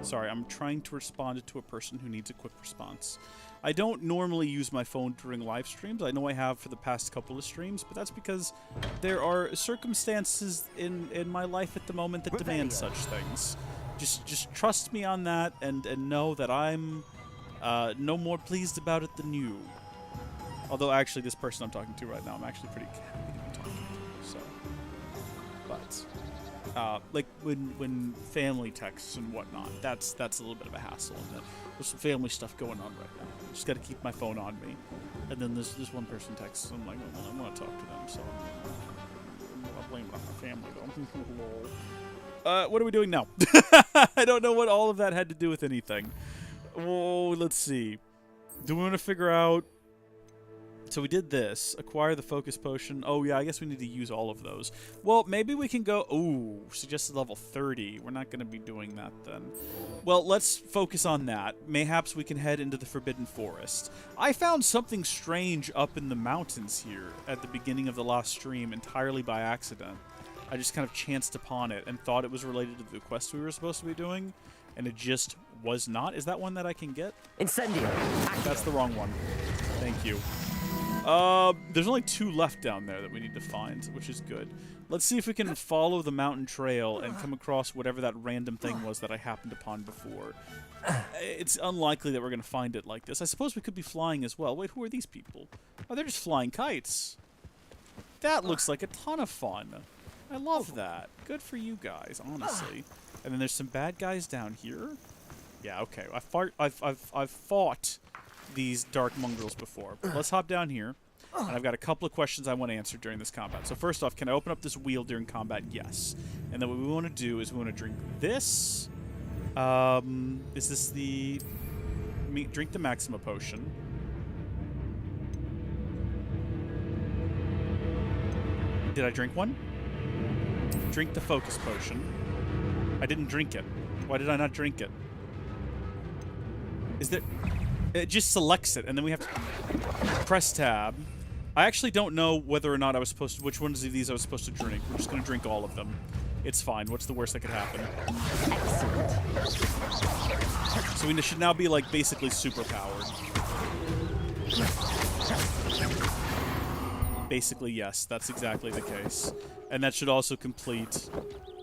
Sorry, I'm trying to respond to a person who needs a quick response. I don't normally use my phone during live streams. I know I have for the past couple of streams, but that's because there are circumstances in my life at the moment that demand such things. Just trust me on that and know that I'm no more pleased about it than you. Although, actually, this person I'm talking to right now, I'm actually pretty happy to be talking to. So, but like when family texts and whatnot, that's a little bit of a hassle. And there's some family stuff going on right now. I just got to keep my phone on me. And then this one person texts, and I'm like, oh, well, I want to talk to them, so I'm not blaming it on my family though. What are we doing now? I don't know what all of that had to do with anything. Oh, let's see. Do we want to figure out... So we did this. Acquire the focus potion. Oh, yeah, I guess we need to use all of those. Well, maybe we can go... Ooh, suggested level 30. We're not going to be doing that then. Well, let's focus on that. Mayhaps we can head into the Forbidden Forest. I found something strange up in the mountains here at the beginning of the last stream entirely by accident. I just kind of chanced upon it and thought it was related to the quest we were supposed to be doing, and it just was not. Is that one that I can get? Incendio. That's the wrong one. Thank you. There's only 2 left down there that we need to find, which is good. Let's see if we can follow the mountain trail and come across whatever that random thing was that I happened upon before. It's unlikely that we're going to find it like this. I suppose we could be flying as well. Wait, who are these people? Oh, they're just flying kites. That looks like a ton of fun. I love that. Good for you guys, honestly. And then there's some bad guys down here. Yeah, okay. I've fought these dark mongrels before. But let's hop down here. And I've got a couple of questions I want to answer during this combat. So first off, can I open up this wheel during combat? Yes. And then what we want to do is we want to drink this. Is this the... Drink the Maxima potion. Did I drink one? Drink the focus potion. I didn't drink it. Why did I not drink it? Is there... It just selects it, and then we have to press tab. I actually don't know whether or not I was supposed to... Which ones of these I was supposed to drink. We're just going to drink all of them. It's fine. What's the worst that could happen? Excellent. So we should now be, like, basically super-powered. Basically, yes. That's exactly the case. And that should also complete...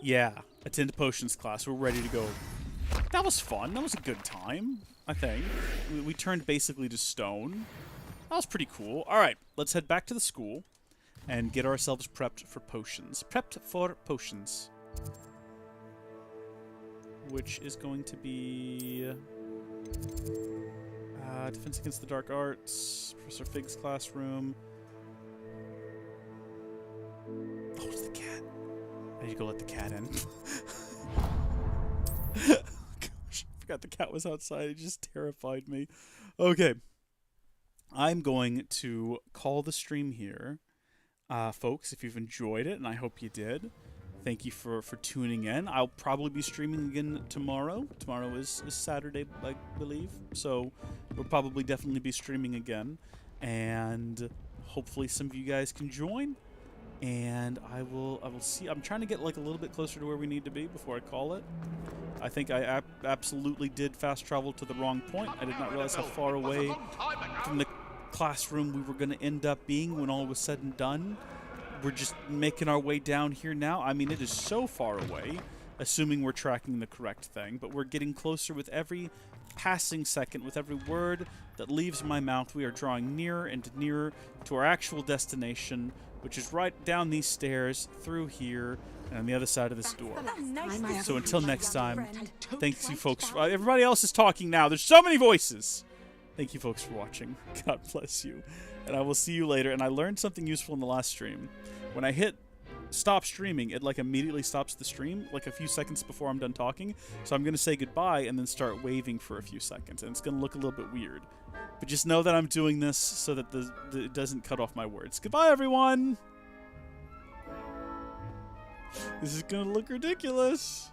Yeah. Attend Potions class. We're ready to go. That was fun. That was a good time, I think. We turned basically to stone. That was pretty cool. All right, let's head back to the school and get ourselves prepped for potions. Prepped for potions. Which is going to be... Defense against the Dark Arts. Professor Fig's classroom. Oh, it's the cat. I need to go let the cat in. Gosh, I forgot the cat was outside. It just terrified me. Okay. I'm going to call the stream here. Folks, if you've enjoyed it, and I hope you did, thank you for tuning in. I'll probably be streaming again tomorrow. Tomorrow is Saturday, I believe. So we'll probably definitely be streaming again. And hopefully some of you guys can join. And I will see. I'm trying to get like a little bit closer to where we need to be before I call it. I think I absolutely did fast travel to the wrong point. I did not realize how far away from the classroom we were going to end up being when all was said and done. We're just making our way down here now. I mean, it is so far away, assuming we're tracking the correct thing, but we're getting closer with every passing second, with every word that leaves my mouth. We are drawing nearer and nearer to our actual destination, which is right down these stairs, through here, and on the other side of this door. So until next time, thanks you folks. Everybody else is talking now. There's so many voices. Thank you folks for watching. God bless you. And I will see you later. And I learned something useful in the last stream. When I hit stop streaming, it like immediately stops the stream like a few seconds before I'm done talking. So I'm going to say goodbye and then start waving for a few seconds. And it's going to look a little bit weird. But just know that I'm doing this so that it doesn't cut off my words. Goodbye, everyone! This is gonna look ridiculous.